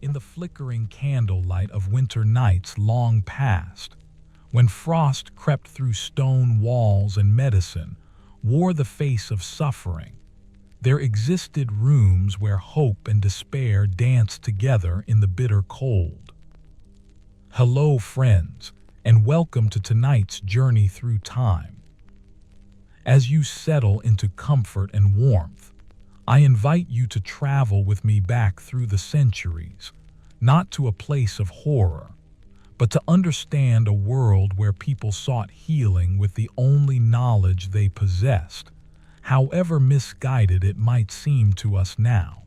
in the flickering candlelight of winter nights long past, when frost crept through stone walls and medicine wore the face of suffering, there existed rooms where hope and despair danced together in the bitter cold. Hello, friends, and welcome to tonight's journey through time. As you settle into comfort and warmth, I invite you to travel with me back through the centuries, not to a place of horror, but to understand a world where people sought healing with the only knowledge they possessed, however misguided it might seem to us now.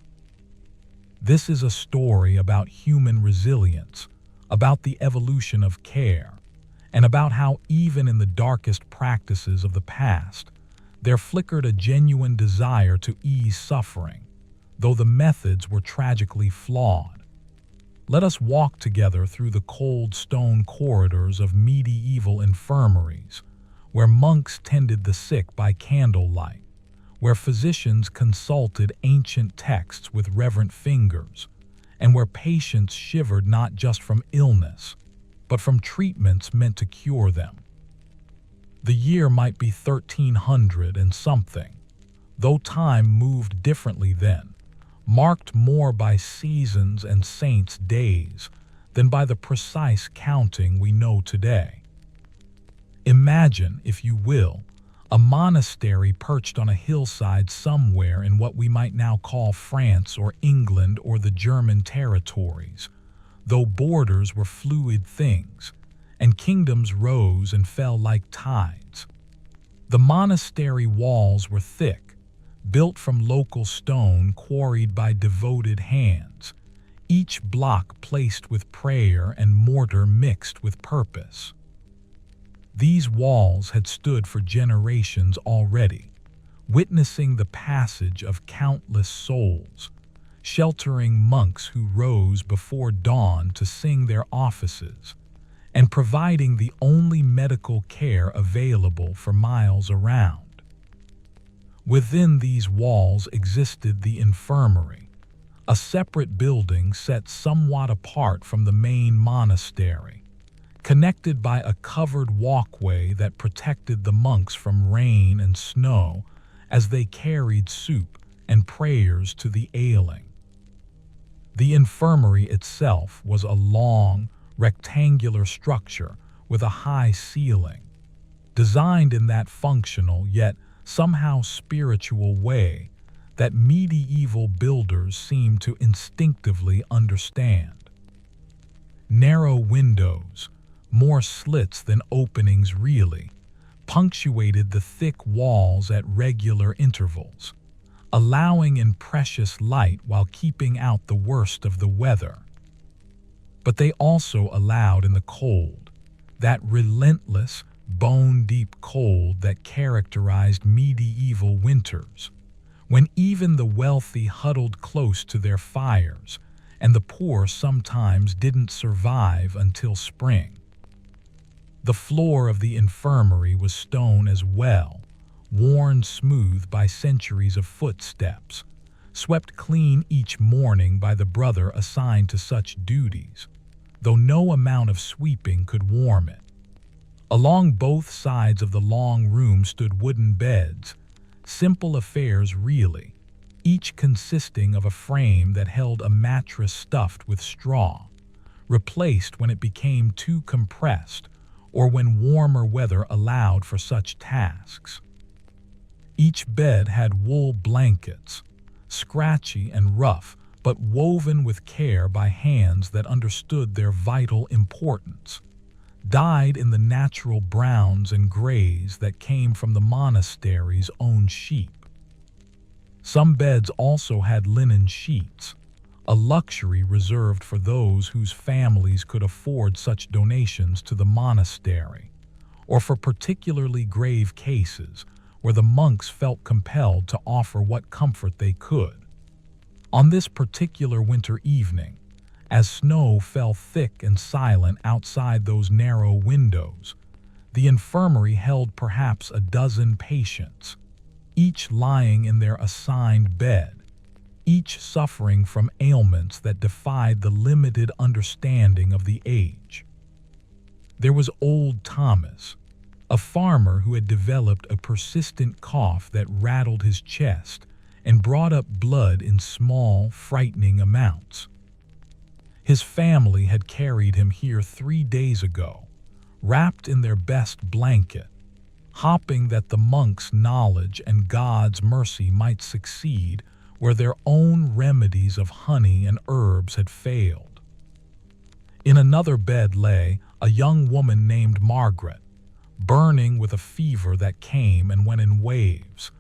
This is a story about human resilience, about the evolution of care, and about how even in the darkest practices of the past, there flickered a genuine desire to ease suffering, though the methods were tragically flawed. Let us walk together through the cold stone corridors of medieval infirmaries, where monks tended the sick by candlelight, where physicians consulted ancient texts with reverent fingers, and where patients shivered not just from illness, but from treatments meant to cure them. The year might be 1300 and something, though time moved differently then, marked more by seasons and saints' days than by the precise counting we know today. Imagine, if you will, a monastery perched on a hillside somewhere in what we might now call France or England or the German territories, though borders were fluid things, and kingdoms rose and fell like tides. The monastery walls were thick, built from local stone quarried by devoted hands, each block placed with prayer and mortar mixed with purpose. These walls had stood for generations already, witnessing the passage of countless souls, sheltering monks who rose before dawn to sing their offices, and providing the only medical care available for miles around. Within these walls existed the infirmary, a separate building set somewhat apart from the main monastery, connected by a covered walkway that protected the monks from rain and snow as they carried soup and prayers to the ailing. The infirmary itself was a long, rectangular structure with a high ceiling, designed in that functional yet somehow spiritual way that medieval builders seemed to instinctively understand. Narrow windows, more slits than openings really, punctuated the thick walls at regular intervals, allowing in precious light while keeping out the worst of the weather. But they also allowed in the cold, that relentless, bone-deep cold that characterized medieval winters, when even the wealthy huddled close to their fires, and the poor sometimes didn't survive until spring. The floor of the infirmary was stone as well, worn smooth by centuries of footsteps, swept clean each morning by the brother assigned to such duties, though no amount of sweeping could warm it. Along both sides of the long room stood wooden beds, simple affairs really, each consisting of a frame that held a mattress stuffed with straw, replaced when it became too compressed or when warmer weather allowed for such tasks. Each bed had wool blankets, scratchy and rough, but woven with care by hands that understood their vital importance, dyed in the natural browns and grays that came from the monastery's own sheep. Some beds also had linen sheets, a luxury reserved for those whose families could afford such donations to the monastery, or for particularly grave cases where the monks felt compelled to offer what comfort they could. On this particular winter evening, as snow fell thick and silent outside those narrow windows, the infirmary held perhaps a dozen patients, each lying in their assigned bed, each suffering from ailments that defied the limited understanding of the age. There was old Thomas, a farmer who had developed a persistent cough that rattled his chest and brought up blood in small, frightening amounts. His family had carried him here 3 days ago, wrapped in their best blanket, hoping that the monk's knowledge and God's mercy might succeed where their own remedies of honey and herbs had failed. In another bed lay a young woman named Margaret, burning with a fever that came and went in waves,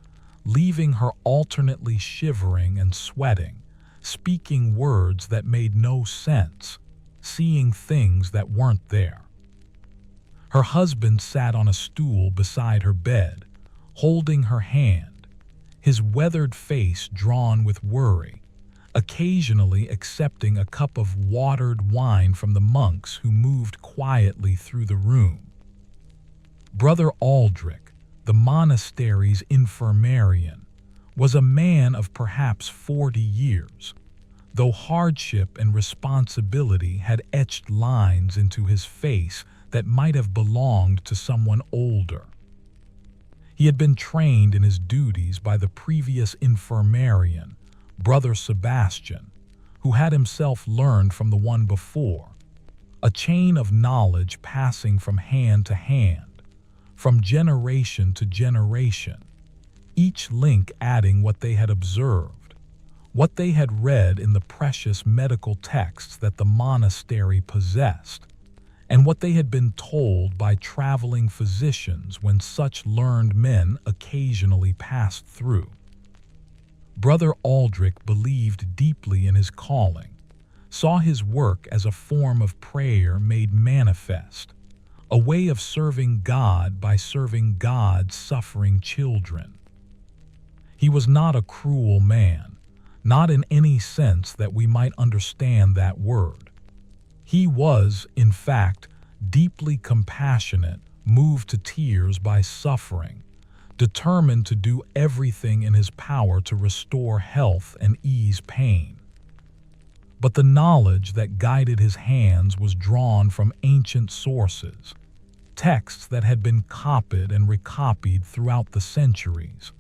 leaving her alternately shivering and sweating, speaking words that made no sense, seeing things that weren't there. Her husband sat on a stool beside her bed, holding her hand, his weathered face drawn with worry, occasionally accepting a cup of watered wine from the monks who moved quietly through the room. Brother Aldrich, the monastery's infirmarian, was a man of perhaps 40 years, though hardship and responsibility had etched lines into his face that might have belonged to someone older. He had been trained in his duties by the previous infirmarian, Brother Sebastian, who had himself learned from the one before, a chain of knowledge passing from hand to hand, from generation to generation, each link adding what they had observed, what they had read in the precious medical texts that the monastery possessed, and what they had been told by traveling physicians when such learned men occasionally passed through. Brother Aldrich believed deeply in his calling, saw his work as a form of prayer made manifest, a way of serving God by serving God's suffering children. He was not a cruel man, not in any sense that we might understand that word. He was, in fact, deeply compassionate, moved to tears by suffering, determined to do everything in his power to restore health and ease pain. But the knowledge that guided his hands was drawn from ancient sources, texts that had been copied and recopied throughout the centuries,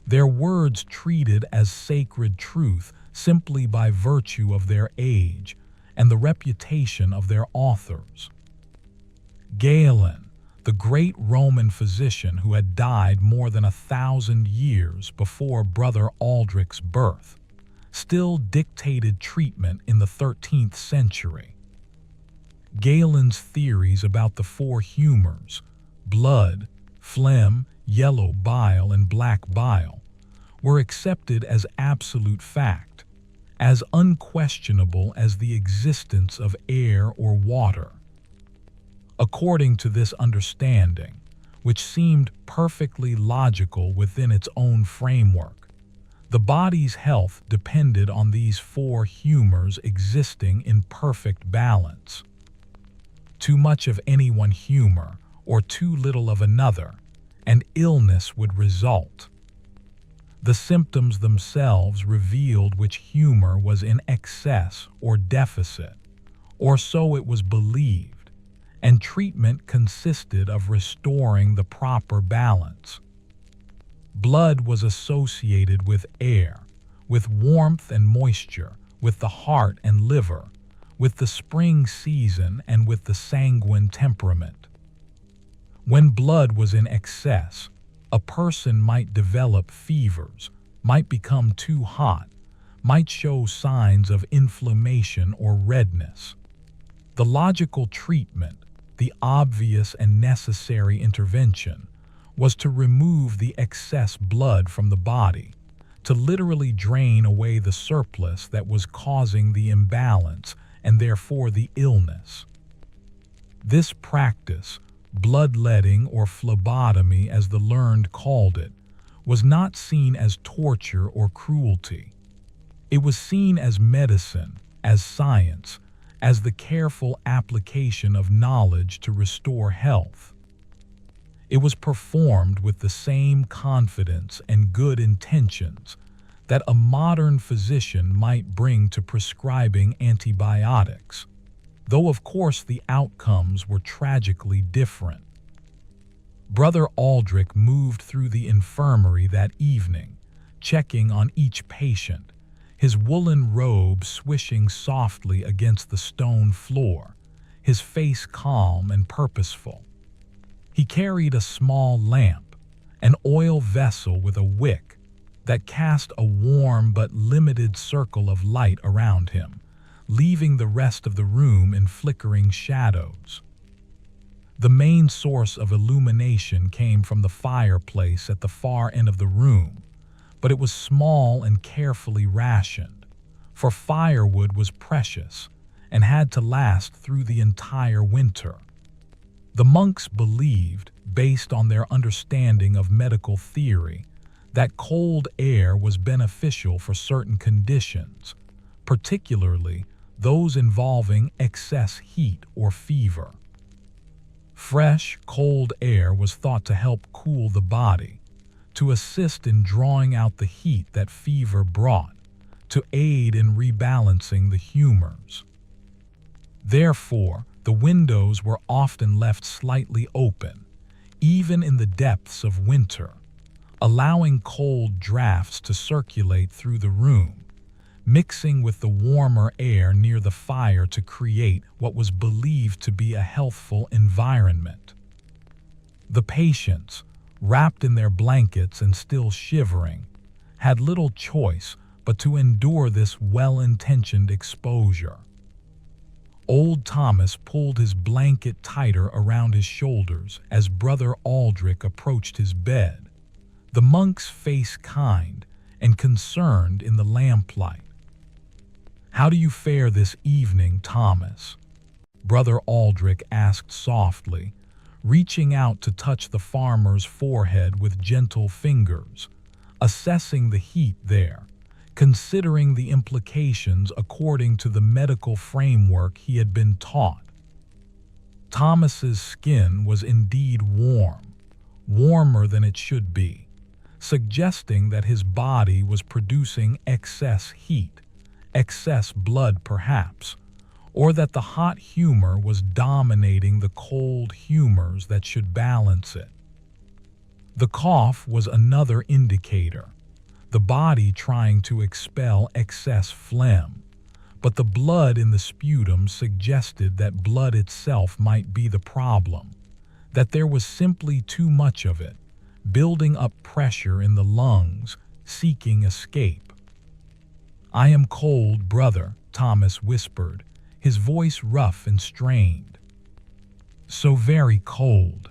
their words treated as sacred truth simply by virtue of their age and the reputation of their authors. Galen, the great Roman physician who had died more than 1,000 years before Brother Aldrich's birth, still dictated treatment in the 13th century. Galen's theories about the four humors, blood, phlegm, yellow bile, and black bile, were accepted as absolute fact, as unquestionable as the existence of air or water. According to this understanding, which seemed perfectly logical within its own framework, the body's health depended on these four humors existing in perfect balance. Too much of any one humor, or too little of another, and illness would result. The symptoms themselves revealed which humor was in excess or deficit, or so it was believed, and treatment consisted of restoring the proper balance. Blood was associated with air, with warmth and moisture, with the heart and liver, with the spring season, and with the sanguine temperament. When blood was in excess, a person might develop fevers, might become too hot, might show signs of inflammation or redness. The logical treatment, the obvious and necessary intervention, was to remove the excess blood from the body, to literally drain away the surplus that was causing the imbalance and therefore the illness. This practice, bloodletting or phlebotomy as the learned called it, was not seen as torture or cruelty. It was seen as medicine, as science, as the careful application of knowledge to restore health. It was performed with the same confidence and good intentions that a modern physician might bring to prescribing antibiotics, though of course the outcomes were tragically different. Brother Aldrich moved through the infirmary that evening, checking on each patient, his woolen robe swishing softly against the stone floor, his face calm and purposeful. He carried a small lamp, an oil vessel with a wick that cast a warm but limited circle of light around him, leaving the rest of the room in flickering shadows. The main source of illumination came from the fireplace at the far end of the room, but it was small and carefully rationed, for firewood was precious and had to last through the entire winter. The monks believed, based on their understanding of medical theory, that cold air was beneficial for certain conditions, particularly those involving excess heat or fever. Fresh, cold air was thought to help cool the body, to assist in drawing out the heat that fever brought, to aid in rebalancing the humors. Therefore, the windows were often left slightly open, even in the depths of winter, allowing cold drafts to circulate through the room, mixing with the warmer air near the fire to create what was believed to be a healthful environment. The patients, wrapped in their blankets and still shivering, had little choice but to endure this well-intentioned exposure. Old Thomas pulled his blanket tighter around his shoulders as Brother Aldrich approached his bed, the monk's face kind and concerned in the lamplight. "How do you fare this evening, Thomas?" Brother Aldrich asked softly, reaching out to touch the farmer's forehead with gentle fingers, assessing the heat there, considering the implications according to the medical framework he had been taught. Thomas's skin was indeed warm, warmer than it should be, suggesting that his body was producing excess heat, excess blood perhaps, or that the hot humor was dominating the cold humors that should balance it. The cough was another indicator, the body trying to expel excess phlegm, but the blood in the sputum suggested that blood itself might be the problem, that there was simply too much of it, building up pressure in the lungs, seeking escape. "I am cold, brother," Thomas whispered, his voice rough and strained. "So very cold.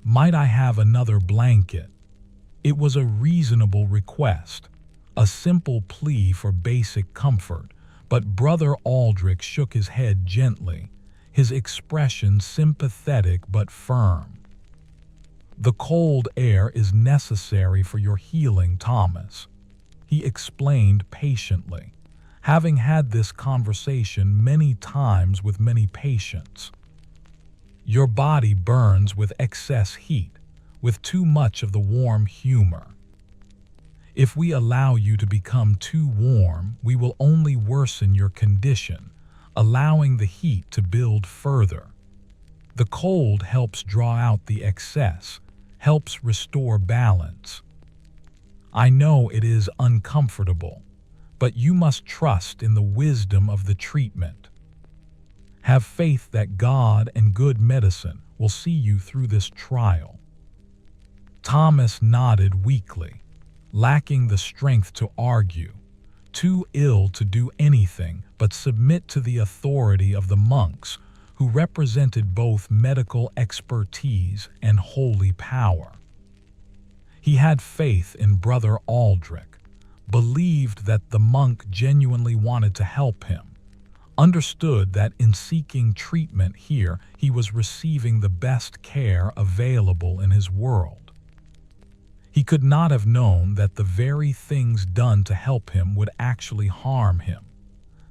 Might I have another blanket?" It was a reasonable request, a simple plea for basic comfort, but Brother Aldrich shook his head gently, his expression sympathetic but firm. "The cold air is necessary for your healing, Thomas," he explained patiently, having had this conversation many times with many patients. "Your body burns with excess heat, with too much of the warm humor. If we allow you to become too warm, we will only worsen your condition, allowing the heat to build further. The cold helps draw out the excess, helps restore balance. I know it is uncomfortable, but you must trust in the wisdom of the treatment. Have faith that God and good medicine will see you through this trial." Thomas nodded weakly, lacking the strength to argue, too ill to do anything but submit to the authority of the monks, who represented both medical expertise and holy power. He had faith in Brother Aldrich, believed that the monk genuinely wanted to help him, understood that in seeking treatment here he was receiving the best care available in his world. He could not have known that the very things done to help him would actually harm him,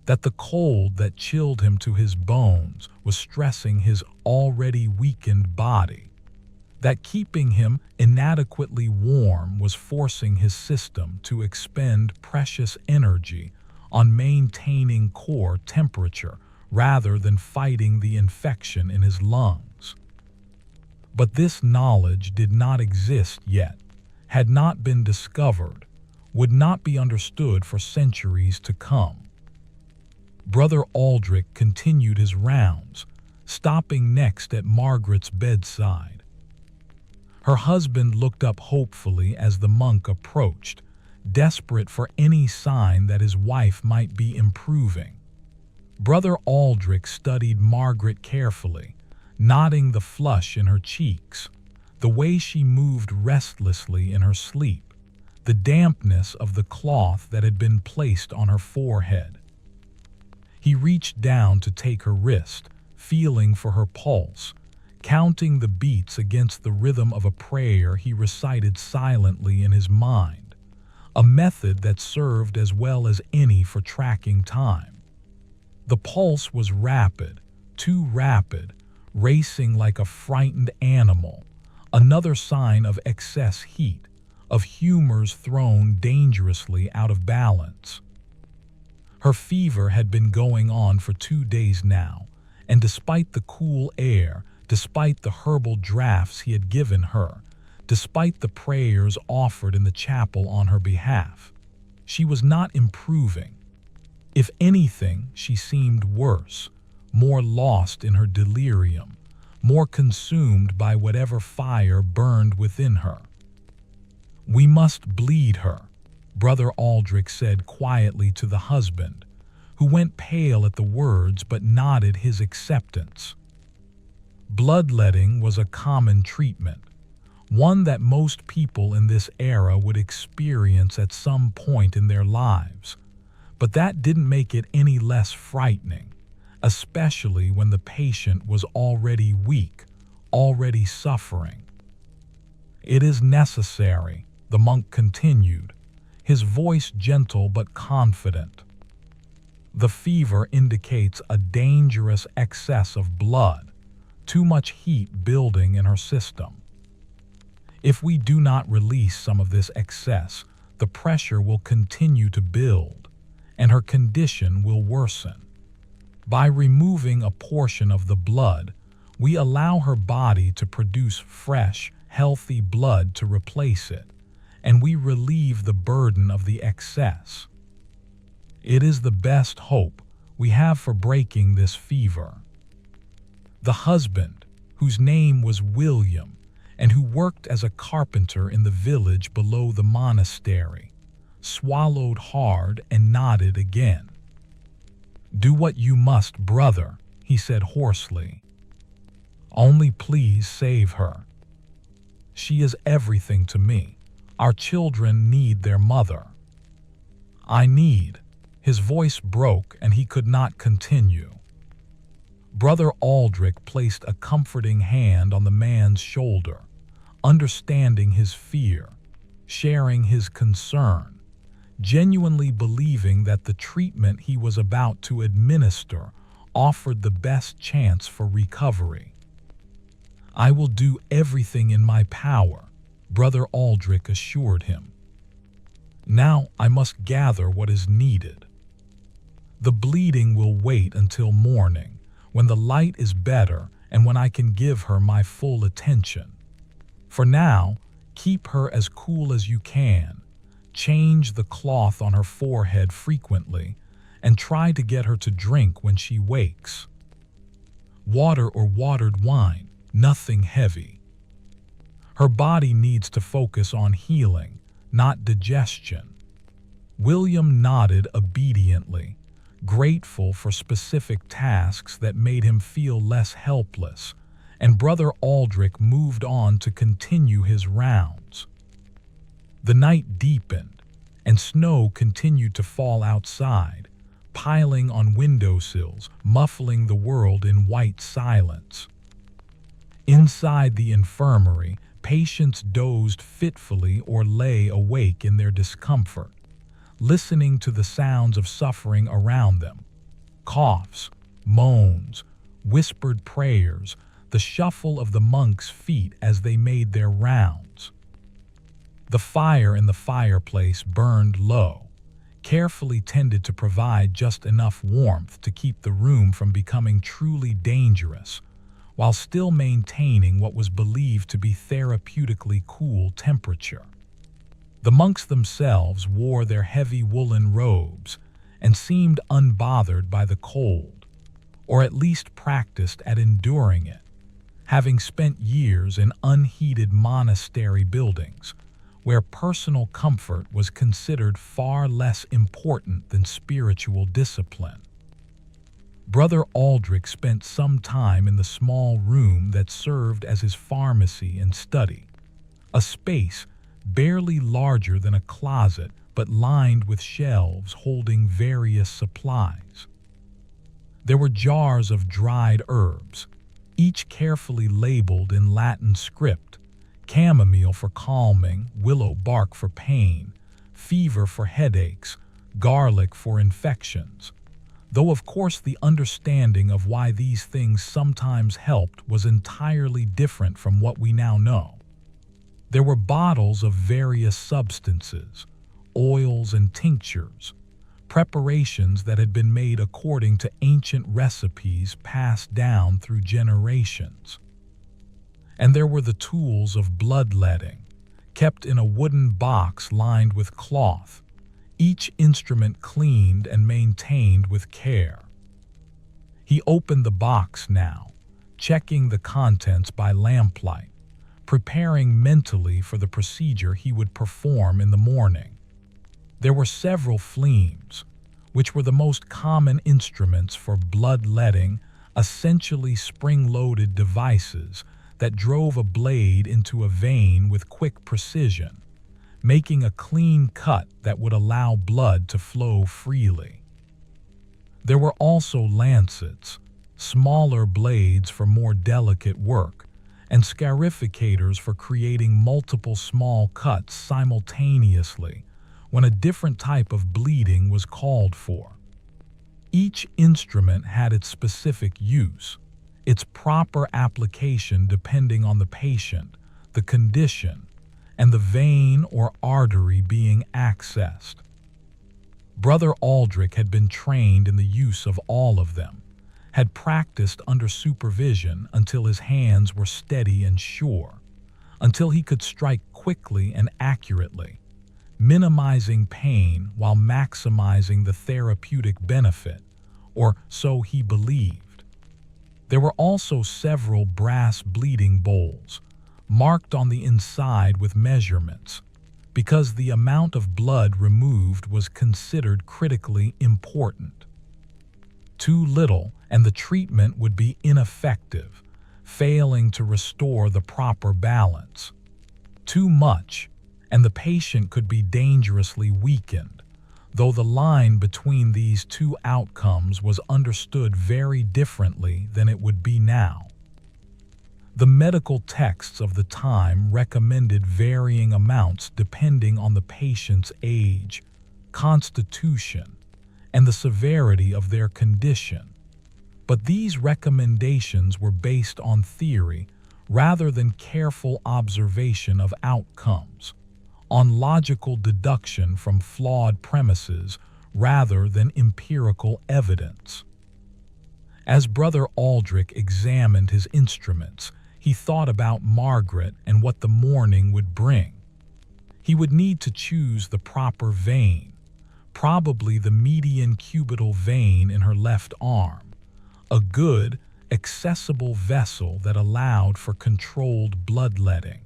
that the cold that chilled him to his bones was stressing his already weakened body, that keeping him inadequately warm was forcing his system to expend precious energy on maintaining core temperature rather than fighting the infection in his lungs. But this knowledge did not exist yet, had not been discovered, would not be understood for centuries to come. Brother Aldrich continued his rounds, stopping next at Margaret's bedside. Her husband looked up hopefully as the monk approached, desperate for any sign that his wife might be improving. Brother Aldrich studied Margaret carefully, noting the flush in her cheeks, the way she moved restlessly in her sleep, the dampness of the cloth that had been placed on her forehead. He reached down to take her wrist, feeling for her pulse, counting the beats against the rhythm of a prayer he recited silently in his mind, a method that served as well as any for tracking time. The pulse was rapid, too rapid, racing like a frightened animal, another sign of excess heat, of humors thrown dangerously out of balance. Her fever had been going on for 2 days now, and despite the cool air, despite the herbal draughts he had given her, despite the prayers offered in the chapel on her behalf, she was not improving. If anything, she seemed worse, more lost in her delirium, more consumed by whatever fire burned within her. "We must bleed her," Brother Aldrich said quietly to the husband, who went pale at the words but nodded his acceptance. Bloodletting was a common treatment, one that most people in this era would experience at some point in their lives, but that didn't make it any less frightening, especially when the patient was already weak, already suffering. "It is necessary," the monk continued, his voice gentle but confident. "The fever indicates a dangerous excess of blood, too much heat building in her system. If we do not release some of this excess, the pressure will continue to build, and her condition will worsen. By removing a portion of the blood, we allow her body to produce fresh, healthy blood to replace it, and we relieve the burden of the excess. It is the best hope we have for breaking this fever." The husband, whose name was William, and who worked as a carpenter in the village below the monastery, swallowed hard and nodded again. "Do what you must, brother," he said hoarsely. "Only please save her. She is everything to me. Our children need their mother. I need—" His voice broke and he could not continue. Brother Aldrich placed a comforting hand on the man's shoulder, understanding his fear, sharing his concern, genuinely believing that the treatment he was about to administer offered the best chance for recovery. "I will do everything in my power," Brother Aldrich assured him. "Now I must gather what is needed. The bleeding will wait until morning, when the light is better and when I can give her my full attention. For now, keep her as cool as you can, change the cloth on her forehead frequently, and try to get her to drink when she wakes. Water or watered wine, nothing heavy. Her body needs to focus on healing, not digestion." William nodded obediently, grateful for specific tasks that made him feel less helpless, and Brother Aldrich moved on to continue his rounds. The night deepened, and snow continued to fall outside, piling on windowsills, muffling the world in white silence. Inside the infirmary, patients dozed fitfully or lay awake in their discomfort, listening to the sounds of suffering around them. Coughs, moans, whispered prayers, the shuffle of the monks' feet as they made their rounds. The fire in the fireplace burned low, carefully tended to provide just enough warmth to keep the room from becoming truly dangerous, while still maintaining what was believed to be therapeutically cool temperature. The monks themselves wore their heavy woolen robes and seemed unbothered by the cold, or at least practiced at enduring it, having spent years in unheated monastery buildings where personal comfort was considered far less important than spiritual discipline. Brother Aldrich spent some time in the small room that served as his pharmacy and study, a space barely larger than a closet but lined with shelves holding various supplies. There were jars of dried herbs, each carefully labeled in Latin script: chamomile for calming, willow bark for pain, fever for headaches, garlic for infections. Though of course the understanding of why these things sometimes helped was entirely different from what we now know. There were bottles of various substances, oils and tinctures, preparations that had been made according to ancient recipes passed down through generations. And there were the tools of bloodletting, kept in a wooden box lined with cloth, each instrument cleaned and maintained with care. He opened the box now, checking the contents by lamplight, preparing mentally for the procedure he would perform in the morning. There were several fleams, which were the most common instruments for bloodletting, essentially spring-loaded devices that drove a blade into a vein with quick precision, making a clean cut that would allow blood to flow freely. There were also lancets, smaller blades for more delicate work, and scarificators for creating multiple small cuts simultaneously when a different type of bleeding was called for. Each instrument had its specific use, its proper application depending on the patient, the condition, and the vein or artery being accessed. Brother Aldrich had been trained in the use of all of them, had practiced under supervision until his hands were steady and sure, until he could strike quickly and accurately, minimizing pain while maximizing the therapeutic benefit, or so he believed. There were also several brass bleeding bowls, marked on the inside with measurements, because the amount of blood removed was considered critically important. Too little, and the treatment would be ineffective, failing to restore the proper balance. Too much, and the patient could be dangerously weakened, though the line between these two outcomes was understood very differently than it would be now. The medical texts of the time recommended varying amounts depending on the patient's age, constitution, and the severity of their condition. But these recommendations were based on theory rather than careful observation of outcomes, on logical deduction from flawed premises rather than empirical evidence. As Brother Aldrich examined his instruments, he thought about Margaret and what the morning would bring. He would need to choose the proper vein, probably the median cubital vein in her left arm, a good, accessible vessel that allowed for controlled bloodletting.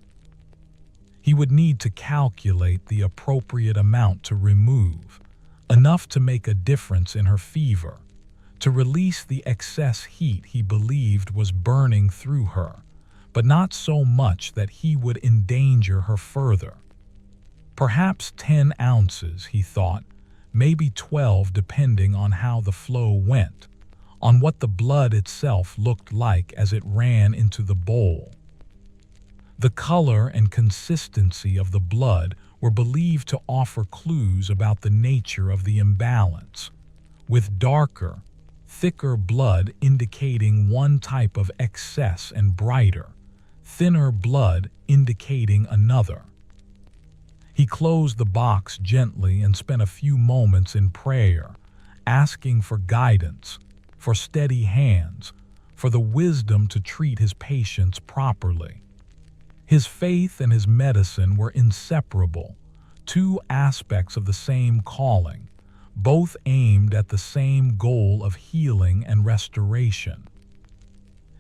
He would need to calculate the appropriate amount to remove, enough to make a difference in her fever, to release the excess heat he believed was burning through her, but not so much that he would endanger her further. Perhaps 10 ounces, he thought, maybe 12 depending on how the flow went, on what the blood itself looked like as it ran into the bowl. The color and consistency of the blood were believed to offer clues about the nature of the imbalance, with darker, thicker blood indicating one type of excess and brighter, thinner blood indicating another. He closed the box gently and spent a few moments in prayer, asking for guidance, for steady hands, for the wisdom to treat his patients properly. His faith and his medicine were inseparable, two aspects of the same calling, both aimed at the same goal of healing and restoration.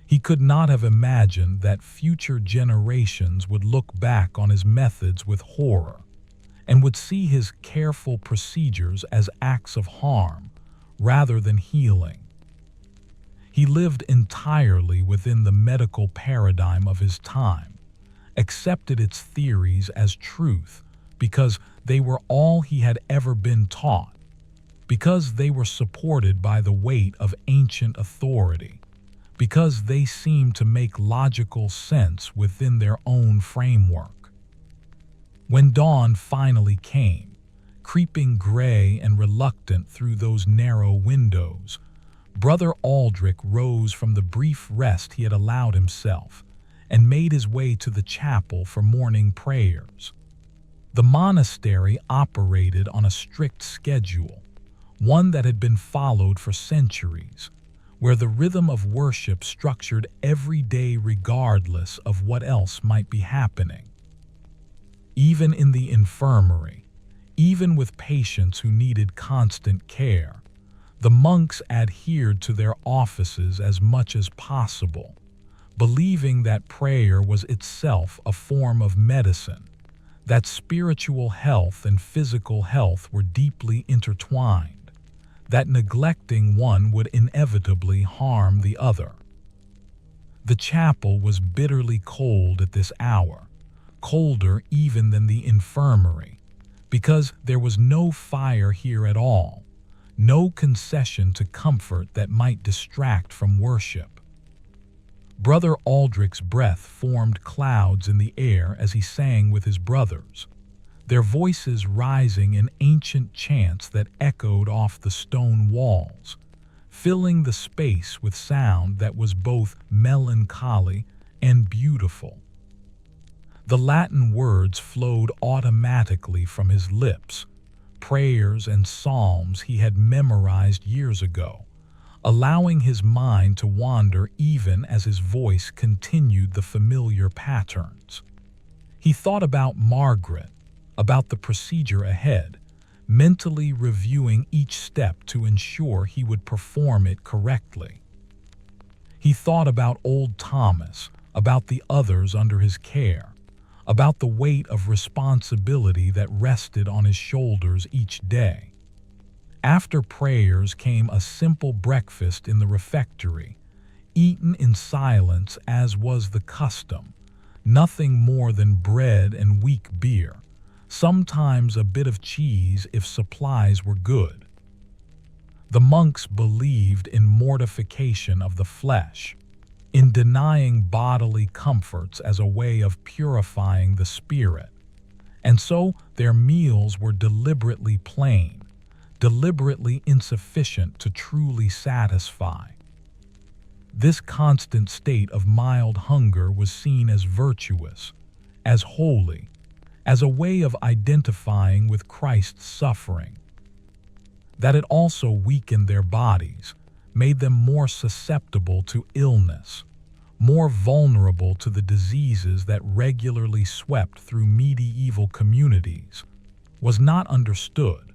He could not have imagined that future generations would look back on his methods with horror and would see his careful procedures as acts of harm rather than healing. He lived entirely within the medical paradigm of his time, accepted its theories as truth because they were all he had ever been taught, because they were supported by the weight of ancient authority, because they seemed to make logical sense within their own framework. When dawn finally came, creeping gray and reluctant through those narrow windows, Brother Aldrich rose from the brief rest he had allowed himself and made his way to the chapel for morning prayers. The monastery operated on a strict schedule, one that had been followed for centuries, where the rhythm of worship structured every day regardless of what else might be happening. Even in the infirmary, even with patients who needed constant care, the monks adhered to their offices as much as possible, believing that prayer was itself a form of medicine, that spiritual health and physical health were deeply intertwined, that neglecting one would inevitably harm the other. The chapel was bitterly cold at this hour, colder even than the infirmary, because there was no fire here at all, no concession to comfort that might distract from worship. Brother Aldrich's breath formed clouds in the air as he sang with his brothers, their voices rising in ancient chants that echoed off the stone walls, filling the space with sound that was both melancholy and beautiful. The Latin words flowed automatically from his lips, prayers and psalms he had memorized years ago, allowing his mind to wander even as his voice continued the familiar patterns. He thought about Margaret, about the procedure ahead, mentally reviewing each step to ensure he would perform it correctly. He thought about old Thomas, about the others under his care, about the weight of responsibility that rested on his shoulders each day. After prayers came a simple breakfast in the refectory, eaten in silence as was the custom, nothing more than bread and weak beer, sometimes a bit of cheese if supplies were good. The monks believed in mortification of the flesh, in denying bodily comforts as a way of purifying the spirit, and so their meals were deliberately plain, deliberately insufficient to truly satisfy. This constant state of mild hunger was seen as virtuous, as holy, as a way of identifying with Christ's suffering. That it also weakened their bodies, made them more susceptible to illness, more vulnerable to the diseases that regularly swept through medieval communities, was not understood.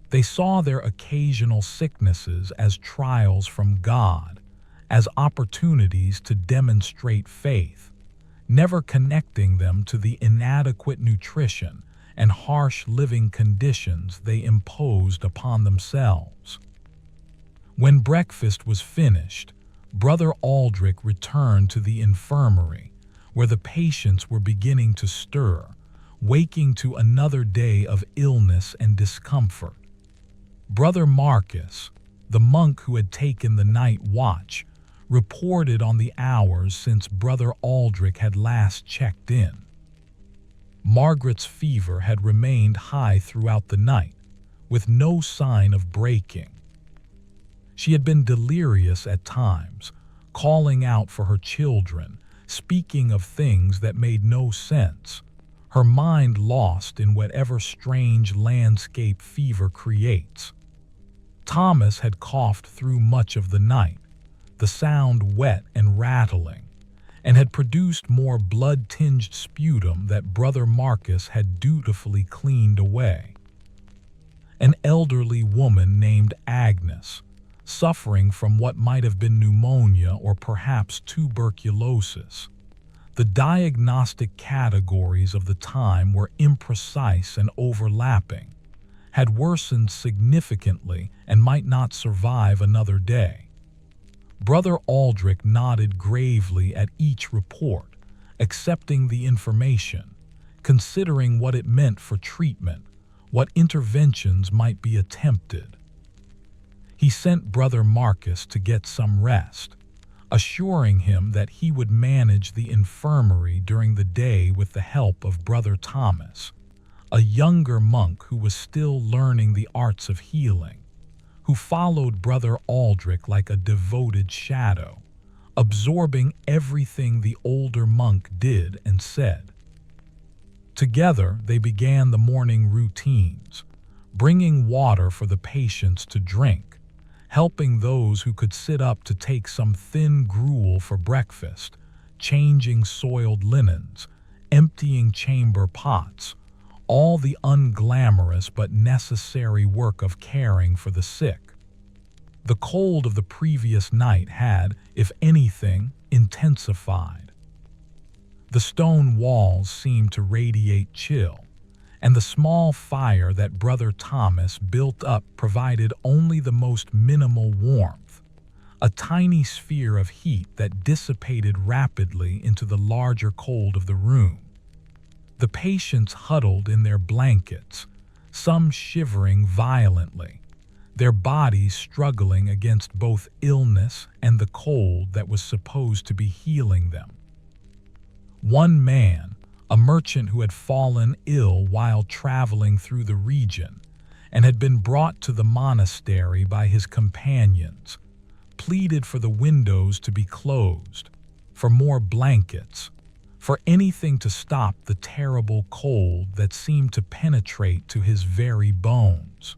They saw their occasional sicknesses as trials from God, as opportunities to demonstrate faith, never connecting them to the inadequate nutrition and harsh living conditions they imposed upon themselves. When breakfast was finished, Brother Aldrich returned to the infirmary, where the patients were beginning to stir, waking to another day of illness and discomfort. Brother Marcus, the monk who had taken the night watch, reported on the hours since Brother Aldrich had last checked in. Margaret's fever had remained high throughout the night, with no sign of breaking. She had been delirious at times, calling out for her children, speaking of things that made no sense, her mind lost in whatever strange landscape fever creates. Thomas had coughed through much of the night, the sound wet and rattling, and had produced more blood-tinged sputum that Brother Marcus had dutifully cleaned away. An elderly woman named Agnes, suffering from what might have been pneumonia or perhaps tuberculosis. The diagnostic categories of the time were imprecise and overlapping, had worsened significantly and might not survive another day. Brother Aldrich nodded gravely at each report, accepting the information, considering what it meant for treatment, what interventions might be attempted. He sent Brother Marcus to get some rest, assuring him that he would manage the infirmary during the day with the help of Brother Thomas, a younger monk who was still learning the arts of healing, who followed Brother Aldrich like a devoted shadow, absorbing everything the older monk did and said. Together, they began the morning routines, bringing water for the patients to drink, helping those who could sit up to take some thin gruel for breakfast, changing soiled linens, emptying chamber pots, all the unglamorous but necessary work of caring for the sick. The cold of the previous night had, if anything, intensified. The stone walls seemed to radiate chill, and the small fire that Brother Thomas built up provided only the most minimal warmth, a tiny sphere of heat that dissipated rapidly into the larger cold of the room. The patients huddled in their blankets, some shivering violently, their bodies struggling against both illness and the cold that was supposed to be healing them. One man, a merchant who had fallen ill while traveling through the region and had been brought to the monastery by his companions, pleaded for the windows to be closed, for more blankets, for anything to stop the terrible cold that seemed to penetrate to his very bones.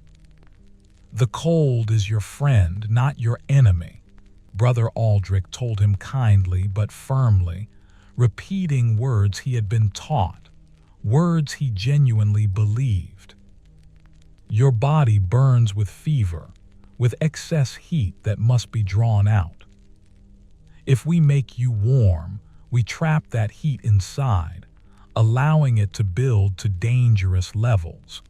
"The cold is your friend, not your enemy," Brother Aldrich told him kindly but firmly, repeating words he had been taught, words he genuinely believed. "Your body burns with fever, with excess heat that must be drawn out. If we make you warm, we trap that heat inside, allowing it to build to dangerous levels.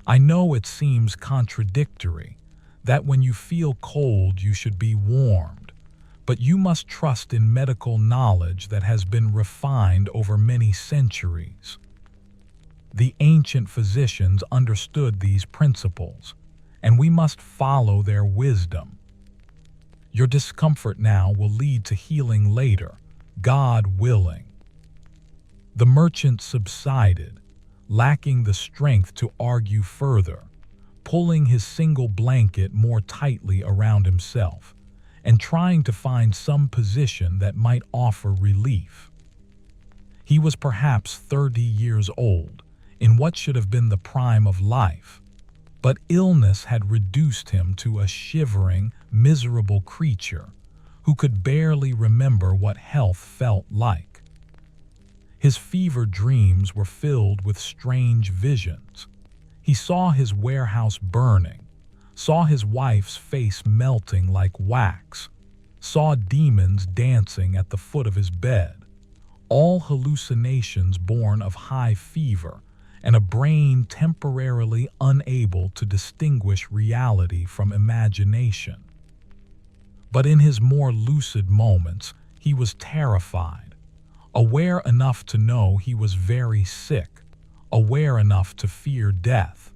I know it seems contradictory, that when you feel cold you should be warmed, but you must trust in medical knowledge that has been refined over many centuries. The ancient physicians understood these principles, and we must follow their wisdom. Your discomfort now will lead to healing later, God willing." The merchant subsided, lacking the strength to argue further, pulling his single blanket more tightly around himself, and trying to find some position that might offer relief. He was perhaps 30 years old, in what should have been the prime of life, but illness had reduced him to a shivering, miserable creature who could barely remember what health felt like. His fever dreams were filled with strange visions. He saw his warehouse burning, saw his wife's face melting like wax, saw demons dancing at the foot of his bed, all hallucinations born of high fever and a brain temporarily unable to distinguish reality from imagination. But in his more lucid moments, he was terrified, aware enough to know he was very sick, aware enough to fear death,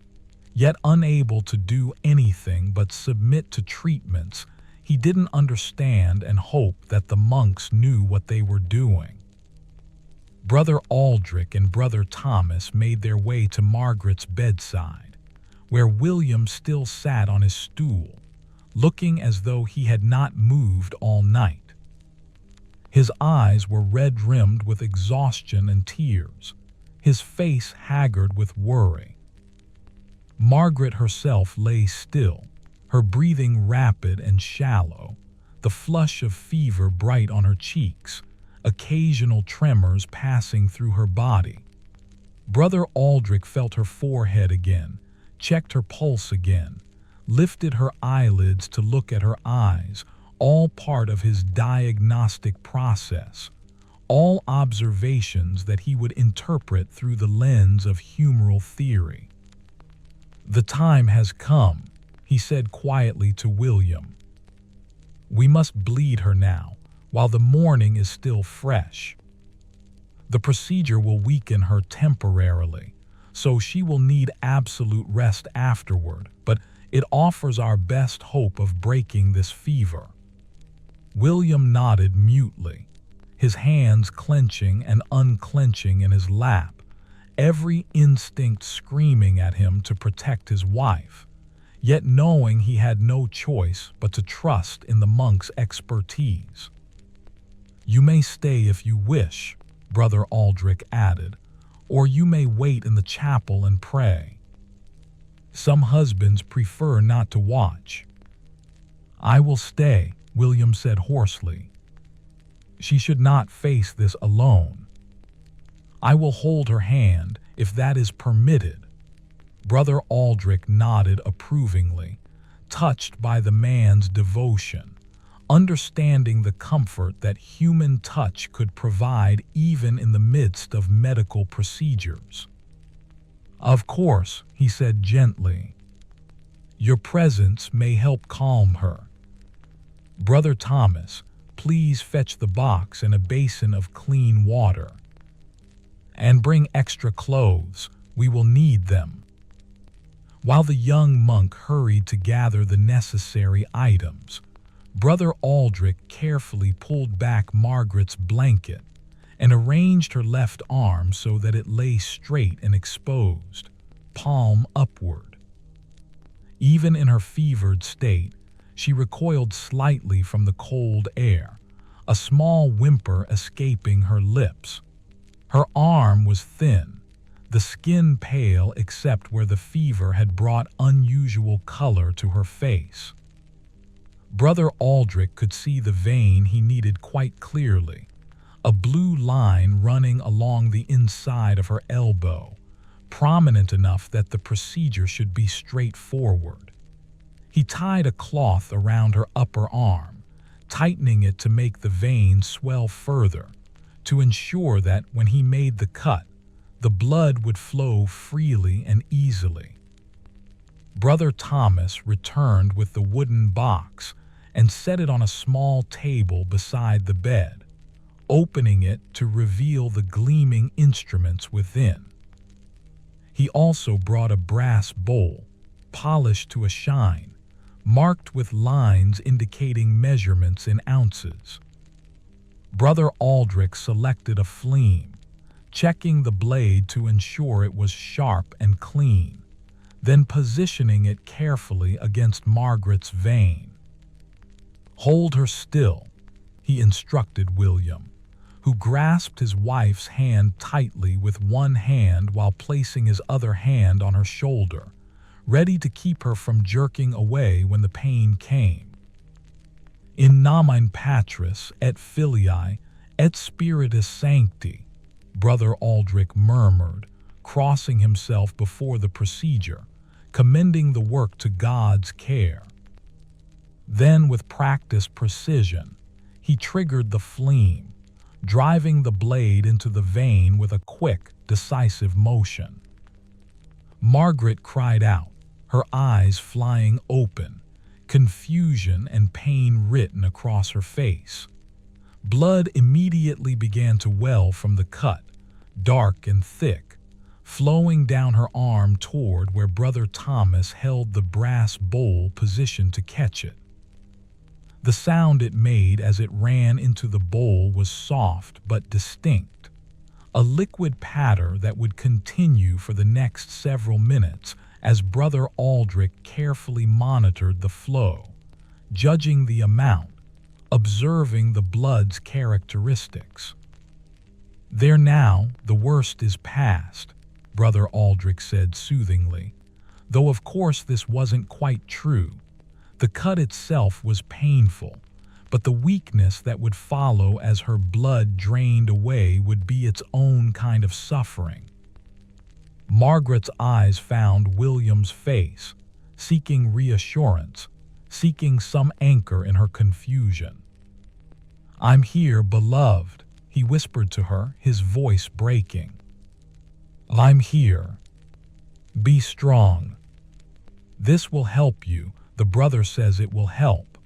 yet unable to do anything but submit to treatments he didn't understand and hope that the monks knew what they were doing. Brother Aldrich and Brother Thomas made their way to Margaret's bedside, where William still sat on his stool, looking as though he had not moved all night. His eyes were red-rimmed with exhaustion and tears, his face haggard with worry. Margaret herself lay still, her breathing rapid and shallow, the flush of fever bright on her cheeks, occasional tremors passing through her body. Brother Aldrich felt her forehead again, checked her pulse again, lifted her eyelids to look at her eyes, all part of his diagnostic process, all observations that he would interpret through the lens of humoral theory. "The time has come," he said quietly to William. "We must bleed her now, while the morning is still fresh. The procedure will weaken her temporarily, so she will need absolute rest afterward, but it offers our best hope of breaking this fever." William nodded mutely, his hands clenching and unclenching in his lap, every instinct screaming at him to protect his wife, yet knowing he had no choice but to trust in the monk's expertise. "You may stay if you wish," Brother Aldrich added, "or you may wait in the chapel and pray. Some husbands prefer not to watch." "I will stay," William said hoarsely. "She should not face this alone. I will hold her hand, if that is permitted." Brother Aldrich nodded approvingly, touched by the man's devotion, understanding the comfort that human touch could provide even in the midst of medical procedures. "Of course," he said gently, "your presence may help calm her. Brother Thomas, please fetch the box and a basin of clean water. And bring extra clothes, we will need them." While the young monk hurried to gather the necessary items, Brother Aldrich carefully pulled back Margaret's blanket and arranged her left arm so that it lay straight and exposed, palm upward. Even in her fevered state, she recoiled slightly from the cold air, a small whimper escaping her lips. Her arm was thin, the skin pale except where the fever had brought unusual color to her face. Brother Aldrich could see the vein he needed quite clearly, a blue line running along the inside of her elbow, prominent enough that the procedure should be straightforward. He tied a cloth around her upper arm, tightening it to make the vein swell further, to ensure that when he made the cut, the blood would flow freely and easily. Brother Thomas returned with the wooden box and set it on a small table beside the bed, opening it to reveal the gleaming instruments within. He also brought a brass bowl, polished to a shine, marked with lines indicating measurements in ounces. Brother Aldrich selected a flame, checking the blade to ensure it was sharp and clean, then positioning it carefully against Margaret's vein. "Hold her still," he instructed William, who grasped his wife's hand tightly with one hand while placing his other hand on her shoulder, ready to keep her from jerking away when the pain came. "In nomine Patris et Filii et Spiritus Sancti," Brother Aldrich murmured, crossing himself before the procedure, commending the work to God's care. Then, with practiced precision, he triggered the flame, driving the blade into the vein with a quick, decisive motion. Margaret cried out, her eyes flying open, confusion and pain written across her face. Blood immediately began to well from the cut, dark and thick, flowing down her arm toward where Brother Thomas held the brass bowl positioned to catch it. The sound it made as it ran into the bowl was soft but distinct, a liquid patter that would continue for the next several minutes as Brother Aldrich carefully monitored the flow, judging the amount, observing the blood's characteristics. "There now, the worst is past," Brother Aldrich said soothingly, though of course this wasn't quite true. The cut itself was painful, but the weakness that would follow as her blood drained away would be its own kind of suffering. Margaret's eyes found William's face, seeking reassurance, seeking some anchor in her confusion. "I'm here, beloved," he whispered to her, his voice breaking. "I'm here. Be strong. This will help you. The brother says it will help."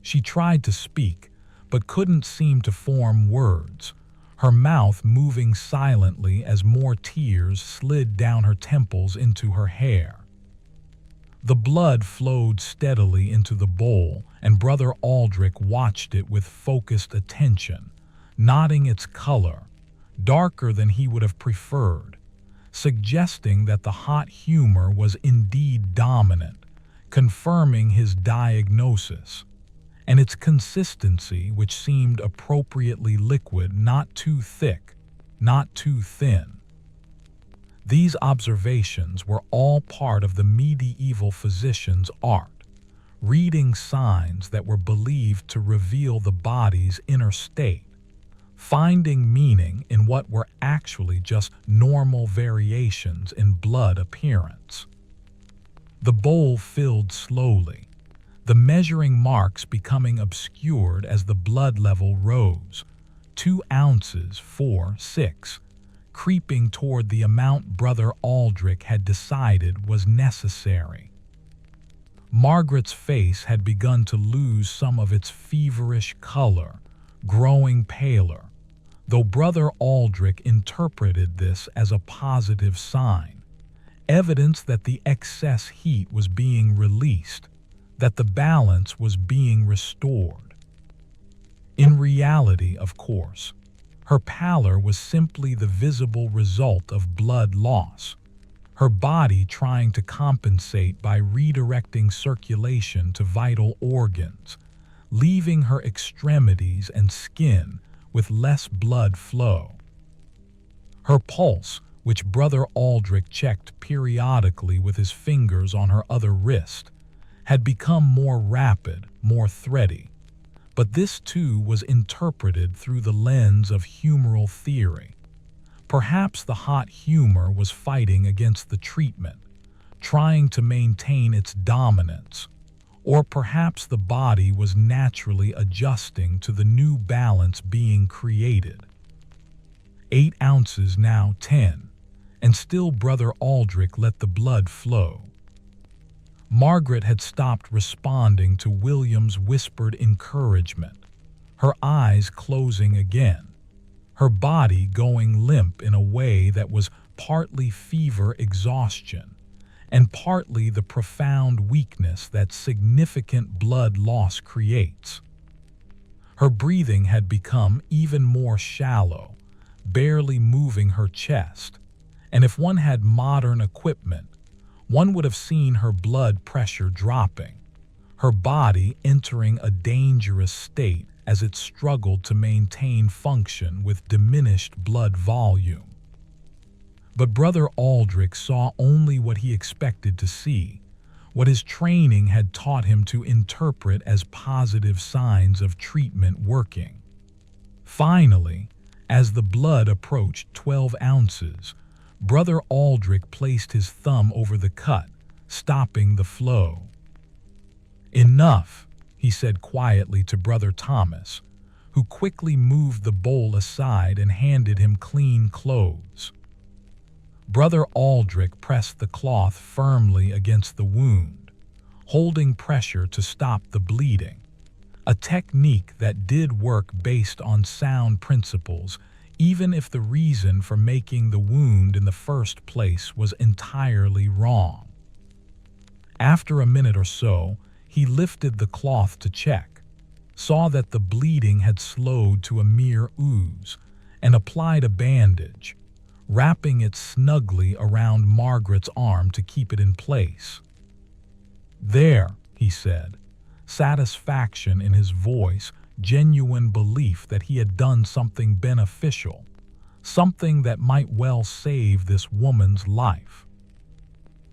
She tried to speak, but couldn't seem to form words, her mouth moving silently as more tears slid down her temples into her hair. The blood flowed steadily into the bowl, and Brother Aldrich watched it with focused attention, nodding its color, darker than he would have preferred, suggesting that the hot humor was indeed dominant, confirming his diagnosis, and its consistency, which seemed appropriately liquid, not too thick, not too thin. These observations were all part of the medieval physician's art, reading signs that were believed to reveal the body's inner state, finding meaning in what were actually just normal variations in blood appearance. The bowl filled slowly, the measuring marks becoming obscured as the blood level rose, 2 ounces, 4, 6, creeping toward the amount Brother Aldrich had decided was necessary. Margaret's face had begun to lose some of its feverish color, growing paler, though Brother Aldrich interpreted this as a positive sign, evidence that the excess heat was being released, that the balance was being restored. In reality, of course, her pallor was simply the visible result of blood loss, her body trying to compensate by redirecting circulation to vital organs, leaving her extremities and skin with less blood flow. Her pulse, which Brother Aldrich checked periodically with his fingers on her other wrist, had become more rapid, more thready, but this too was interpreted through the lens of humoral theory. Perhaps the hot humor was fighting against the treatment, trying to maintain its dominance, or perhaps the body was naturally adjusting to the new balance being created. 8 ounces, now 10, and still Brother Aldrich let the blood flow. Margaret had stopped responding to William's whispered encouragement, her eyes closing again, her body going limp in a way that was partly fever exhaustion and partly the profound weakness that significant blood loss creates. Her breathing had become even more shallow, barely moving her chest, and if one had modern equipment, one would have seen her blood pressure dropping, her body entering a dangerous state as it struggled to maintain function with diminished blood volume. But Brother Aldrich saw only what he expected to see, what his training had taught him to interpret as positive signs of treatment working. Finally, as the blood approached 12 ounces, Brother Aldrich placed his thumb over the cut, stopping the flow. "Enough," he said quietly to Brother Thomas, who quickly moved the bowl aside and handed him clean clothes. Brother Aldrich pressed the cloth firmly against the wound, holding pressure to stop the bleeding, a technique that did work based on sound principles, even if the reason for making the wound in the first place was entirely wrong. After a minute or so, he lifted the cloth to check, saw that the bleeding had slowed to a mere ooze, and applied a bandage, wrapping it snugly around Margaret's arm to keep it in place. "There," he said, satisfaction in his voice, genuine belief that he had done something beneficial, something that might well save this woman's life.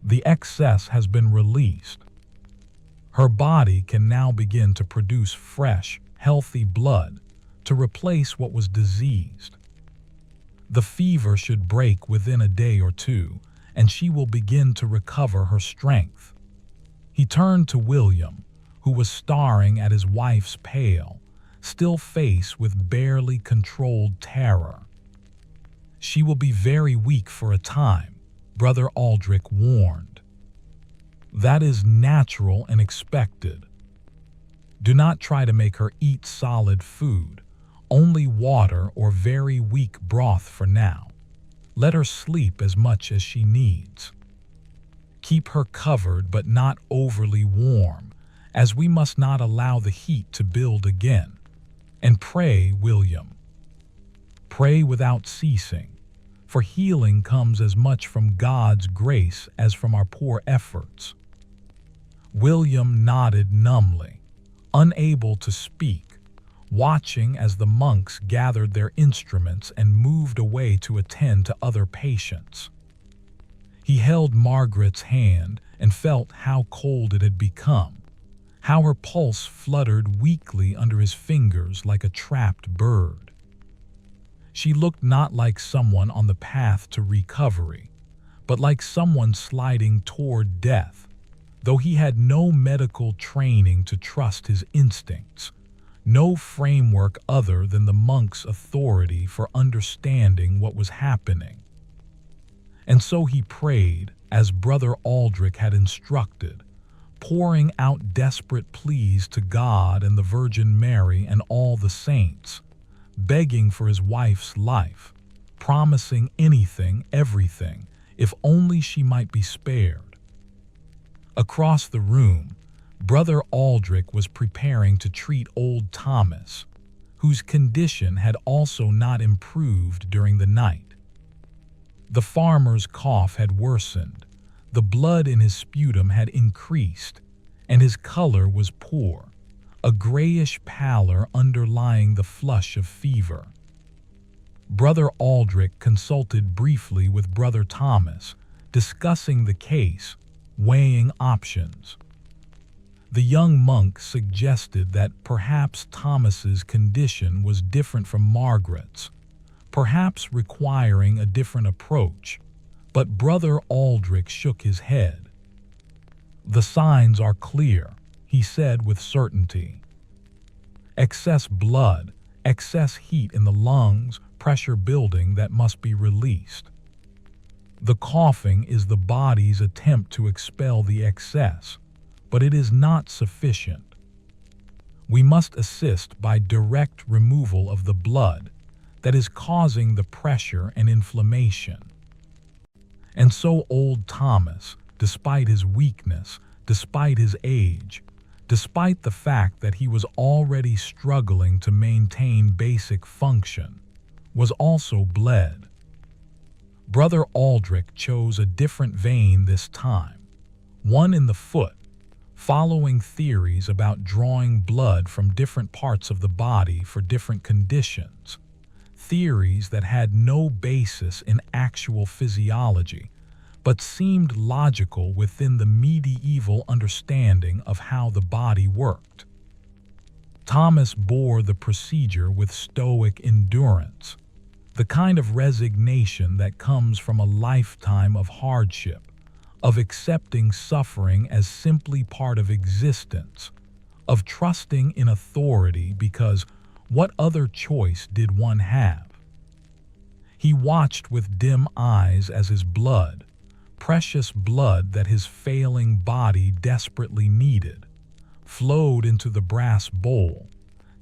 The excess has been released. Her body can now begin to produce fresh, healthy blood to replace what was diseased. The fever should break within a day or two, and she will begin to recover her strength. He turned to William, who was staring at his wife's pale, still face with barely controlled terror. "She will be very weak for a time," Brother Aldrich warned. "That is natural and expected. Do not try to make her eat solid food, only water or very weak broth for now. Let her sleep as much as she needs. Keep her covered but not overly warm, as we must not allow the heat to build again. And pray, William. Pray without ceasing, for healing comes as much from God's grace as from our poor efforts." William nodded numbly, unable to speak, watching as the monks gathered their instruments and moved away to attend to other patients. He held Margaret's hand and felt how cold it had become, how her pulse fluttered weakly under his fingers like a trapped bird. She looked not like someone on the path to recovery, but like someone sliding toward death, though he had no medical training to trust his instincts, no framework other than the monk's authority for understanding what was happening. And so he prayed, as Brother Aldrich had instructed, pouring out desperate pleas to God and the Virgin Mary and all the saints, begging for his wife's life, promising anything, everything, if only she might be spared. Across the room, Brother Aldrich was preparing to treat old Thomas, whose condition had also not improved during the night. The farmer's cough had worsened, the blood in his sputum had increased, and his color was poor, a grayish pallor underlying the flush of fever. Brother Aldrich consulted briefly with Brother Thomas, discussing the case, weighing options. The young monk suggested that perhaps Thomas's condition was different from Margaret's, perhaps requiring a different approach, but Brother Aldrich shook his head. "The signs are clear," he said with certainty. "Excess blood, excess heat in the lungs, pressure building that must be released. The coughing is the body's attempt to expel the excess, but it is not sufficient. We must assist by direct removal of the blood that is causing the pressure and inflammation." And so old Thomas, despite his weakness, despite his age, despite the fact that he was already struggling to maintain basic function, was also bled. Brother Aldrich chose a different vein this time, one in the foot, following theories about drawing blood from different parts of the body for different conditions, theories that had no basis in actual physiology, but seemed logical within the medieval understanding of how the body worked. Thomas bore the procedure with stoic endurance, the kind of resignation that comes from a lifetime of hardship, of accepting suffering as simply part of existence, of trusting in authority because what other choice did one have? He watched with dim eyes as his blood, precious blood that his failing body desperately needed, flowed into the brass bowl,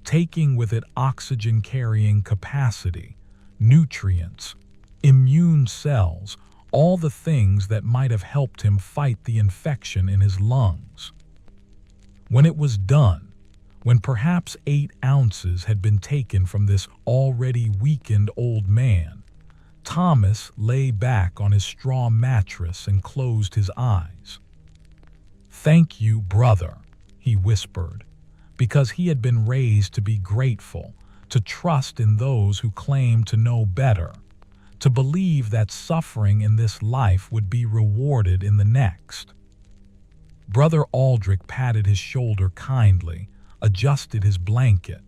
taking with it oxygen-carrying capacity, nutrients, immune cells, all the things that might have helped him fight the infection in his lungs. When it was done, when perhaps 8 ounces had been taken from this already weakened old man, Thomas lay back on his straw mattress and closed his eyes. "Thank you, brother," he whispered, because he had been raised to be grateful, to trust in those who claim to know better, to believe that suffering in this life would be rewarded in the next. Brother Aldrich patted his shoulder kindly, adjusted his blanket,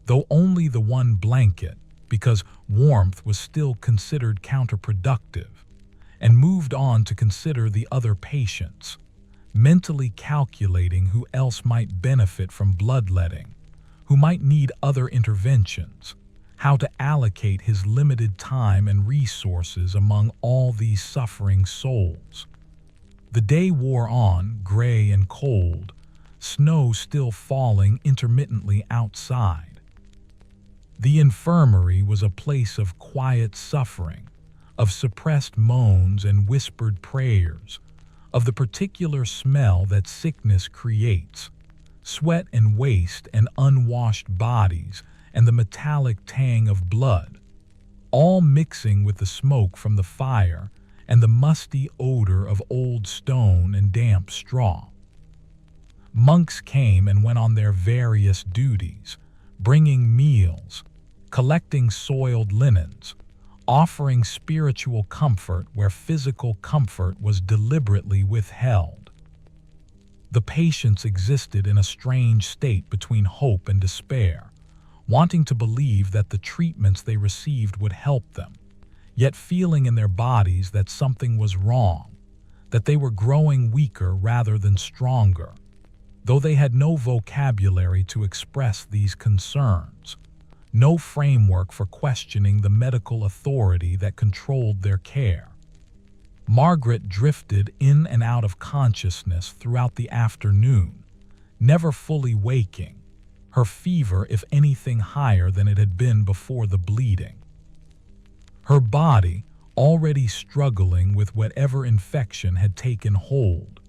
though only the one blanket, because warmth was still considered counterproductive, and moved on to consider the other patients, mentally calculating who else might benefit from bloodletting, who might need other interventions, how to allocate his limited time and resources among all these suffering souls. The day wore on, gray and cold, snow still falling intermittently outside. The infirmary was a place of quiet suffering, of suppressed moans and whispered prayers, of the particular smell that sickness creates, sweat and waste and unwashed bodies and the metallic tang of blood, all mixing with the smoke from the fire and the musty odor of old stone and damp straw. Monks came and went on their various duties, bringing meals, collecting soiled linens, offering spiritual comfort where physical comfort was deliberately withheld. The patients existed in a strange state between hope and despair, wanting to believe that the treatments they received would help them, yet feeling in their bodies that something was wrong, that they were growing weaker rather than stronger, though they had no vocabulary to express these concerns, no framework for questioning the medical authority that controlled their care. Margaret drifted in and out of consciousness throughout the afternoon, never fully waking, her fever if anything higher than it had been before the bleeding. Her body, already struggling with whatever infection had taken hold,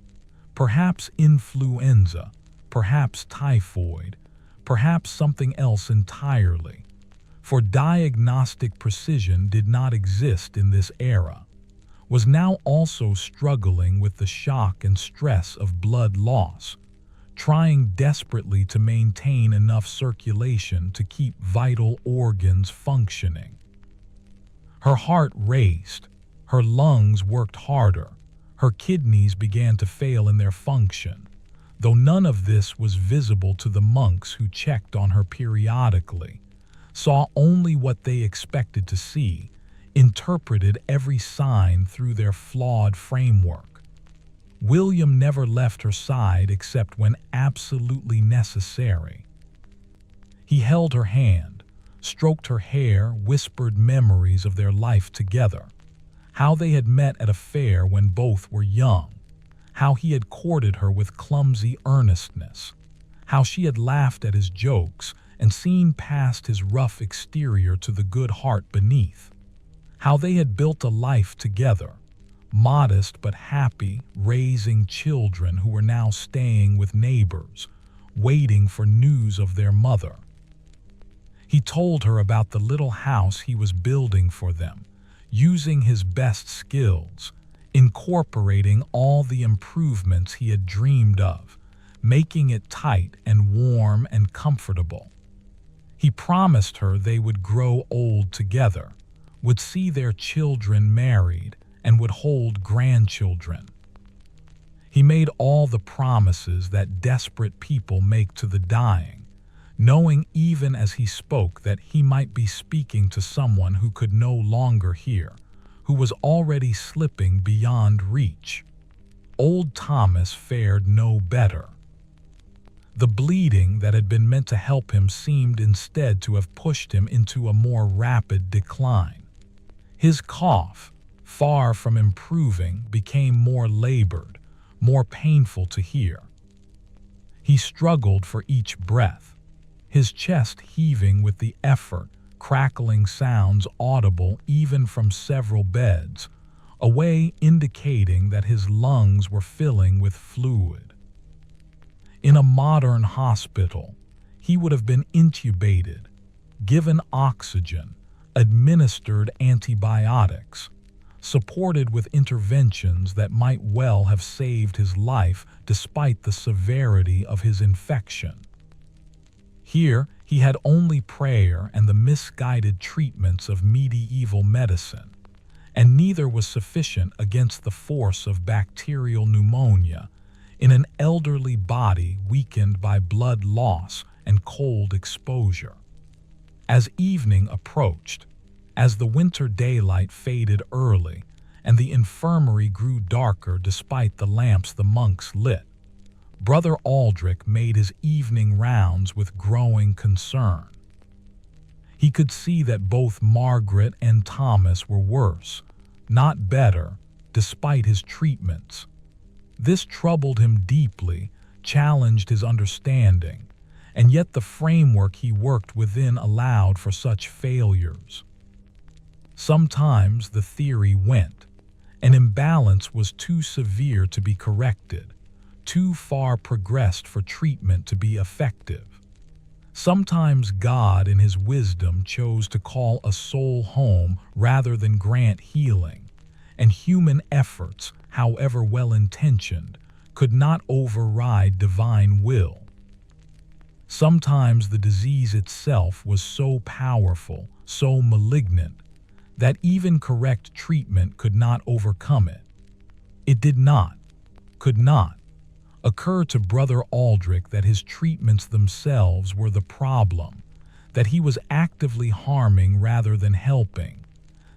perhaps influenza, perhaps typhoid, perhaps something else entirely, for diagnostic precision did not exist in this era, was now also struggling with the shock and stress of blood loss, trying desperately to maintain enough circulation to keep vital organs functioning. Her heart raced, her lungs worked harder, her kidneys began to fail in their function, though none of this was visible to the monks who checked on her periodically, saw only what they expected to see, interpreted every sign through their flawed framework. William never left her side except when absolutely necessary. He held her hand, stroked her hair, whispered memories of their life together, how they had met at a fair when both were young, how he had courted her with clumsy earnestness, how she had laughed at his jokes and seen past his rough exterior to the good heart beneath, how they had built a life together, modest but happy, raising children who were now staying with neighbors, waiting for news of their mother. He told her about the little house he was building for them, using his best skills, incorporating all the improvements he had dreamed of, making it tight and warm and comfortable. He promised her they would grow old together, would see their children married, and would hold grandchildren. He made all the promises that desperate people make to the dying, knowing even as he spoke that he might be speaking to someone who could no longer hear, who was already slipping beyond reach. Old Thomas fared no better. The bleeding that had been meant to help him seemed instead to have pushed him into a more rapid decline. His cough, far from improving, became more labored, more painful to hear. He struggled for each breath, his chest heaving with the effort, crackling sounds audible even from several beds, a way indicating that his lungs were filling with fluid. In a modern hospital, he would have been intubated, given oxygen, administered antibiotics, supported with interventions that might well have saved his life despite the severity of his infection. Here, he had only prayer and the misguided treatments of medieval medicine, and neither was sufficient against the force of bacterial pneumonia in an elderly body weakened by blood loss and cold exposure. As evening approached, as the winter daylight faded early and the infirmary grew darker despite the lamps the monks lit, Brother Aldrich made his evening rounds with growing concern. He could see that both Margaret and Thomas were worse, not better, despite his treatments. This troubled him deeply, challenged his understanding, and yet the framework he worked within allowed for such failures. Sometimes the theory went. An imbalance was too severe to be corrected, too far progressed for treatment to be effective. Sometimes God in his wisdom chose to call a soul home rather than grant healing, and human efforts, however well-intentioned, could not override divine will. Sometimes the disease itself was so powerful, so malignant, that even correct treatment could not overcome it. It did not, could not, occur to Brother Aldrich that his treatments themselves were the problem, that he was actively harming rather than helping,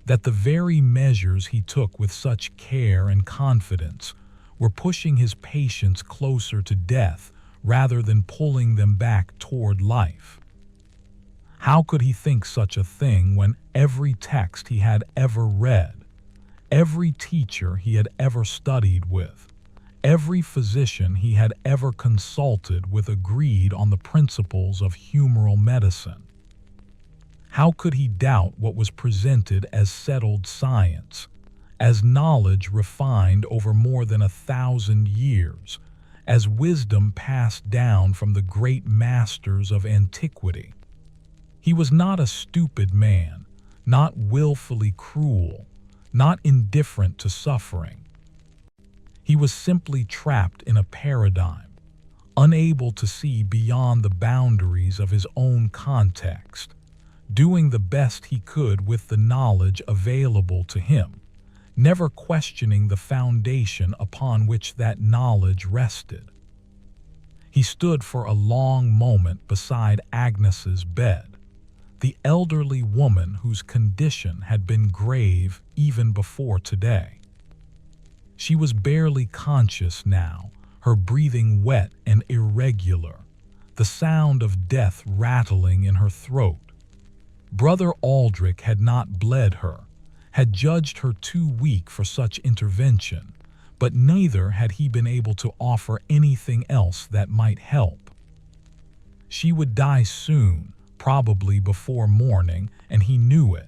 that the very measures he took with such care and confidence were pushing his patients closer to death rather than pulling them back toward life. How could he think such a thing when every text he had ever read, every teacher he had ever studied with, every physician he had ever consulted with agreed on the principles of humoral medicine? How could he doubt what was presented as settled science, as knowledge refined over more than 1,000 years, as wisdom passed down from the great masters of antiquity? He was not a stupid man, not willfully cruel, not indifferent to suffering. He was simply trapped in a paradigm, unable to see beyond the boundaries of his own context, doing the best he could with the knowledge available to him, never questioning the foundation upon which that knowledge rested. He stood for a long moment beside Agnes's bed, the elderly woman whose condition had been grave even before today. She was barely conscious now, her breathing wet and irregular, the sound of death rattling in her throat. Brother Aldrich had not bled her, had judged her too weak for such intervention, but neither had he been able to offer anything else that might help. She would die soon, probably before morning, and he knew it.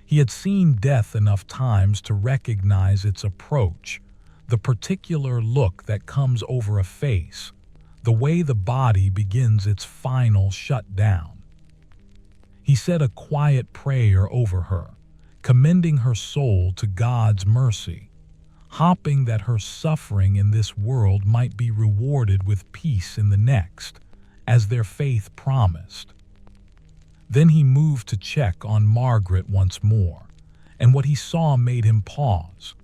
He had seen death enough times to recognize its approach, the particular look that comes over a face, the way the body begins its final shutdown. He said a quiet prayer over her, commending her soul to God's mercy, hoping that her suffering in this world might be rewarded with peace in the next, as their faith promised. Then he moved to check on Margaret once more, and what he saw made him pause.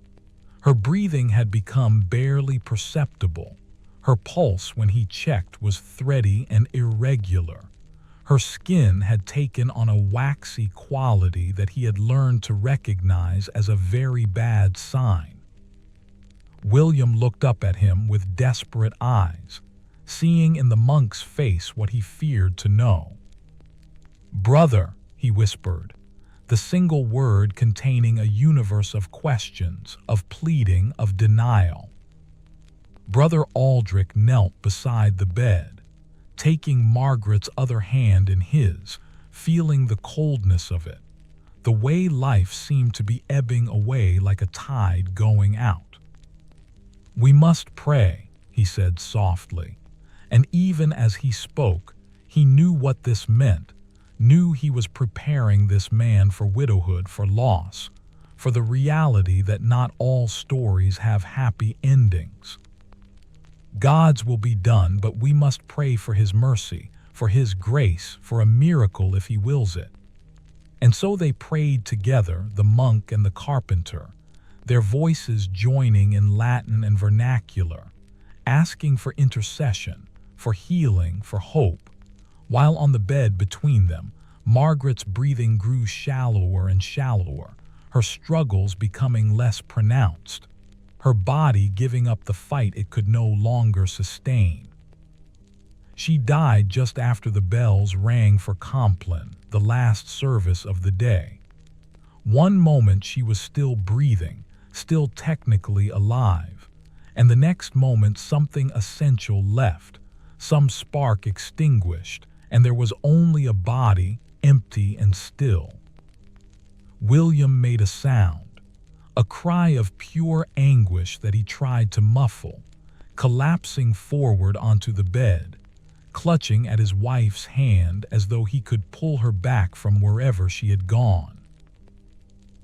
Her breathing had become barely perceptible. Her pulse, when he checked, was thready and irregular. Her skin had taken on a waxy quality that he had learned to recognize as a very bad sign. William looked up at him with desperate eyes, seeing in the monk's face what he feared to know. "Brother," he whispered, the single word containing a universe of questions, of pleading, of denial. Brother Aldrich knelt beside the bed, taking Margaret's other hand in his, feeling the coldness of it, the way life seemed to be ebbing away like a tide going out. "We must pray," he said softly, and even as he spoke, he knew what this meant, knew he was preparing this man for widowhood, for loss, for the reality that not all stories have happy endings. God's will be done, but we must pray for His mercy, for His grace, for a miracle if He wills it. And so they prayed together, the monk and the carpenter, their voices joining in Latin and vernacular, asking for intercession, for healing, for hope. While on the bed between them, Margaret's breathing grew shallower and shallower, her struggles becoming less pronounced, her body giving up the fight it could no longer sustain. She died just after the bells rang for Compline, the last service of the day. One moment she was still breathing, still technically alive, and the next moment something essential left, some spark extinguished, and there was only a body, empty and still. William made a sound, a cry of pure anguish that he tried to muffle, collapsing forward onto the bed, clutching at his wife's hand as though he could pull her back from wherever she had gone.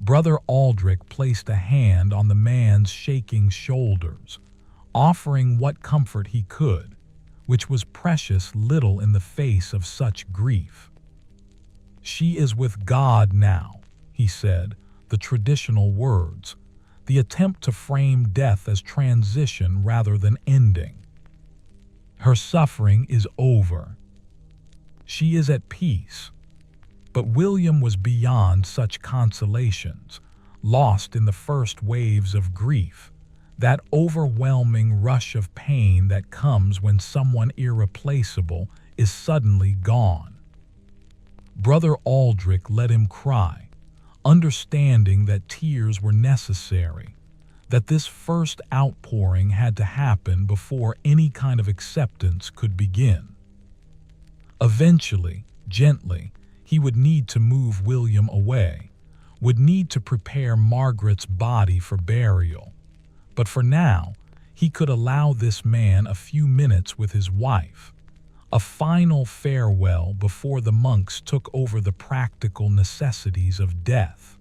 Brother Aldrich placed a hand on the man's shaking shoulders, offering what comfort he could, which was precious little in the face of such grief. "She is with God now," he said, the traditional words, the attempt to frame death as transition rather than ending. Her suffering is over. She is at peace. But William was beyond such consolations, lost in the first waves of grief, that overwhelming rush of pain that comes when someone irreplaceable is suddenly gone. Brother Aldrich let him cry, understanding that tears were necessary, that this first outpouring had to happen before any kind of acceptance could begin. Eventually, gently, he would need to move William away, would need to prepare Margaret's body for burial. But for now, he could allow this man a few minutes with his wife, a final farewell before the monks took over the practical necessities of death.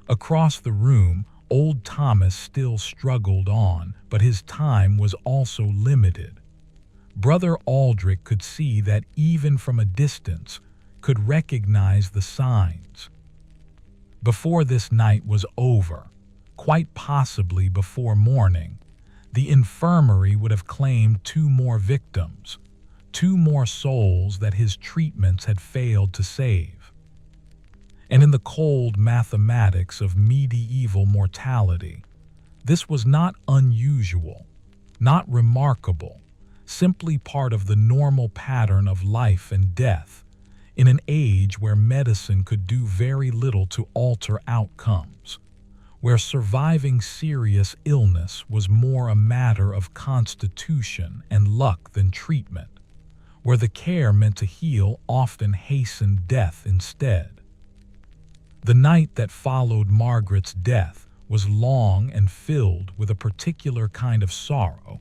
Across the room, old Thomas still struggled on, but his time was also limited. Brother Aldrich could see that even from a distance, could recognize the signs. Before this night was over, quite possibly before morning, the infirmary would have claimed 2 more victims, 2 more souls that his treatments had failed to save. And in the cold mathematics of medieval mortality, this was not unusual, not remarkable, simply part of the normal pattern of life and death, in an age where medicine could do very little to alter outcomes, where surviving serious illness was more a matter of constitution and luck than treatment, where the care meant to heal often hastened death instead. The night that followed Margaret's death was long and filled with a particular kind of sorrow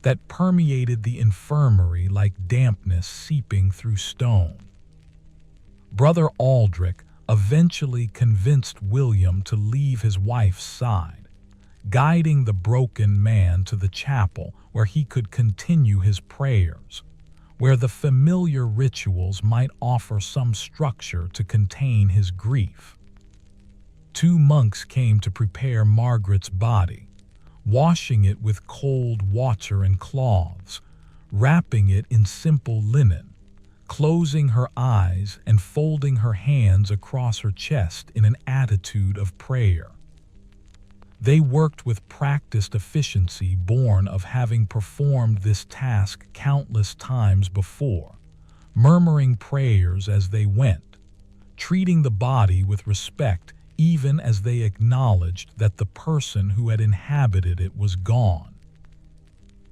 that permeated the infirmary like dampness seeping through stone. Brother Aldrich eventually convinced William to leave his wife's side, guiding the broken man to the chapel where he could continue his prayers, where the familiar rituals might offer some structure to contain his grief. 2 monks came to prepare Margaret's body, washing it with cold water and cloths, wrapping it in simple linen, closing her eyes and folding her hands across her chest in an attitude of prayer. They worked with practiced efficiency born of having performed this task countless times before, murmuring prayers as they went, treating the body with respect even as they acknowledged that the person who had inhabited it was gone.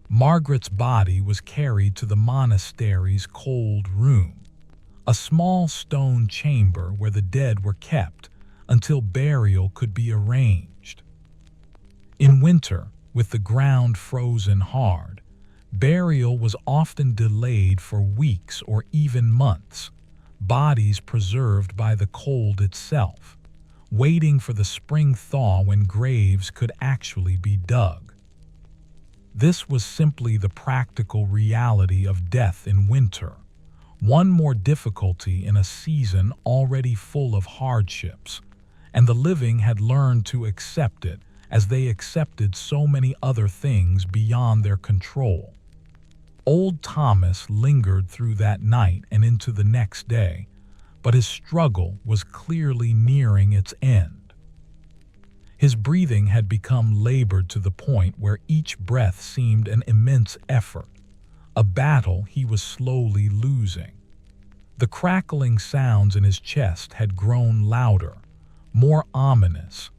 Margaret's body was carried to the monastery's cold room, a small stone chamber where the dead were kept until burial could be arranged. In winter, with the ground frozen hard, burial was often delayed for weeks or even months, bodies preserved by the cold itself, waiting for the spring thaw when graves could actually be dug. This was simply the practical reality of death in winter, one more difficulty in a season already full of hardships, and the living had learned to accept it as they accepted so many other things beyond their control. Old Thomas lingered through that night and into the next day, but his struggle was clearly nearing its end. His breathing had become labored to the point where each breath seemed an immense effort, a battle he was slowly losing. The crackling sounds in his chest had grown louder, more ominous,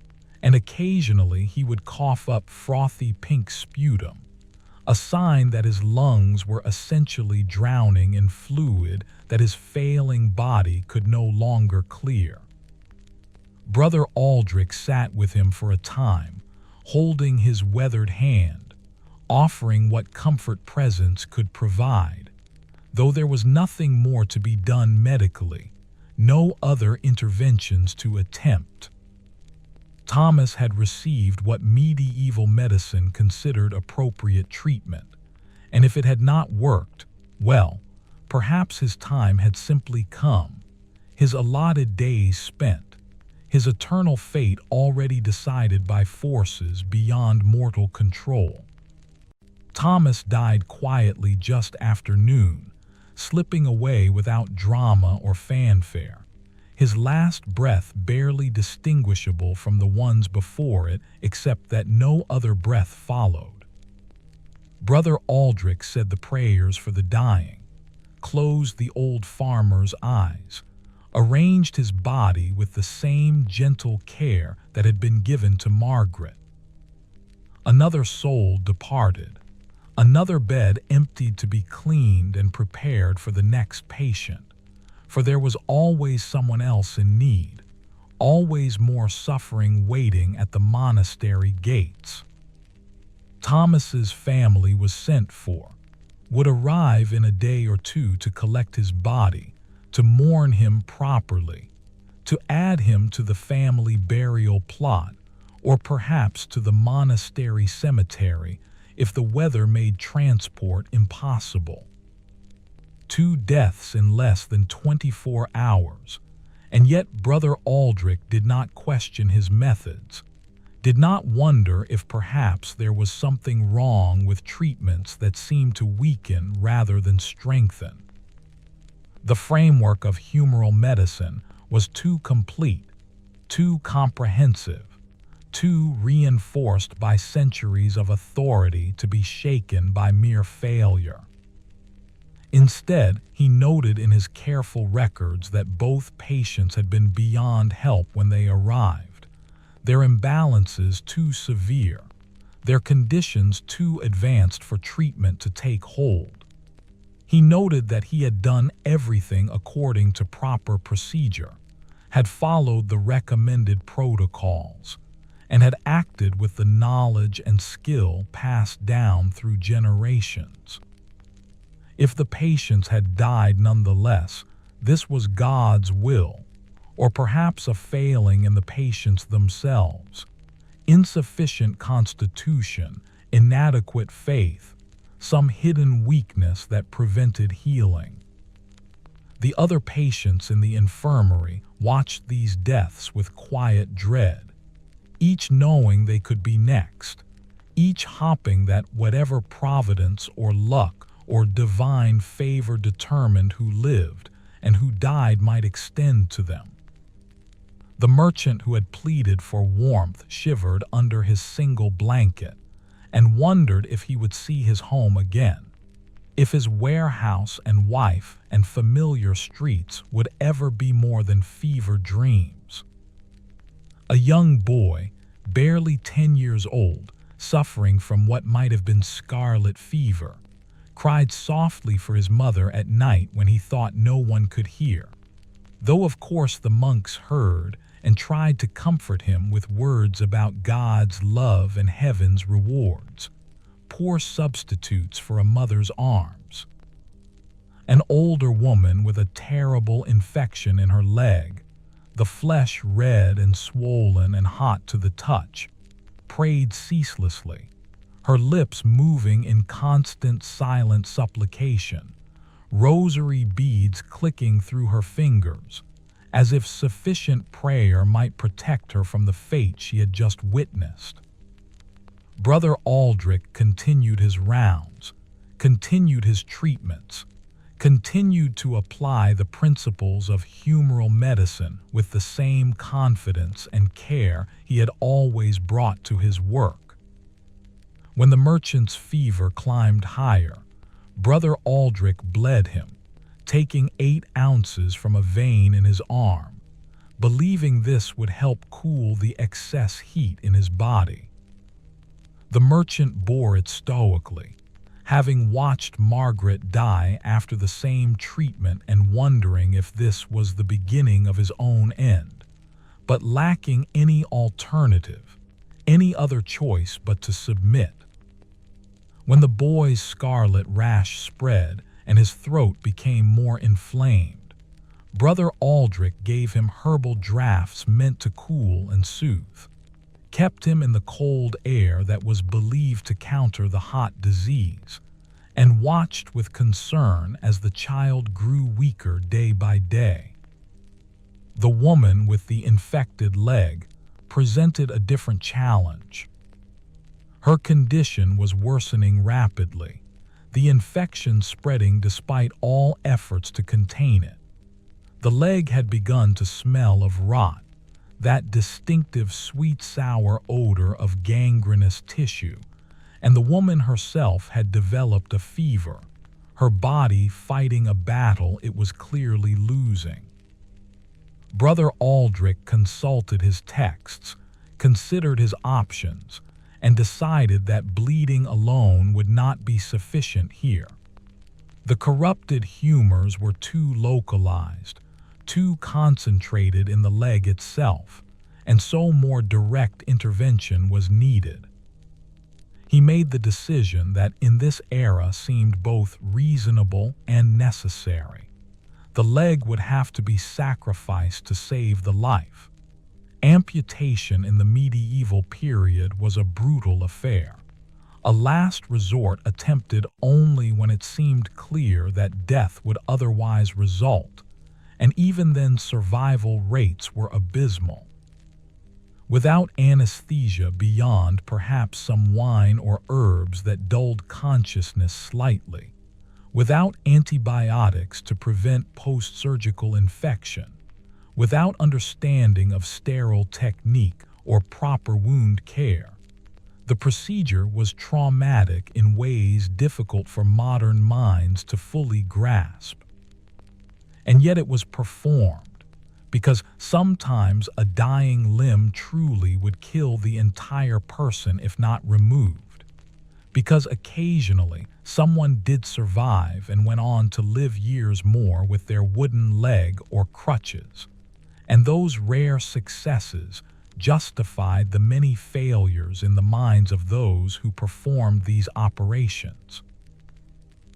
and occasionally he would cough up frothy pink sputum, a sign that his lungs were essentially drowning in fluid that his failing body could no longer clear. Brother Aldrich sat with him for a time, holding his weathered hand, offering what comfort presence could provide. Though there was nothing more to be done medically, no other interventions to attempt. Thomas had received what medieval medicine considered appropriate treatment, and if it had not worked, well, perhaps his time had simply come, his allotted days spent, his eternal fate already decided by forces beyond mortal control. Thomas died quietly just after noon, slipping away without drama or fanfare, his last breath barely distinguishable from the ones before it except that no other breath followed. Brother Aldrich said the prayers for the dying, closed the old farmer's eyes, arranged his body with the same gentle care that had been given to Margaret. Another soul departed, another bed emptied to be cleaned and prepared for the next patient, for there was always someone else in need, always more suffering waiting at the monastery gates. Thomas's family was sent for, would arrive in a day or two to collect his body, to mourn him properly, to add him to the family burial plot, or perhaps to the monastery cemetery if the weather made transport impossible. 2 deaths in less than 24 hours, and yet Brother Aldrich did not question his methods, did not wonder if perhaps there was something wrong with treatments that seemed to weaken rather than strengthen. The framework of humoral medicine was too complete, too comprehensive, too reinforced by centuries of authority to be shaken by mere failure. Instead, he noted in his careful records that both patients had been beyond help when they arrived, their imbalances too severe, their conditions too advanced for treatment to take hold. He noted that he had done everything according to proper procedure, had followed the recommended protocols, and had acted with the knowledge and skill passed down through generations. If the patients had died nonetheless, this was God's will, or perhaps a failing in the patients themselves, insufficient constitution, inadequate faith, some hidden weakness that prevented healing. The other patients in the infirmary watched these deaths with quiet dread, each knowing they could be next, each hoping that whatever providence or luck or divine favor determined who lived and who died might extend to them. The merchant who had pleaded for warmth shivered under his single blanket and wondered if he would see his home again, if his warehouse and wife and familiar streets would ever be more than fever dreams. A young boy, barely 10 years old, suffering from what might have been scarlet fever, cried softly for his mother at night when he thought no one could hear, though of course the monks heard and tried to comfort him with words about God's love and heaven's rewards, poor substitutes for a mother's arms. An older woman with a terrible infection in her leg, the flesh red and swollen and hot to the touch, prayed ceaselessly, her lips moving in constant silent supplication, rosary beads clicking through her fingers, as if sufficient prayer might protect her from the fate she had just witnessed. Brother Aldrich continued his rounds, continued his treatments, continued to apply the principles of humoral medicine with the same confidence and care he had always brought to his work. When the merchant's fever climbed higher, Brother Aldrich bled him, taking 8 ounces from a vein in his arm, believing this would help cool the excess heat in his body. The merchant bore it stoically, having watched Margaret die after the same treatment and wondering if this was the beginning of his own end, but lacking any alternative, any other choice but to submit. When the boy's scarlet rash spread and his throat became more inflamed, Brother Aldrich gave him herbal draughts meant to cool and soothe, kept him in the cold air that was believed to counter the hot disease, and watched with concern as the child grew weaker day by day. The woman with the infected leg presented a different challenge. Her condition was worsening rapidly, the infection spreading despite all efforts to contain it. The leg had begun to smell of rot, that distinctive sweet-sour odor of gangrenous tissue, and the woman herself had developed a fever, her body fighting a battle it was clearly losing. Brother Aldrich consulted his texts, considered his options, and decided that bleeding alone would not be sufficient here. The corrupted humors were too localized, too concentrated in the leg itself, and so more direct intervention was needed. He made the decision that in this era seemed both reasonable and necessary. The leg would have to be sacrificed to save the life. Amputation in the medieval period was a brutal affair, a last resort attempted only when it seemed clear that death would otherwise result, and even then survival rates were abysmal. Without anesthesia beyond perhaps some wine or herbs that dulled consciousness slightly, without antibiotics to prevent post-surgical infection, without understanding of sterile technique or proper wound care, the procedure was traumatic in ways difficult for modern minds to fully grasp. And yet it was performed, because sometimes a dying limb truly would kill the entire person if not removed, because occasionally someone did survive and went on to live years more with their wooden leg or crutches, and those rare successes justified the many failures in the minds of those who performed these operations.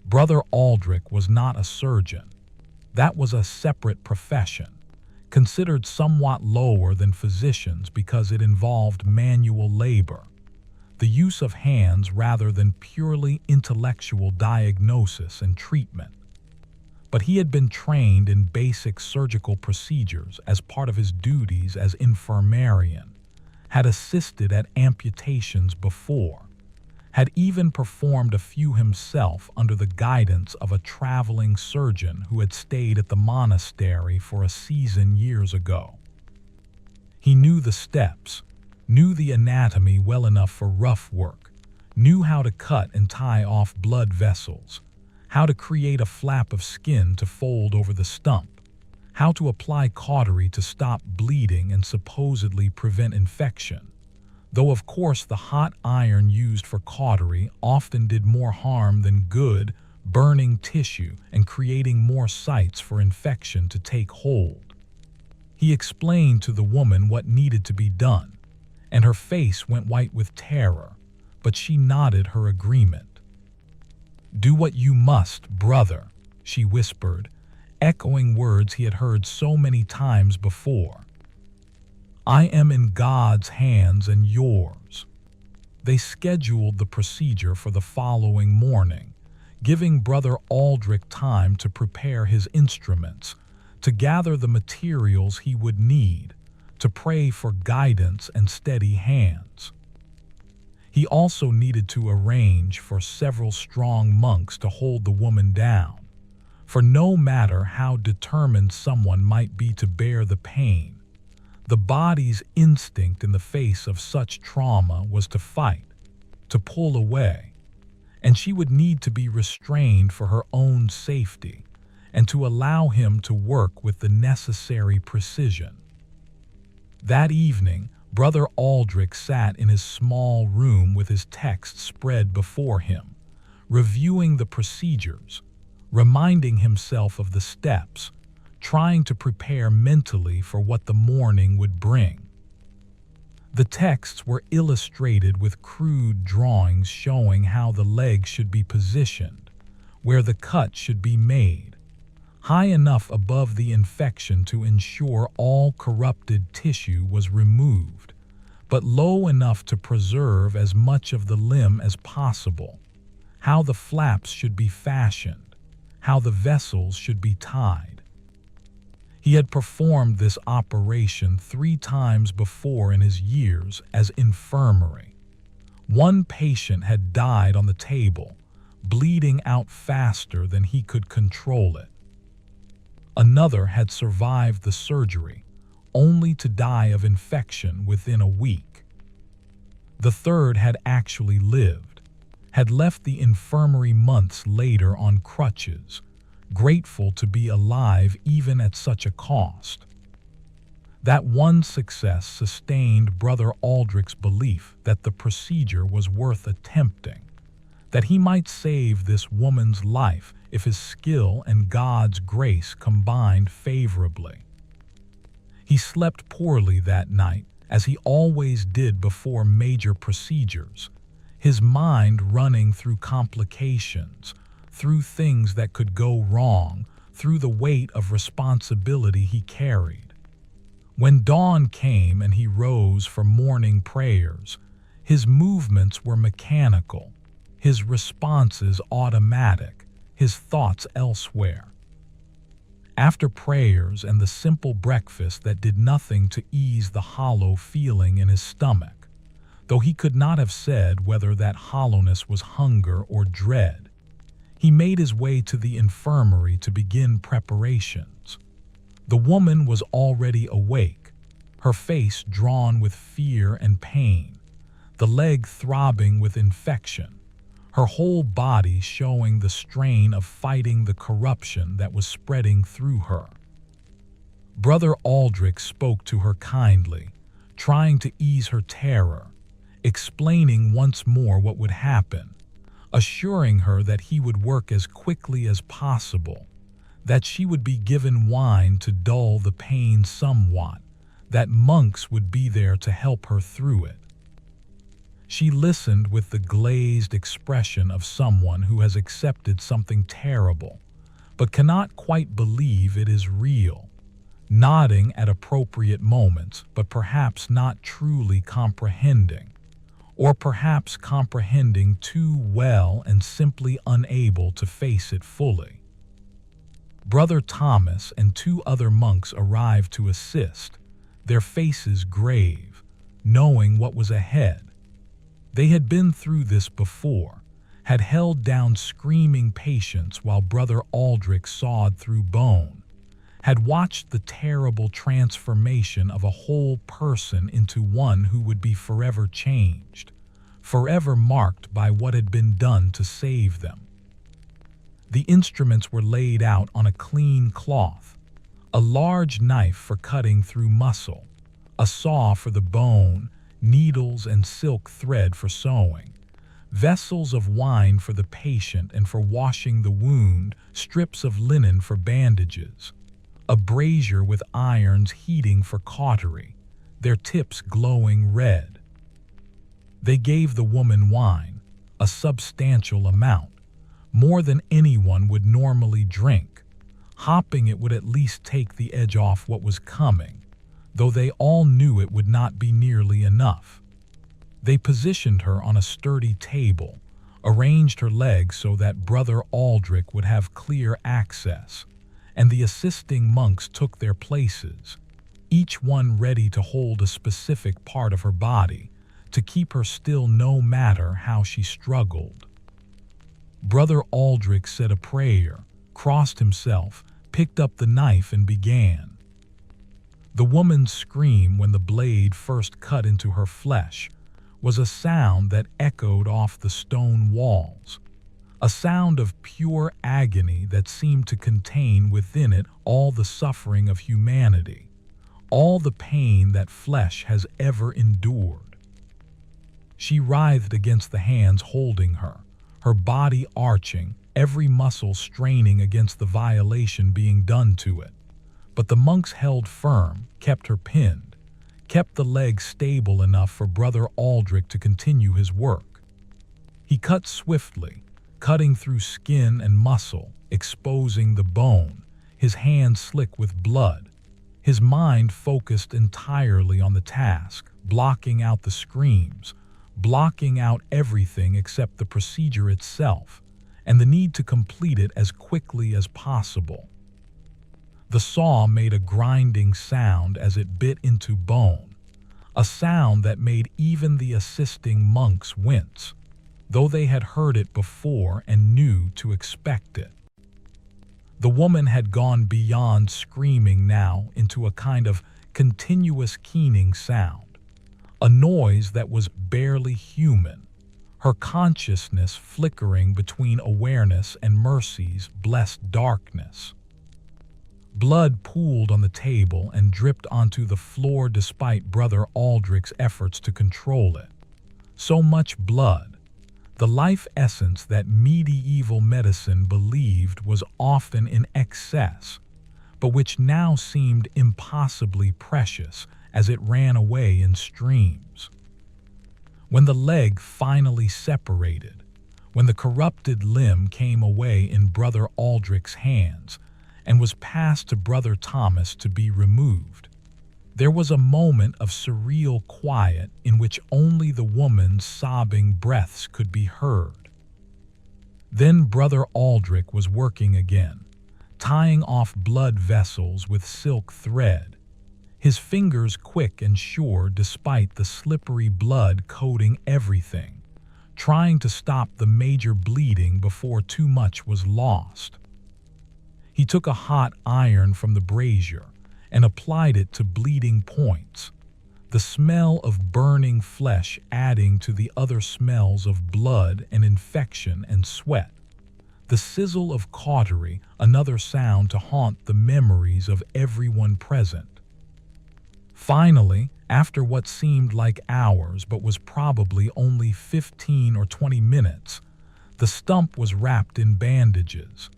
Brother Aldrich was not a surgeon. That was a separate profession, considered somewhat lower than physicians because it involved manual labor, the use of hands rather than purely intellectual diagnosis and treatment. But he had been trained in basic surgical procedures as part of his duties as infirmarian, had assisted at amputations before, had even performed a few himself under the guidance of a traveling surgeon who had stayed at the monastery for a season years ago. He knew the steps, knew the anatomy well enough for rough work, knew how to cut and tie off blood vessels, how to create a flap of skin to fold over the stump, how to apply cautery to stop bleeding and supposedly prevent infection, though of course the hot iron used for cautery often did more harm than good, burning tissue and creating more sites for infection to take hold. He explained to the woman what needed to be done, and her face went white with terror, but she nodded her agreement. "Do what you must, brother," she whispered, echoing words he had heard so many times before, I am in God's hands and yours." They scheduled the procedure for the following morning, giving Brother Aldrich time to prepare his instruments, to gather the materials he would need, to pray for guidance and steady hands. He also needed to arrange for several strong monks to hold the woman down, for no matter how determined someone might be to bear the pain, the body's instinct in the face of such trauma was to fight, to pull away, and she would need to be restrained for her own safety and to allow him to work with the necessary precision. That evening, Brother Aldrich sat in his small room with his text spread before him, reviewing the procedures, reminding himself of the steps, trying to prepare mentally for what the morning would bring. The texts were illustrated with crude drawings showing how the leg should be positioned, where the cut should be made, high enough above the infection to ensure all corrupted tissue was removed, but low enough to preserve as much of the limb as possible, how the flaps should be fashioned, how the vessels should be tied. He had performed this operation 3 times before in his years as infirmary. One patient had died on the table, bleeding out faster than he could control it. Another had survived the surgery, only to die of infection within a week. The third had actually lived, had left the infirmary months later on crutches, grateful to be alive even at such a cost. That one success sustained Brother Aldrich's belief that the procedure was worth attempting, that he might save this woman's life if his skill and God's grace combined favorably. He slept poorly that night, as he always did before major procedures, his mind running through complications, through things that could go wrong, through the weight of responsibility he carried. When dawn came and he rose for morning prayers, his movements were mechanical, his responses automatic, his thoughts elsewhere. After prayers and the simple breakfast that did nothing to ease the hollow feeling in his stomach, though he could not have said whether that hollowness was hunger or dread, he made his way to the infirmary to begin preparations. The woman was already awake, her face drawn with fear and pain, the leg throbbing with infection, her whole body showing the strain of fighting the corruption that was spreading through her. Brother Aldrich spoke to her kindly, trying to ease her terror, explaining once more what would happen, assuring her that he would work as quickly as possible, that she would be given wine to dull the pain somewhat, that monks would be there to help her through it. She listened with the glazed expression of someone who has accepted something terrible, but cannot quite believe it is real, nodding at appropriate moments, but perhaps not truly comprehending, or perhaps comprehending too well and simply unable to face it fully. Brother Thomas and 2 other monks arrived to assist, their faces grave, knowing what was ahead. They had been through this before, had held down screaming patients while Brother Aldrich sawed through bone, had watched the terrible transformation of a whole person into one who would be forever changed, forever marked by what had been done to save them. The instruments were laid out on a clean cloth, a large knife for cutting through muscle, a saw for the bone, needles and silk thread for sewing, vessels of wine for the patient and for washing the wound, strips of linen for bandages, a brazier with irons heating for cautery, their tips glowing red. They gave the woman wine, a substantial amount, more than anyone would normally drink. Hopping it would at least take the edge off what was coming, though they all knew it would not be nearly enough. They positioned her on a sturdy table, arranged her legs so that Brother Aldrich would have clear access, and the assisting monks took their places, each one ready to hold a specific part of her body, to keep her still no matter how she struggled. Brother Aldrich said a prayer, crossed himself, picked up the knife and began. The woman's scream when the blade first cut into her flesh was a sound that echoed off the stone walls, a sound of pure agony that seemed to contain within it all the suffering of humanity, all the pain that flesh has ever endured. She writhed against the hands holding her, her body arching, every muscle straining against the violation being done to it. But the monks held firm, kept her pinned, kept the leg stable enough for Brother Aldrich to continue his work. He cut swiftly, cutting through skin and muscle, exposing the bone, his hands slick with blood, his mind focused entirely on the task, blocking out the screams, blocking out everything except the procedure itself, and the need to complete it as quickly as possible. The saw made a grinding sound as it bit into bone, a sound that made even the assisting monks wince, though they had heard it before and knew to expect it. The woman had gone beyond screaming now into a kind of continuous keening sound, a noise that was barely human, her consciousness flickering between awareness and mercy's blessed darkness. Blood pooled on the table and dripped onto the floor despite Brother Aldrich's efforts to control it. So much blood, the life essence that medieval medicine believed was often in excess, but which now seemed impossibly precious as it ran away in streams. When the leg finally separated, when the corrupted limb came away in Brother Aldrich's hands and was passed to Brother Thomas to be removed, there was a moment of surreal quiet in which only the woman's sobbing breaths could be heard. Then Brother Aldrich was working again, tying off blood vessels with silk thread, his fingers quick and sure despite the slippery blood coating everything, trying to stop the major bleeding before too much was lost. He took a hot iron from the brazier and applied it to bleeding points, the smell of burning flesh adding to the other smells of blood and infection and sweat. The sizzle of cautery, another sound to haunt the memories of everyone present. Finally, after what seemed like hours but was probably only 15 or 20 minutes, the stump was wrapped in bandages,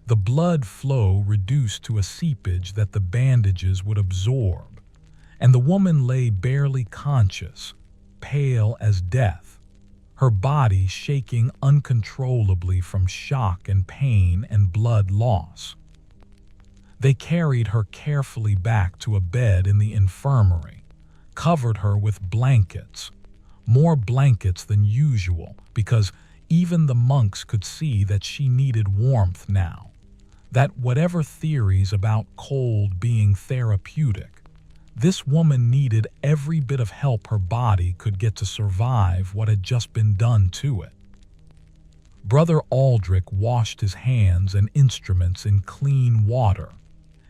the blood flow reduced to a seepage that the bandages would absorb, and the woman lay barely conscious, pale as death, her body shaking uncontrollably from shock and pain and blood loss. They carried her carefully back to a bed in the infirmary, covered her with blankets, more blankets than usual because even the monks could see that she needed warmth now, that whatever theories about cold being therapeutic, this woman needed every bit of help her body could get to survive what had just been done to it. Brother Aldrich washed his hands and instruments in clean water,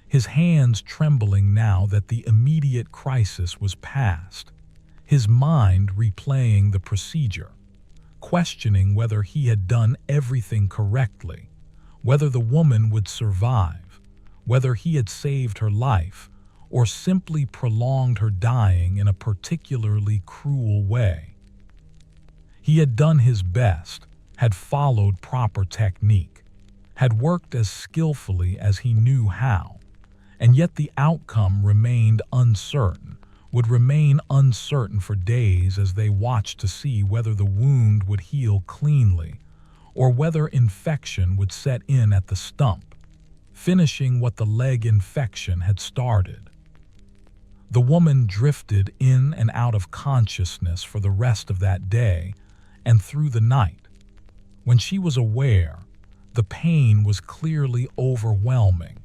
his hands trembling now that the immediate crisis was past, his mind replaying the procedure, questioning whether he had done everything correctly, whether the woman would survive, whether he had saved her life, or simply prolonged her dying in a particularly cruel way. He had done his best, had followed proper technique, had worked as skillfully as he knew how, and yet the outcome remained uncertain, would remain uncertain for days as they watched to see whether the wound would heal cleanly or whether infection would set in at the stump, finishing what the leg infection had started. The woman drifted in and out of consciousness for the rest of that day and through the night. When she was aware, the pain was clearly overwhelming,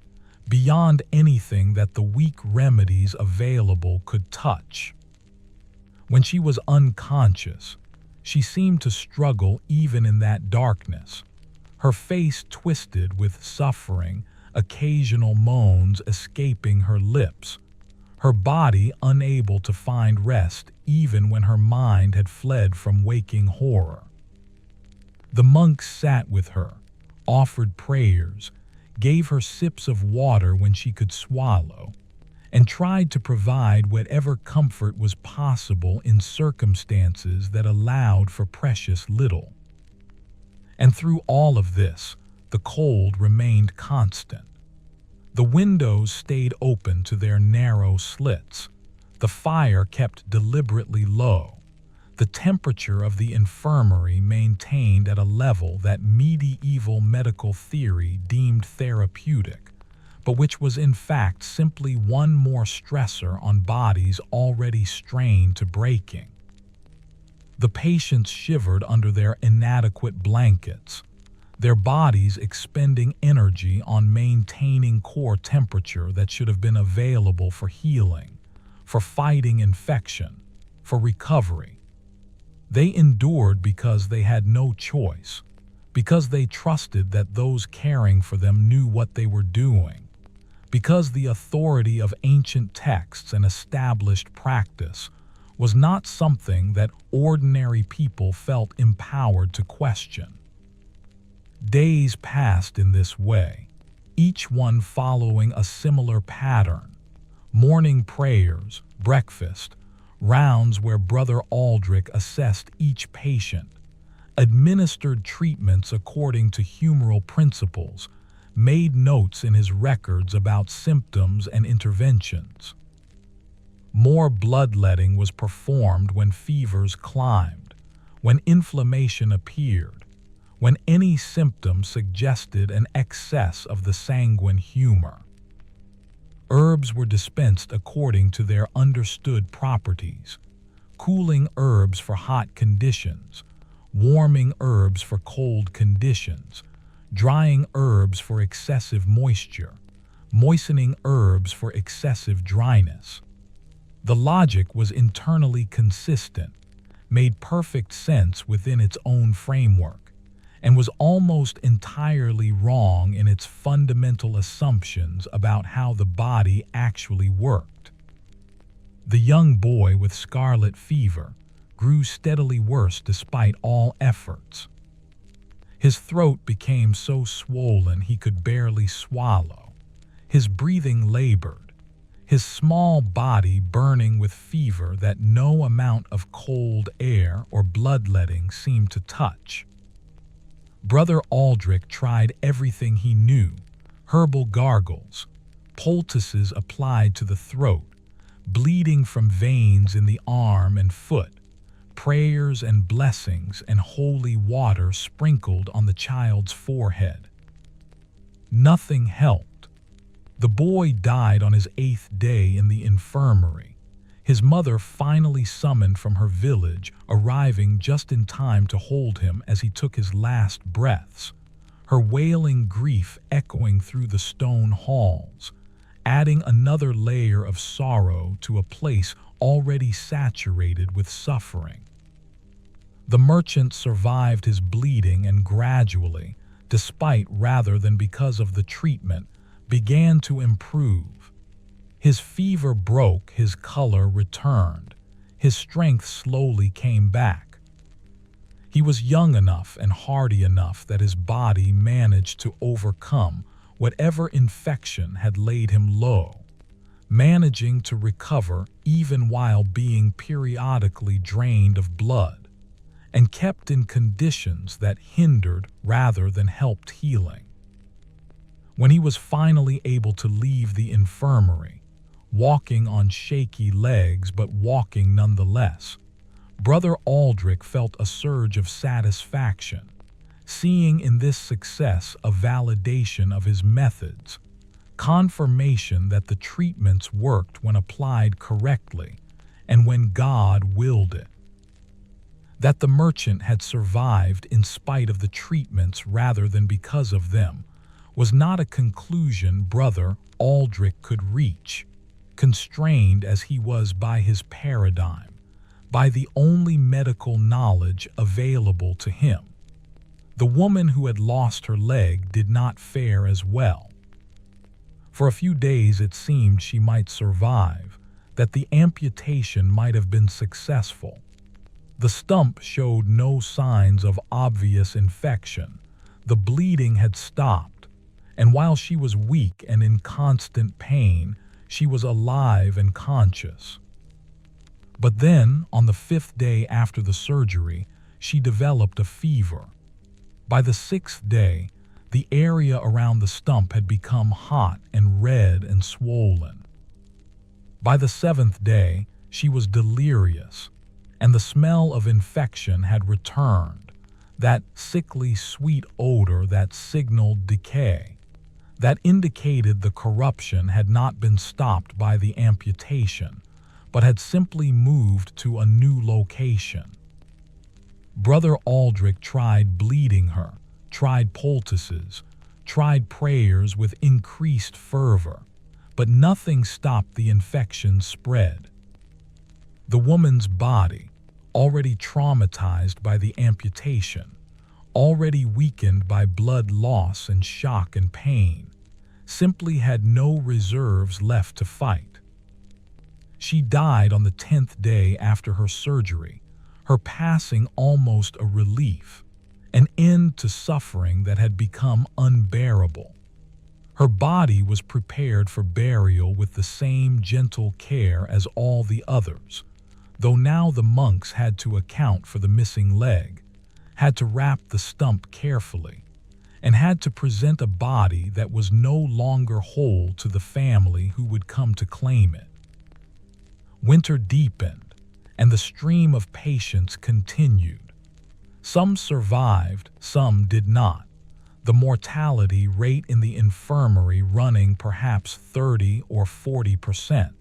beyond anything that the weak remedies available could touch. When she was unconscious, she seemed to struggle even in that darkness, her face twisted with suffering, occasional moans escaping her lips, her body unable to find rest even when her mind had fled from waking horror. The monks sat with her, offered prayers, gave her sips of water when she could swallow, and tried to provide whatever comfort was possible in circumstances that allowed for precious little. And through all of this, the cold remained constant. The windows stayed open to their narrow slits. The fire kept deliberately low. The temperature of the infirmary maintained at a level that medieval medical theory deemed therapeutic, but which was in fact simply one more stressor on bodies already strained to breaking. The patients shivered under their inadequate blankets, their bodies expending energy on maintaining core temperature that should have been available for healing, for fighting infection, for recovery. They endured because they had no choice, because they trusted that those caring for them knew what they were doing, because the authority of ancient texts and established practice was not something that ordinary people felt empowered to question. Days passed in this way, each one following a similar pattern: morning prayers, breakfast, rounds where Brother Aldrich assessed each patient, administered treatments according to humoral principles, made notes in his records about symptoms and interventions. More bloodletting was performed when fevers climbed, when inflammation appeared, when any symptom suggested an excess of the sanguine humor. Herbs were dispensed according to their understood properties: cooling herbs for hot conditions, warming herbs for cold conditions, drying herbs for excessive moisture, moistening herbs for excessive dryness. The logic was internally consistent, made perfect sense within its own framework, and was almost entirely wrong in its fundamental assumptions about how the body actually worked. The young boy with scarlet fever grew steadily worse despite all efforts. His throat became so swollen he could barely swallow. His breathing labored, his small body burning with fever that no amount of cold air or bloodletting seemed to touch. Brother Aldrich tried everything he knew: herbal gargles, poultices applied to the throat, bleeding from veins in the arm and foot, prayers and blessings and holy water sprinkled on the child's forehead. Nothing helped. The boy died on his 8th day in the infirmary, his mother finally summoned from her village, arriving just in time to hold him as he took his last breaths, her wailing grief echoing through the stone halls, adding another layer of sorrow to a place already saturated with suffering. The merchant survived his bleeding and gradually, despite rather than because of the treatment, began to improve. His fever broke, his color returned, his strength slowly came back. He was young enough and hardy enough that his body managed to overcome whatever infection had laid him low, managing to recover even while being periodically drained of blood, and kept in conditions that hindered rather than helped healing. When he was finally able to leave the infirmary, walking on shaky legs but walking nonetheless, Brother Aldrich felt a surge of satisfaction, seeing in this success a validation of his methods, confirmation that the treatments worked when applied correctly and when God willed it. That the merchant had survived in spite of the treatments rather than because of them was not a conclusion Brother Aldrich could reach, constrained as he was by his paradigm, by the only medical knowledge available to him. The woman who had lost her leg did not fare as well. For a few days it seemed she might survive, that the amputation might have been successful. The stump showed no signs of obvious infection. The bleeding had stopped, and while she was weak and in constant pain, she was alive and conscious. But then, on the 5th day after the surgery, she developed a fever. By the 6th day, the area around the stump had become hot and red and swollen. By the 7th day, she was delirious, and the smell of infection had returned, that sickly sweet odor that signaled decay, that indicated the corruption had not been stopped by the amputation, but had simply moved to a new location. Brother Aldrich tried bleeding her, tried poultices, tried prayers with increased fervor, but nothing stopped the infection's spread. The woman's body, already traumatized by the amputation, already weakened by blood loss and shock and pain, simply had no reserves left to fight. She died on the 10th day after her surgery, her passing almost a relief, an end to suffering that had become unbearable. Her body was prepared for burial with the same gentle care as all the others, though now the monks had to account for the missing leg, had to wrap the stump carefully, and had to present a body that was no longer whole to the family who would come to claim it. Winter deepened, and the stream of patients continued. Some survived, some did not, the mortality rate in the infirmary running perhaps 30 or 40%,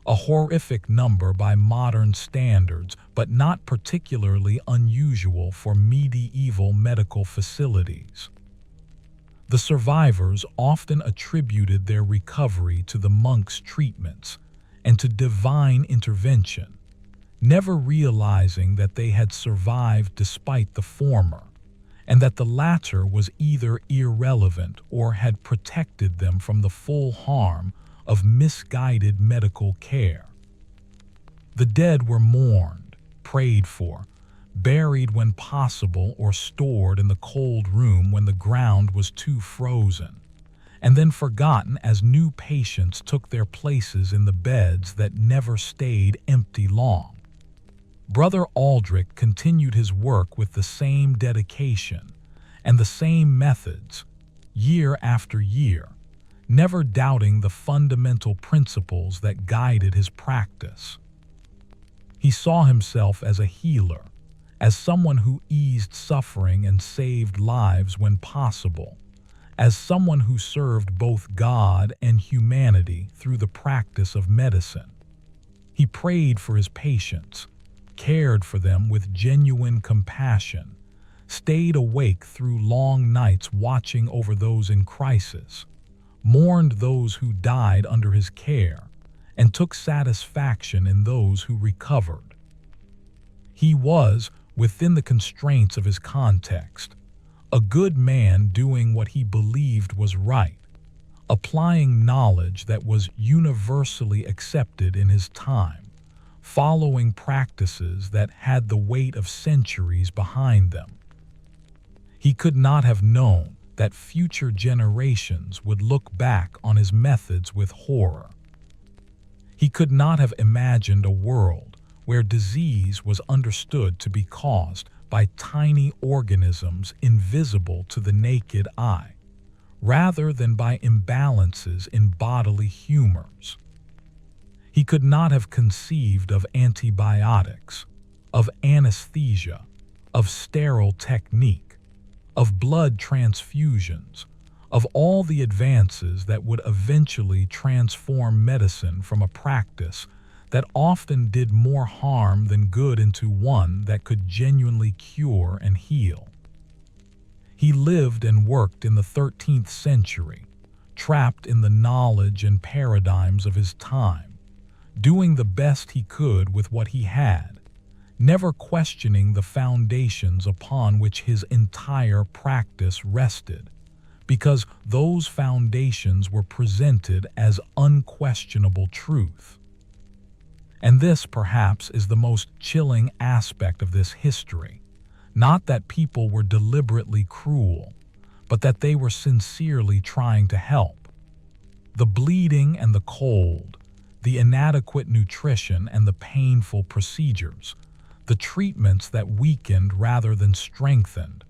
a horrific number by modern standards, but not particularly unusual for medieval medical facilities. The survivors often attributed their recovery to the monks' treatments and to divine intervention, never realizing that they had survived despite the former, and that the latter was either irrelevant or had protected them from the full harm of misguided medical care. The dead were mourned, prayed for, buried when possible, or stored in the cold room when the ground was too frozen, and then forgotten as new patients took their places in the beds that never stayed empty long. Brother Aldrich continued his work with the same dedication and the same methods, year after year, never doubting the fundamental principles that guided his practice. He saw himself as a healer, as someone who eased suffering and saved lives when possible, as someone who served both God and humanity through the practice of medicine. He prayed for his patients, cared for them with genuine compassion, stayed awake through long nights watching over those in crisis, mourned those who died under his care, and took satisfaction in those who recovered. He was, within the constraints of his context, a good man doing what he believed was right, applying knowledge that was universally accepted in his time, following practices that had the weight of centuries behind them. He could not have known that future generations would look back on his methods with horror. He could not have imagined a world where disease was understood to be caused by tiny organisms invisible to the naked eye, rather than by imbalances in bodily humors. He could not have conceived of antibiotics, of anesthesia, of sterile technique, of blood transfusions, Of all the advances that would eventually transform medicine from a practice that often did more harm than good into one that could genuinely cure and heal. He lived and worked in the 13th century, trapped in the knowledge and paradigms of his time, doing the best he could with what he had, never questioning the foundations upon which his entire practice rested, because those foundations were presented as unquestionable truth. And this, perhaps, is the most chilling aspect of this history. Not that people were deliberately cruel, but that they were sincerely trying to help. The bleeding and the cold, the inadequate nutrition and the painful procedures, the treatments that weakened rather than strengthened,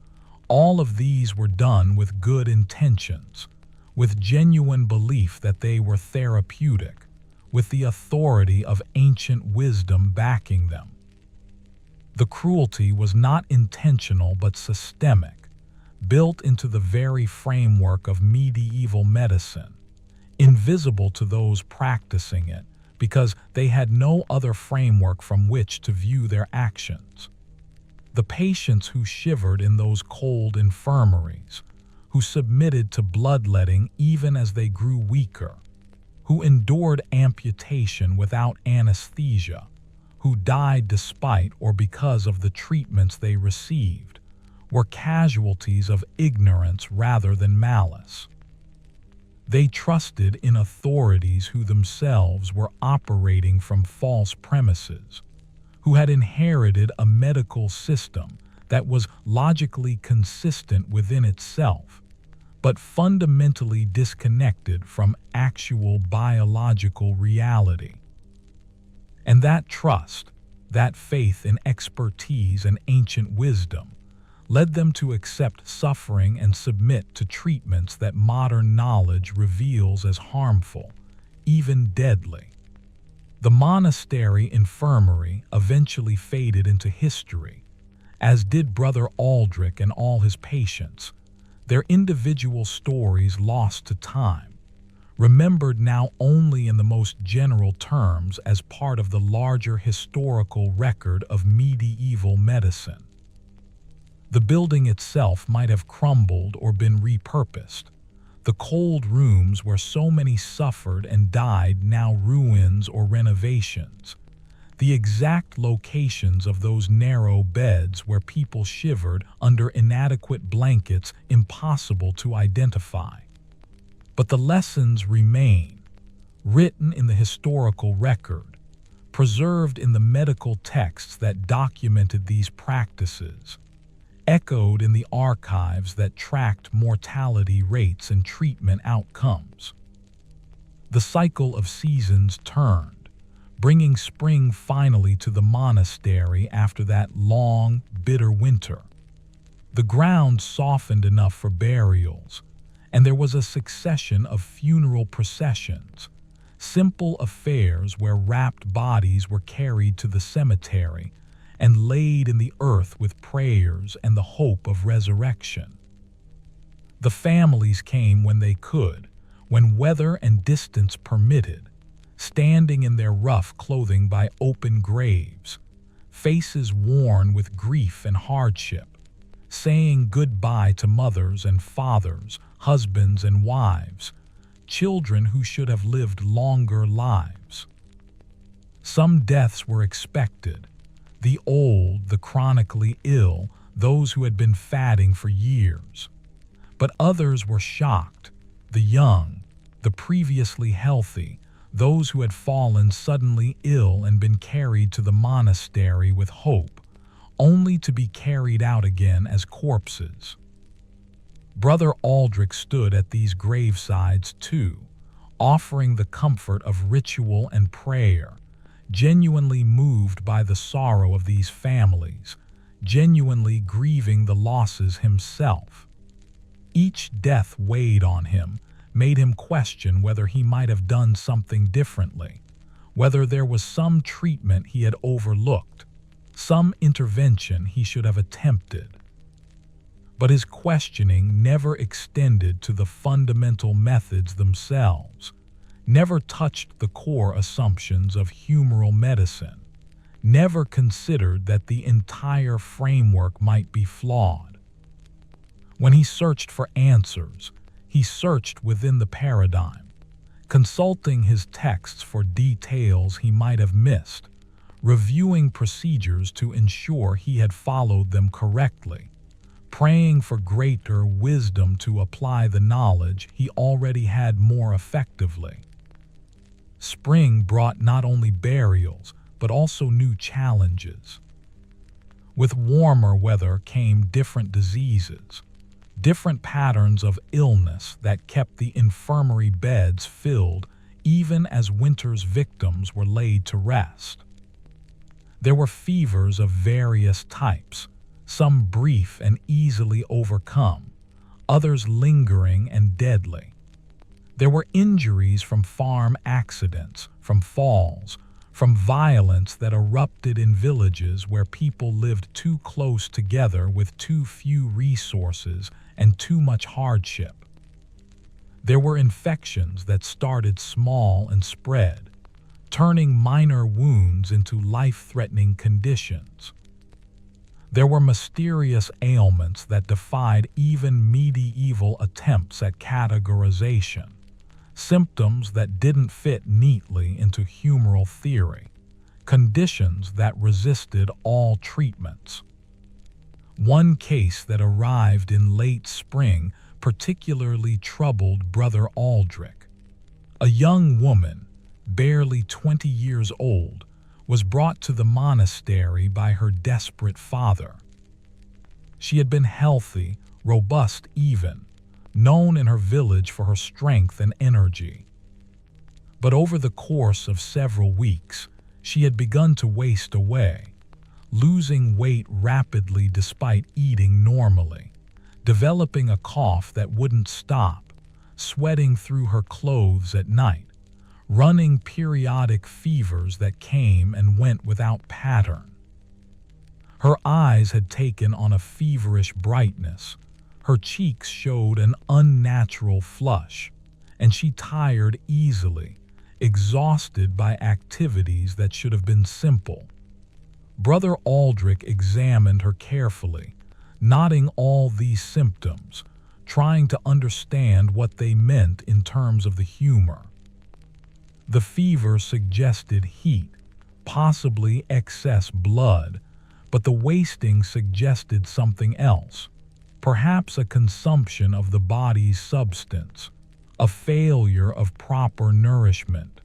all of these were done with good intentions, with genuine belief that they were therapeutic, with the authority of ancient wisdom backing them. The cruelty was not intentional but systemic, built into the very framework of medieval medicine, invisible to those practicing it because they had no other framework from which to view their actions. The patients who shivered in those cold infirmaries, who submitted to bloodletting even as they grew weaker, who endured amputation without anesthesia, who died despite or because of the treatments they received, were casualties of ignorance rather than malice. They trusted in authorities who themselves were operating from false premises, who had inherited a medical system that was logically consistent within itself, but fundamentally disconnected from actual biological reality. And that trust, that faith in expertise and ancient wisdom, led them to accept suffering and submit to treatments that modern knowledge reveals as harmful, even deadly. The monastery infirmary eventually faded into history, as did Brother Aldrich and all his patients, their individual stories lost to time, remembered now only in the most general terms as part of the larger historical record of medieval medicine. The building itself might have crumbled or been repurposed. The cold rooms where so many suffered and died now ruins or renovations. The exact locations of those narrow beds where people shivered under inadequate blankets impossible to identify. But the lessons remain, written in the historical record, preserved in the medical texts that documented these practices, echoed in the archives that tracked mortality rates and treatment outcomes. The cycle of seasons turned, bringing spring finally to the monastery after that long, bitter winter. The ground softened enough for burials, and there was a succession of funeral processions, simple affairs where wrapped bodies were carried to the cemetery and laid in the earth with prayers and the hope of resurrection. The families came when they could, when weather and distance permitted, standing in their rough clothing by open graves, faces worn with grief and hardship, saying goodbye to mothers and fathers, husbands and wives, children who should have lived longer lives. Some deaths were expected, the old, the chronically ill, those who had been fatting for years. But others were shocked, the young, the previously healthy, those who had fallen suddenly ill and been carried to the monastery with hope, only to be carried out again as corpses. Brother Aldrich stood at these gravesides too, offering the comfort of ritual and prayer, genuinely moved by the sorrow of these families, genuinely grieving the losses himself. Each death weighed on him, made him question whether he might have done something differently, whether there was some treatment he had overlooked, some intervention he should have attempted. But his questioning never extended to the fundamental methods themselves, never touched the core assumptions of humoral medicine, never considered that the entire framework might be flawed. When he searched for answers, he searched within the paradigm, consulting his texts for details he might have missed, reviewing procedures to ensure he had followed them correctly, praying for greater wisdom to apply the knowledge he already had more effectively. Spring brought not only burials, but also new challenges. With warmer weather came different diseases, different patterns of illness that kept the infirmary beds filled even as winter's victims were laid to rest. There were fevers of various types, some brief and easily overcome, others lingering and deadly. There were injuries from farm accidents, from falls, from violence that erupted in villages where people lived too close together with too few resources and too much hardship. There were infections that started small and spread, turning minor wounds into life-threatening conditions. There were mysterious ailments that defied even medieval attempts at categorization, symptoms that didn't fit neatly into humoral theory, conditions that resisted all treatments. One case that arrived in late spring particularly troubled Brother Aldrich. A young woman, barely 20 years old, was brought to the monastery by her desperate father. She had been healthy, robust even, known in her village for her strength and energy. But over the course of several weeks, she had begun to waste away, losing weight rapidly despite eating normally, developing a cough that wouldn't stop, sweating through her clothes at night, running periodic fevers that came and went without pattern. Her eyes had taken on a feverish brightness, her cheeks showed an unnatural flush, and she tired easily, exhausted by activities that should have been simple. Brother Aldrich examined her carefully, noting all these symptoms, trying to understand what they meant in terms of the humor. The fever suggested heat, possibly excess blood, but the wasting suggested something else, perhaps a consumption of the body's substance, a failure of proper nourishment.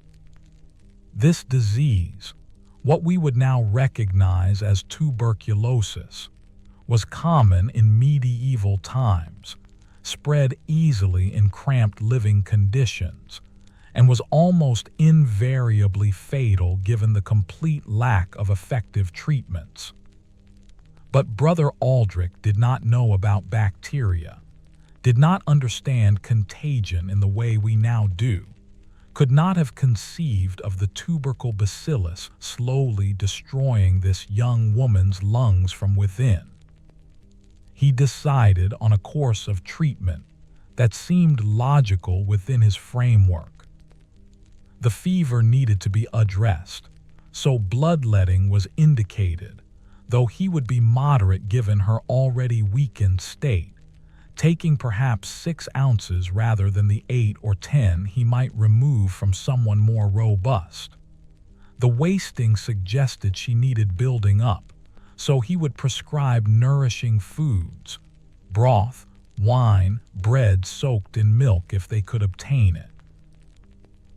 This disease, what we would now recognize as tuberculosis, was common in medieval times, spread easily in cramped living conditions, and was almost invariably fatal given the complete lack of effective treatments. But Brother Aldrich did not know about bacteria, did not understand contagion in the way we now do, could not have conceived of the tubercle bacillus slowly destroying this young woman's lungs from within. He decided on a course of treatment that seemed logical within his framework. The fever needed to be addressed, so bloodletting was indicated, though he would be moderate given her already weakened state, taking perhaps 6 ounces rather than the 8 or 10 he might remove from someone more robust. The wasting suggested she needed building up, so he would prescribe nourishing foods, broth, wine, bread soaked in milk if they could obtain it.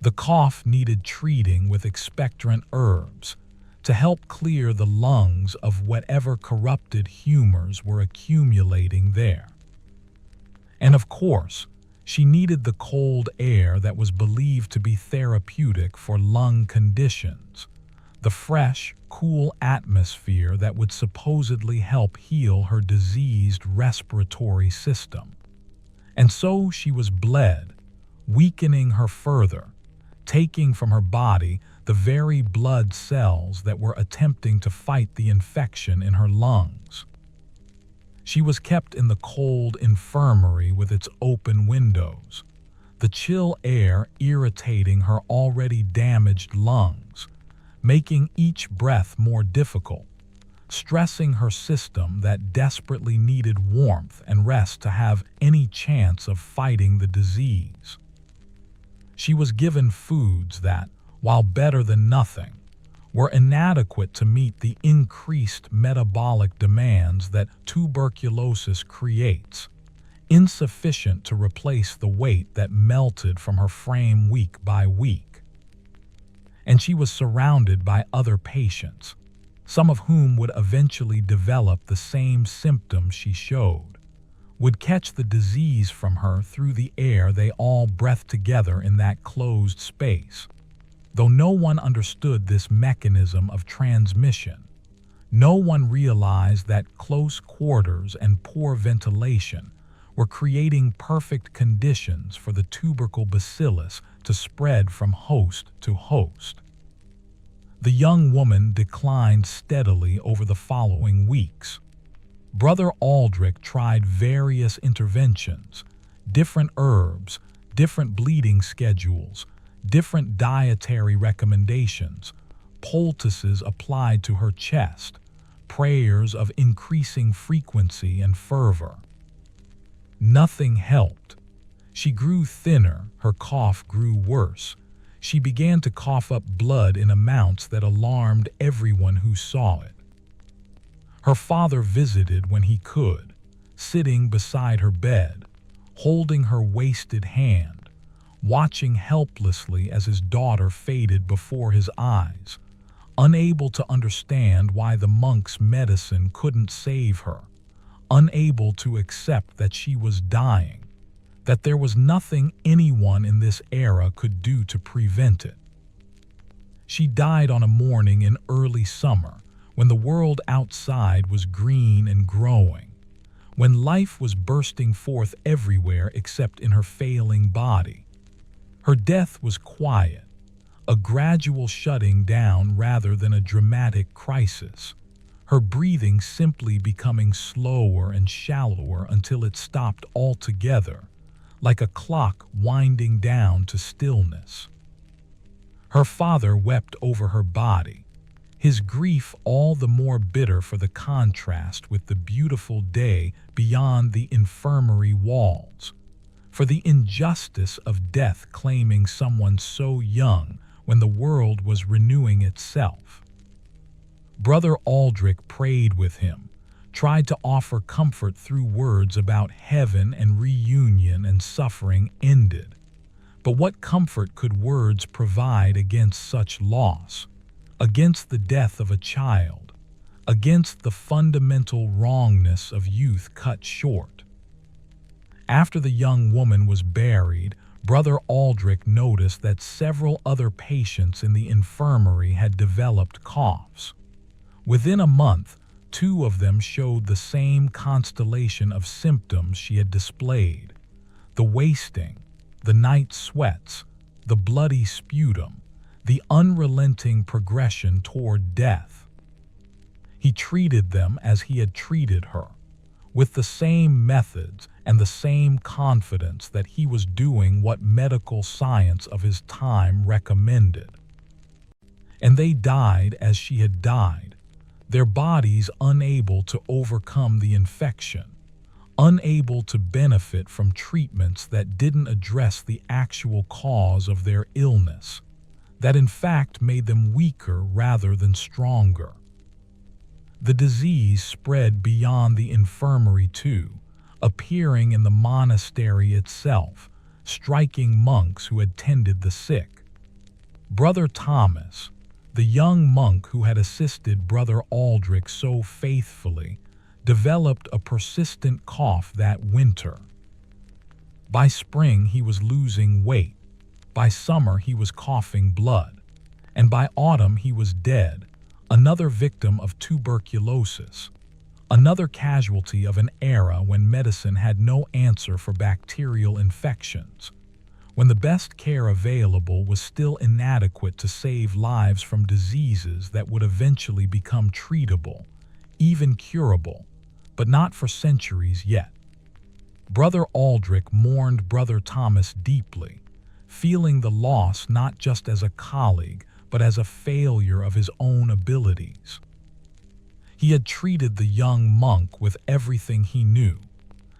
The cough needed treating with expectorant herbs to help clear the lungs of whatever corrupted humors were accumulating there. And of course, she needed the cold air that was believed to be therapeutic for lung conditions, the fresh, cool atmosphere that would supposedly help heal her diseased respiratory system. And so she was bled, weakening her further, taking from her body the very blood cells that were attempting to fight the infection in her lungs. She was kept in the cold infirmary with its open windows, the chill air irritating her already damaged lungs, making each breath more difficult, stressing her system that desperately needed warmth and rest to have any chance of fighting the disease. She was given foods that, while better than nothing, were inadequate to meet the increased metabolic demands that tuberculosis creates, insufficient to replace the weight that melted from her frame week by week. And she was surrounded by other patients, some of whom would eventually develop the same symptoms she showed, would catch the disease from her through the air they all breathed together in that closed space. Though no one understood this mechanism of transmission, no one realized that close quarters and poor ventilation were creating perfect conditions for the tubercle bacillus to spread from host to host. The young woman declined steadily over the following weeks. Brother Aldrich tried various interventions, different herbs, different bleeding schedules, different dietary recommendations, poultices applied to her chest, prayers of increasing frequency and fervor. Nothing helped. She grew thinner, her cough grew worse. She began to cough up blood in amounts that alarmed everyone who saw it. Her father visited when he could, sitting beside her bed, holding her wasted hand, watching helplessly as his daughter faded before his eyes, unable to understand why the monk's medicine couldn't save her, unable to accept that she was dying, that there was nothing anyone in this era could do to prevent it. She died on a morning in early summer, when the world outside was green and growing, when life was bursting forth everywhere except in her failing body. Her death was quiet, a gradual shutting down rather than a dramatic crisis, her breathing simply becoming slower and shallower until it stopped altogether, like a clock winding down to stillness. Her father wept over her body, his grief all the more bitter for the contrast with the beautiful day beyond the infirmary walls, for the injustice of death claiming someone so young when the world was renewing itself. Brother Aldrich prayed with him, tried to offer comfort through words about heaven and reunion and suffering ended. But what comfort could words provide against such loss, against the death of a child, against the fundamental wrongness of youth cut short? After the young woman was buried, Brother Aldrich noticed that several other patients in the infirmary had developed coughs. Within a month, 2 of them showed the same constellation of symptoms she had displayed: the wasting, the night sweats, the bloody sputum, the unrelenting progression toward death. He treated them as he had treated her, with the same methods and the same confidence that he was doing what medical science of his time recommended. And they died as she had died, their bodies unable to overcome the infection, unable to benefit from treatments that didn't address the actual cause of their illness, that in fact made them weaker rather than stronger. The disease spread beyond the infirmary too, appearing in the monastery itself, striking monks who had tended the sick. Brother Thomas, the young monk who had assisted Brother Aldrich so faithfully, developed a persistent cough that winter. By spring he was losing weight, by summer he was coughing blood, and by autumn he was dead, another victim of tuberculosis, another casualty of an era when medicine had no answer for bacterial infections, when the best care available was still inadequate to save lives from diseases that would eventually become treatable, even curable, but not for centuries yet. Brother Aldrich mourned Brother Thomas deeply, feeling the loss not just as a colleague, but as a failure of his own abilities. He had treated the young monk with everything he knew,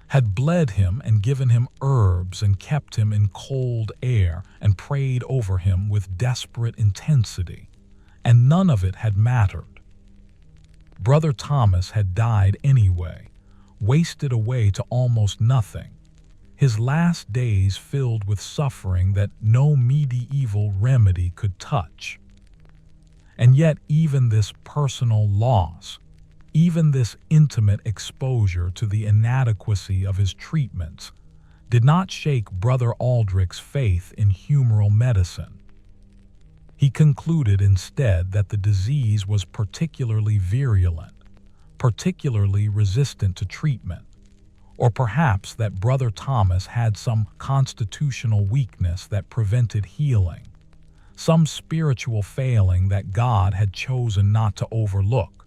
had bled him and given him herbs and kept him in cold air and prayed over him with desperate intensity, and none of it had mattered. Brother Thomas had died anyway, wasted away to almost nothing, his last days filled with suffering that no medieval remedy could touch. And yet even this personal loss, even this intimate exposure to the inadequacy of his treatments, did not shake Brother Aldrich's faith in humoral medicine. He concluded instead that the disease was particularly virulent, particularly resistant to treatment, or perhaps that Brother Thomas had some constitutional weakness that prevented healing, some spiritual failing that God had chosen not to overlook.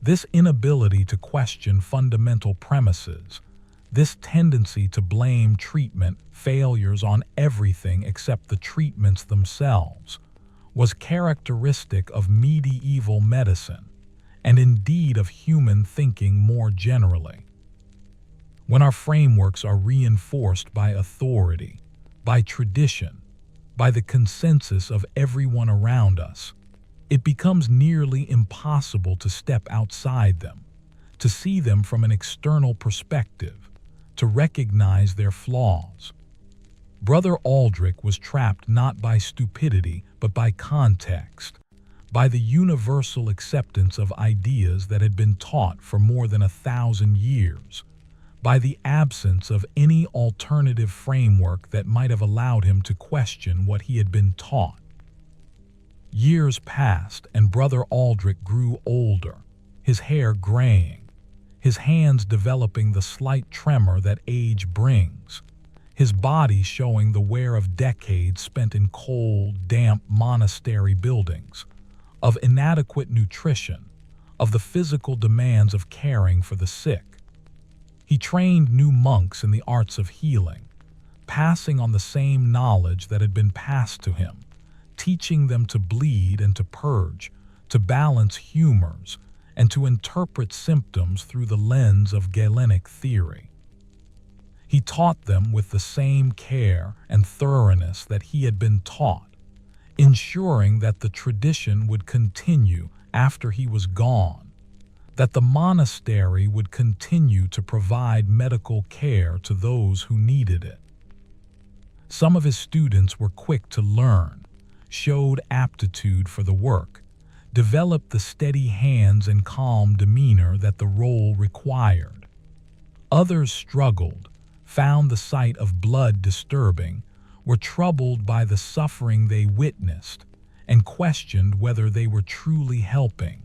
This inability to question fundamental premises, this tendency to blame treatment failures on everything except the treatments themselves, was characteristic of medieval medicine, and indeed of human thinking more generally. When our frameworks are reinforced by authority, by tradition, by the consensus of everyone around us, it becomes nearly impossible to step outside them, to see them from an external perspective, to recognize their flaws. Brother Aldrich was trapped not by stupidity, but by context, by the universal acceptance of ideas that had been taught for more than 1,000 years, by the absence of any alternative framework that might have allowed him to question what he had been taught. Years passed and Brother Aldrich grew older, his hair graying, his hands developing the slight tremor that age brings, his body showing the wear of decades spent in cold, damp monastery buildings, of inadequate nutrition, of the physical demands of caring for the sick. He trained new monks in the arts of healing, passing on the same knowledge that had been passed to him, teaching them to bleed and to purge, to balance humors, and to interpret symptoms through the lens of Galenic theory. He taught them with the same care and thoroughness that he had been taught, ensuring that the tradition would continue after he was gone, that the monastery would continue to provide medical care to those who needed it. Some of his students were quick to learn, showed aptitude for the work, developed the steady hands and calm demeanor that the role required. Others struggled, found the sight of blood disturbing, were troubled by the suffering they witnessed, and questioned whether they were truly helping.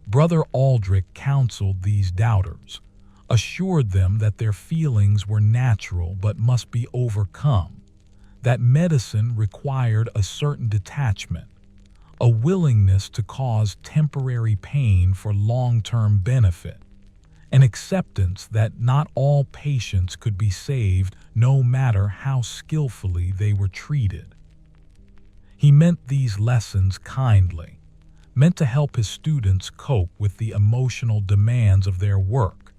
Brother Aldrich counseled these doubters, assured them that their feelings were natural but must be overcome, that medicine required a certain detachment, a willingness to cause temporary pain for long-term benefit, an acceptance that not all patients could be saved no matter how skillfully they were treated. He meant these lessons kindly, meant to help his students cope with the emotional demands of their work,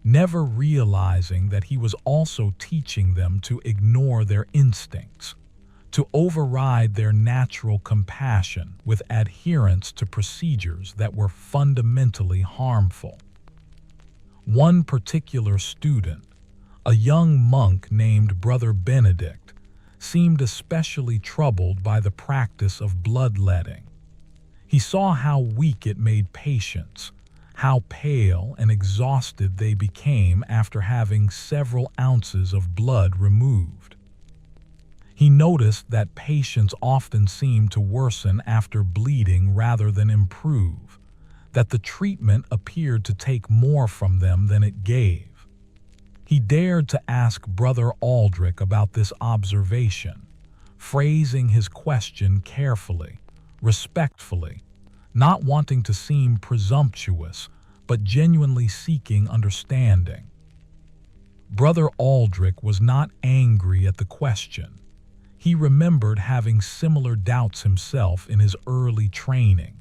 never realizing that he was also teaching them to ignore their instincts, to override their natural compassion with adherence to procedures that were fundamentally harmful. One particular student, a young monk named Brother Benedict, seemed especially troubled by the practice of bloodletting. He saw how weak it made patients, how pale and exhausted they became after having several ounces of blood removed. He noticed that patients often seemed to worsen after bleeding rather than improve, that the treatment appeared to take more from them than it gave. He dared to ask Brother Aldrich about this observation, phrasing his question carefully, respectfully, not wanting to seem presumptuous, but genuinely seeking understanding. Brother Aldrich was not angry at the question. He remembered having similar doubts himself in his early training,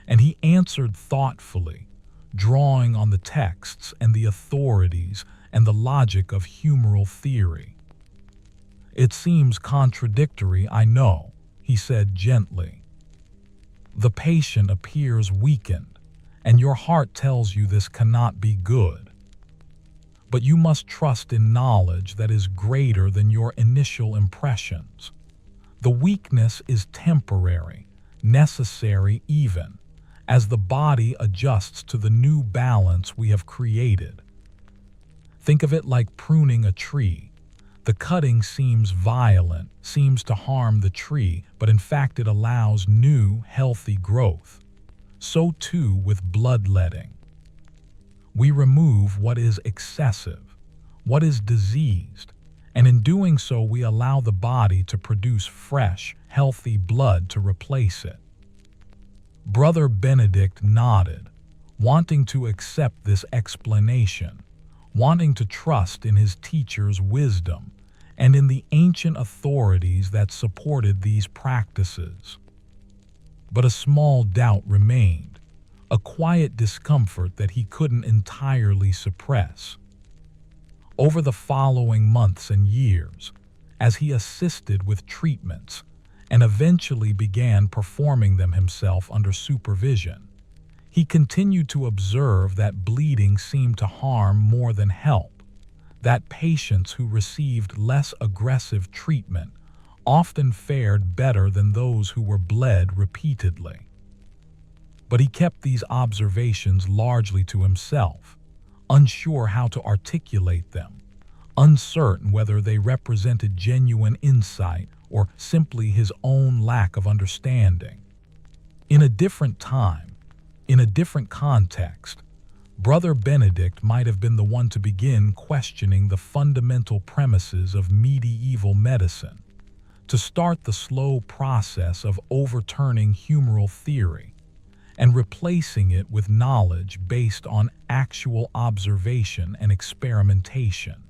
and he answered thoughtfully, drawing on the texts and the authorities and the logic of humoral theory. "It seems contradictory, I know," he said gently. "The patient appears weakened, and your heart tells you this cannot be good. But you must trust in knowledge that is greater than your initial impressions. The weakness is temporary, necessary even, as the body adjusts to the new balance we have created. Think of it like pruning a tree. The cutting seems violent, seems to harm the tree, but in fact it allows new, healthy growth. So too with bloodletting. We remove what is excessive, what is diseased, and in doing so we allow the body to produce fresh, healthy blood to replace it." Brother Benedict nodded, wanting to accept this explanation, wanting to trust in his teacher's wisdom and in the ancient authorities that supported these practices. But a small doubt remained, a quiet discomfort that he couldn't entirely suppress. Over the following months and years, as he assisted with treatments and eventually began performing them himself under supervision, he continued to observe that bleeding seemed to harm more than help, that patients who received less aggressive treatment often fared better than those who were bled repeatedly. But he kept these observations largely to himself, unsure how to articulate them, uncertain whether they represented genuine insight or simply his own lack of understanding. In a different time, in a different context, Brother Benedict might have been the one to begin questioning the fundamental premises of medieval medicine, to start the slow process of overturning humoral theory and replacing it with knowledge based on actual observation and experimentation.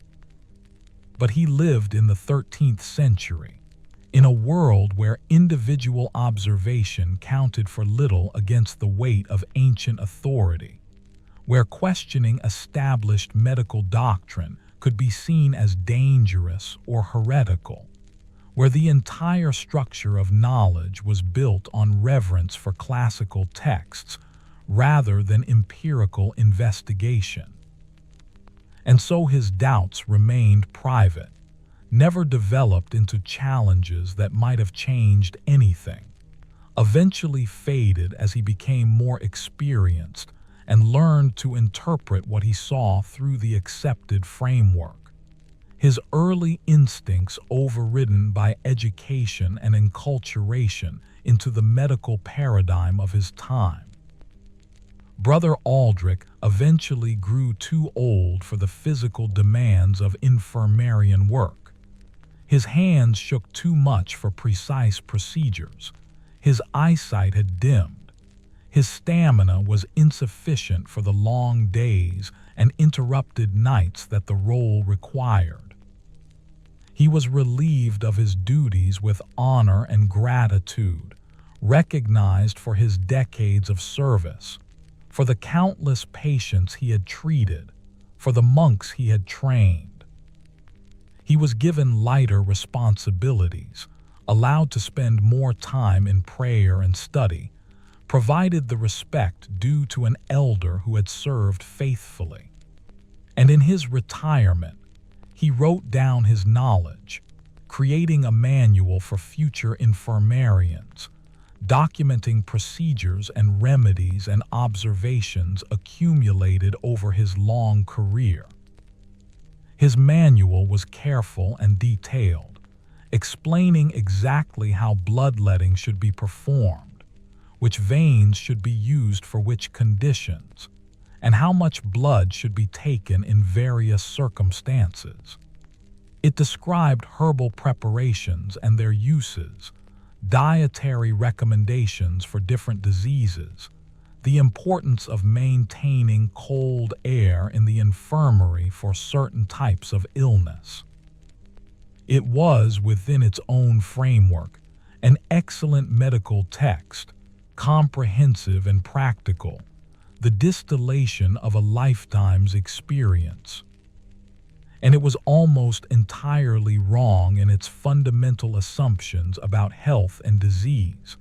But he lived in the 13th century, in a world where individual observation counted for little against the weight of ancient authority, where questioning established medical doctrine could be seen as dangerous or heretical, where the entire structure of knowledge was built on reverence for classical texts rather than empirical investigation. And so his doubts remained private, never developed into challenges that might have changed anything, eventually faded as he became more experienced and learned to interpret what he saw through the accepted framework. His early instincts overridden by education and enculturation into the medical paradigm of his time. Brother Aldrich eventually grew too old for the physical demands of infirmarian work. His hands shook too much for precise procedures. His eyesight had dimmed. His stamina was insufficient for the long days and interrupted nights that the role required. He was relieved of his duties with honor and gratitude, recognized for his decades of service, for the countless patients he had treated, for the monks he had trained. He was given lighter responsibilities, allowed to spend more time in prayer and study, provided the respect due to an elder who had served faithfully. And in his retirement, he wrote down his knowledge, creating a manual for future infirmarians, documenting procedures and remedies and observations accumulated over his long career. His manual was careful and detailed, explaining exactly how bloodletting should be performed, which veins should be used for which conditions, and how much blood should be taken in various circumstances. It described herbal preparations and their uses, dietary recommendations for different diseases, the importance of maintaining cold air in the infirmary for certain types of illness. It was, within its own framework, an excellent medical text, comprehensive and practical, the distillation of a lifetime's experience. And it was almost entirely wrong in its fundamental assumptions about health and disease,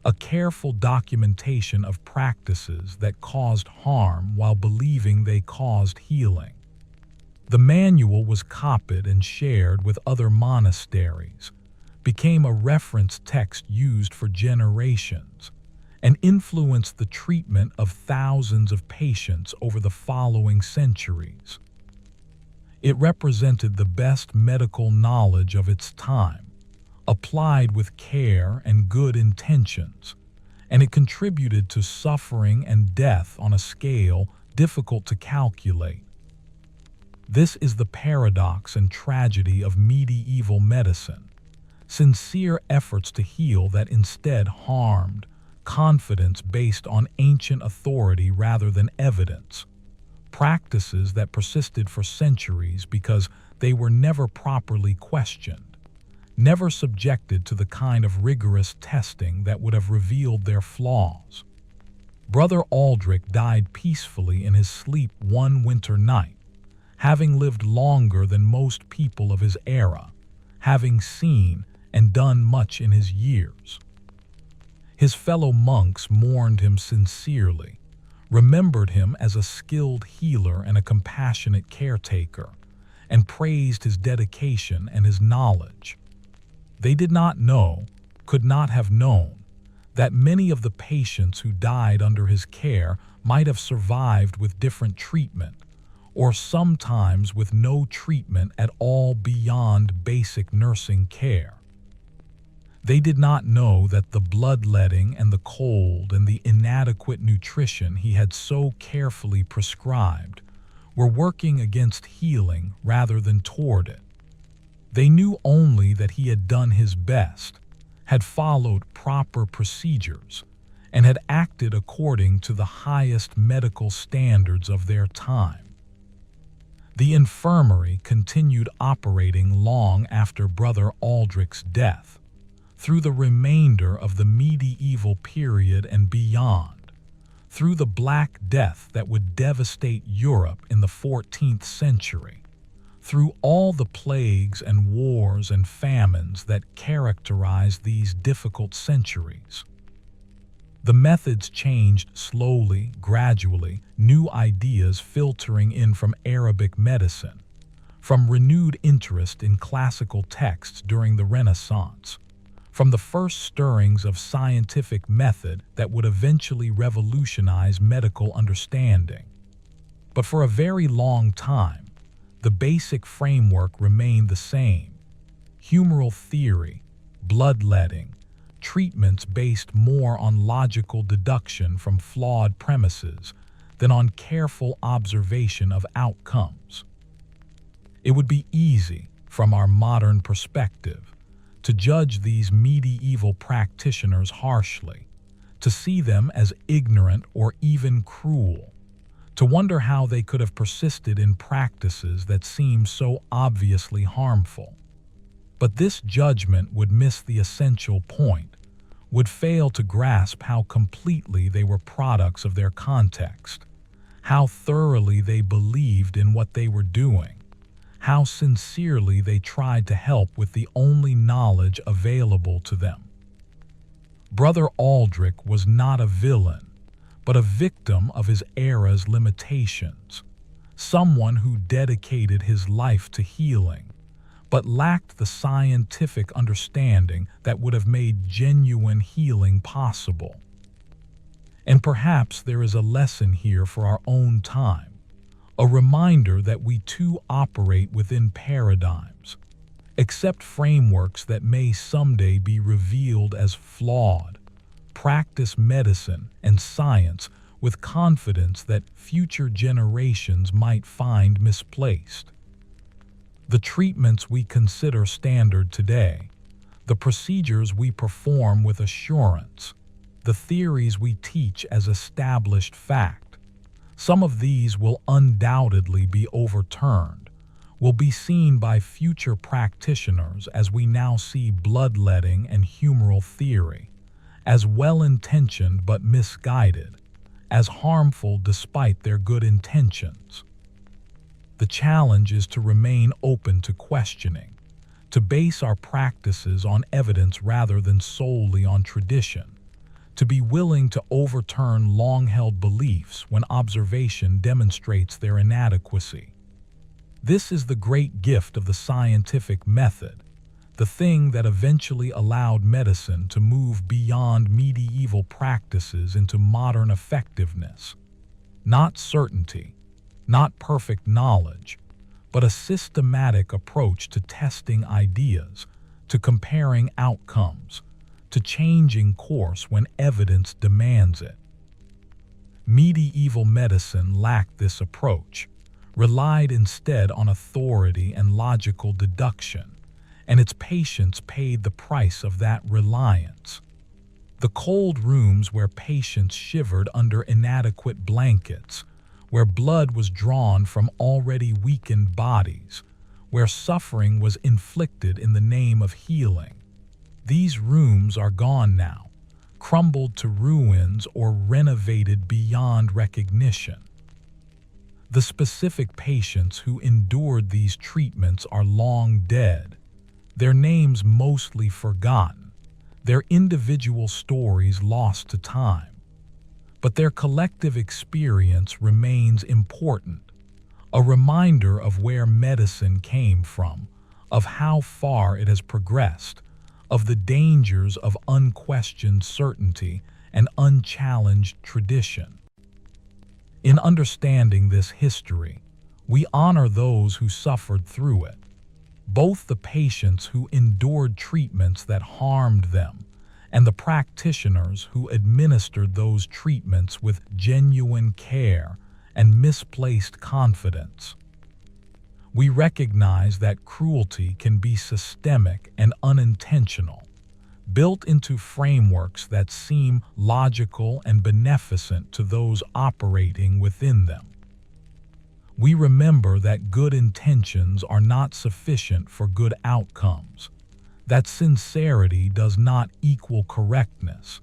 a careful documentation of practices that caused harm while believing they caused healing. The manual was copied and shared with other monasteries, became a reference text used for generations, and influenced the treatment of thousands of patients over the following centuries. It represented the best medical knowledge of its time, applied with care and good intentions, and it contributed to suffering and death on a scale difficult to calculate. This is the paradox and tragedy of medieval medicine: sincere efforts to heal that instead harmed, confidence based on ancient authority rather than evidence, practices that persisted for centuries because they were never properly questioned, never subjected to the kind of rigorous testing that would have revealed their flaws. Brother Aldrich died peacefully in his sleep one winter night, having lived longer than most people of his era, having seen and done much in his years. His fellow monks mourned him sincerely, remembered him as a skilled healer and a compassionate caretaker, and praised his dedication and his knowledge. They did not know, could not have known, that many of the patients who died under his care might have survived with different treatment, or sometimes with no treatment at all beyond basic nursing care. They did not know that the bloodletting and the cold and the inadequate nutrition he had so carefully prescribed were working against healing rather than toward it. They knew only that he had done his best, had followed proper procedures, and had acted according to the highest medical standards of their time. The infirmary continued operating long after Brother Aldrich's death, through the remainder of the medieval period and beyond, through the Black Death that would devastate Europe in the 14th century, through all the plagues and wars and famines that characterized these difficult centuries. The methods changed slowly, gradually, new ideas filtering in from Arabic medicine, from renewed interest in classical texts during the Renaissance, from the first stirrings of scientific method that would eventually revolutionize medical understanding. But for a very long time, the basic framework remained the same: humoral theory, bloodletting, treatments based more on logical deduction from flawed premises than on careful observation of outcomes. It would be easy, from our modern perspective, to judge these medieval practitioners harshly, to see them as ignorant or even cruel, to wonder how they could have persisted in practices that seemed so obviously harmful. But this judgment would miss the essential point, would fail to grasp how completely they were products of their context, how thoroughly they believed in what they were doing, how sincerely they tried to help with the only knowledge available to them. Brother Aldrich was not a villain, but a victim of his era's limitations, someone who dedicated his life to healing, but lacked the scientific understanding that would have made genuine healing possible. And perhaps there is a lesson here for our own time, a reminder that we too operate within paradigms, accept frameworks that may someday be revealed as flawed, practice medicine and science with confidence that future generations might find misplaced. The treatments we consider standard today, the procedures we perform with assurance, the theories we teach as established fact. Some of these will undoubtedly be overturned, will be seen by future practitioners as we now see bloodletting and humoral theory, as well-intentioned but misguided, as harmful despite their good intentions. The challenge is to remain open to questioning, to base our practices on evidence rather than solely on tradition, to be willing to overturn long-held beliefs when observation demonstrates their inadequacy. This is the great gift of the scientific method, the thing that eventually allowed medicine to move beyond medieval practices into modern effectiveness. Not certainty, not perfect knowledge, but a systematic approach to testing ideas, to comparing outcomes, to changing course when evidence demands it. Medieval medicine lacked this approach, relied instead on authority and logical deduction, and its patients paid the price of that reliance. The cold rooms where patients shivered under inadequate blankets, where blood was drawn from already weakened bodies, where suffering was inflicted in the name of healing. These rooms are gone now, crumbled to ruins or renovated beyond recognition. The specific patients who endured these treatments are long dead, their names mostly forgotten, their individual stories lost to time. But their collective experience remains important, a reminder of where medicine came from, of how far it has progressed, of the dangers of unquestioned certainty and unchallenged tradition. In understanding this history, we honor those who suffered through it, both the patients who endured treatments that harmed them and the practitioners who administered those treatments with genuine care and misplaced confidence. We recognize that cruelty can be systemic and unintentional, built into frameworks that seem logical and beneficent to those operating within them. We remember that good intentions are not sufficient for good outcomes, that sincerity does not equal correctness,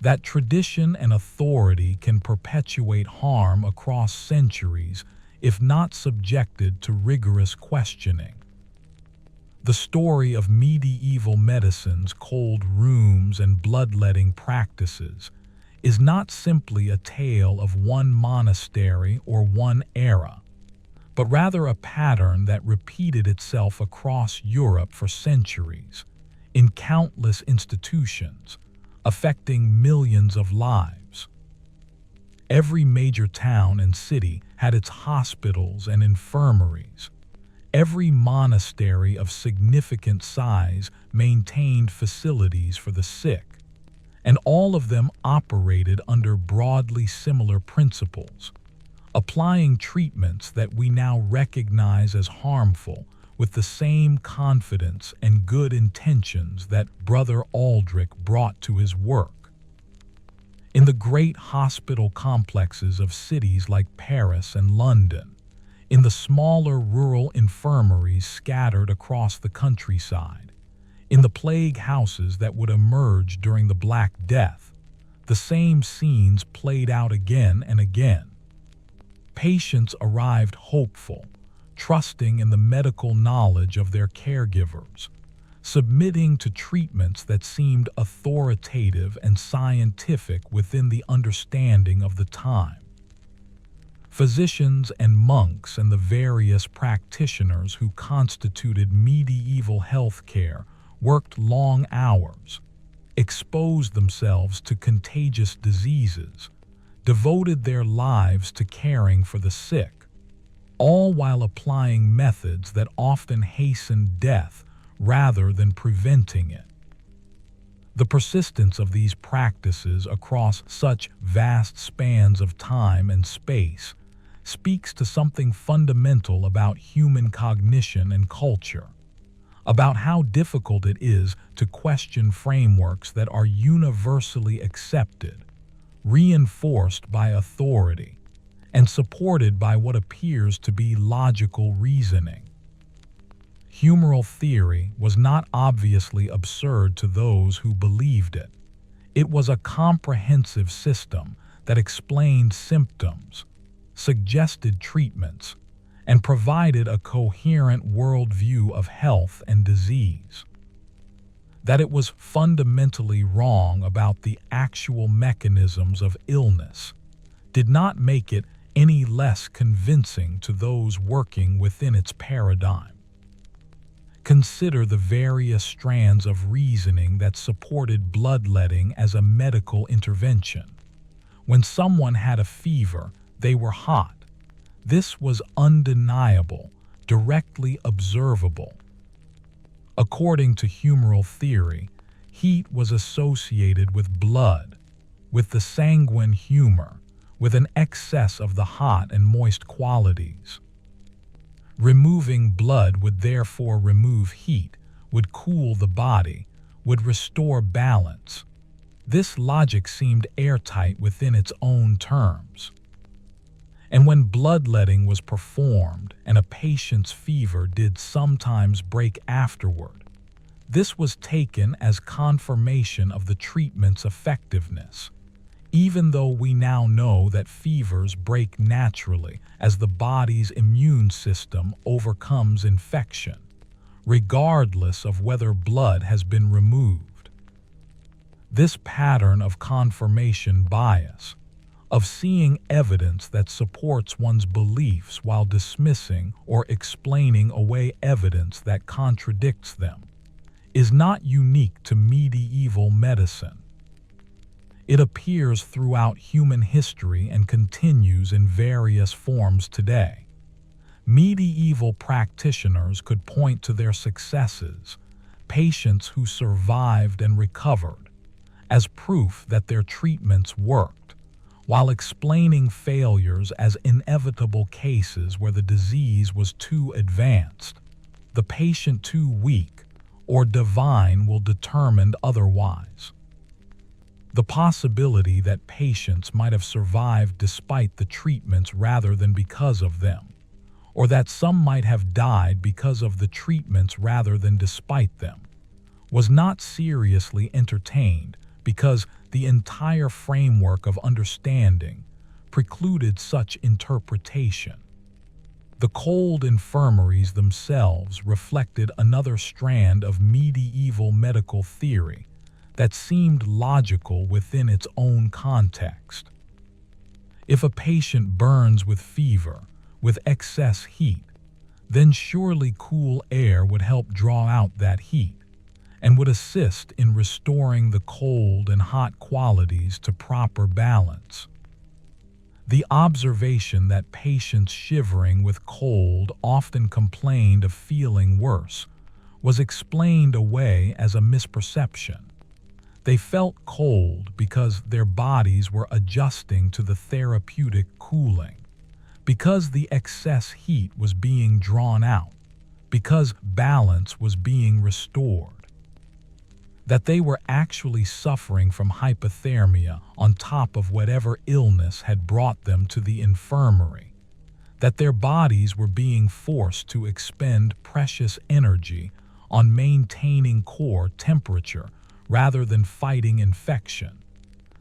that tradition and authority can perpetuate harm across centuries if not subjected to rigorous questioning. The story of medieval medicine's cold rooms and bloodletting practices is not simply a tale of one monastery or one era, but rather a pattern that repeated itself across Europe for centuries, in countless institutions, affecting millions of lives. Every major town and city had its hospitals and infirmaries. Every monastery of significant size maintained facilities for the sick, and all of them operated under broadly similar principles, applying treatments that we now recognize as harmful with the same confidence and good intentions that Brother Aldrich brought to his work. In the great hospital complexes of cities like Paris and London, in the smaller rural infirmaries scattered across the countryside, in the plague houses that would emerge during the Black Death, the same scenes played out again and again. Patients arrived hopeful, trusting in the medical knowledge of their caregivers, submitting to treatments that seemed authoritative and scientific within the understanding of the time. Physicians and monks and the various practitioners who constituted medieval health care worked long hours, exposed themselves to contagious diseases, devoted their lives to caring for the sick, all while applying methods that often hastened death rather than preventing it. The persistence of these practices across such vast spans of time and space speaks to something fundamental about human cognition and culture, about how difficult it is to question frameworks that are universally accepted, reinforced by authority, and supported by what appears to be logical reasoning. Humoral theory was not obviously absurd to those who believed it. It was a comprehensive system that explained symptoms, suggested treatments, and provided a coherent worldview of health and disease. That it was fundamentally wrong about the actual mechanisms of illness did not make it any less convincing to those working within its paradigm. Consider the various strands of reasoning that supported bloodletting as a medical intervention. When someone had a fever, they were hot. This was undeniable, directly observable. According to humoral theory, heat was associated with blood, with the sanguine humor, with an excess of the hot and moist qualities. Removing blood would therefore remove heat, would cool the body, would restore balance. This logic seemed airtight within its own terms. And when bloodletting was performed and a patient's fever did sometimes break afterward, this was taken as confirmation of the treatment's effectiveness, even though we now know that fevers break naturally as the body's immune system overcomes infection, regardless of whether blood has been removed. This pattern of confirmation bias, of seeing evidence that supports one's beliefs while dismissing or explaining away evidence that contradicts them, is not unique to medieval medicine. It appears throughout human history and continues in various forms today. Medieval practitioners could point to their successes, patients who survived and recovered, as proof that their treatments worked, while explaining failures as inevitable cases where the disease was too advanced, the patient too weak, or divine will determine otherwise. The possibility that patients might have survived despite the treatments rather than because of them, or that some might have died because of the treatments rather than despite them, was not seriously entertained because the entire framework of understanding precluded such interpretation. The cold infirmaries themselves reflected another strand of medieval medical theory that seemed logical within its own context. If a patient burns with fever, with excess heat, then surely cool air would help draw out that heat and would assist in restoring the cold and hot qualities to proper balance. The observation that patients shivering with cold often complained of feeling worse was explained away as a misperception. They felt cold because their bodies were adjusting to the therapeutic cooling, because the excess heat was being drawn out, because balance was being restored. That they were actually suffering from hypothermia on top of whatever illness had brought them to the infirmary, that their bodies were being forced to expend precious energy on maintaining core temperature rather than fighting infection,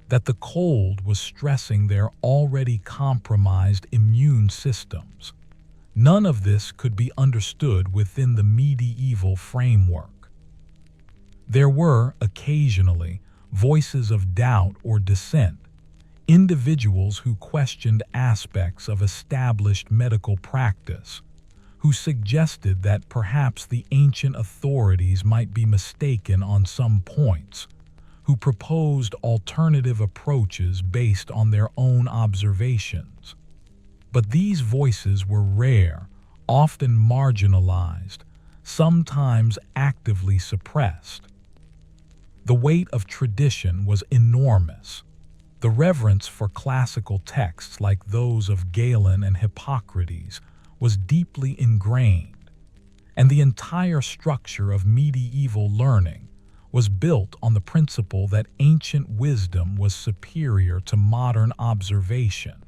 that the cold was stressing their already compromised immune systems. None of this could be understood within the medieval framework. There were, occasionally, voices of doubt or dissent, individuals who questioned aspects of established medical practice, who suggested that perhaps the ancient authorities might be mistaken on some points, who proposed alternative approaches based on their own observations. But these voices were rare, often marginalized, sometimes actively suppressed. The weight of tradition was enormous. The reverence for classical texts like those of Galen and Hippocrates was deeply ingrained, And the entire structure of medieval learning was built on the principle that ancient wisdom was superior to modern observation,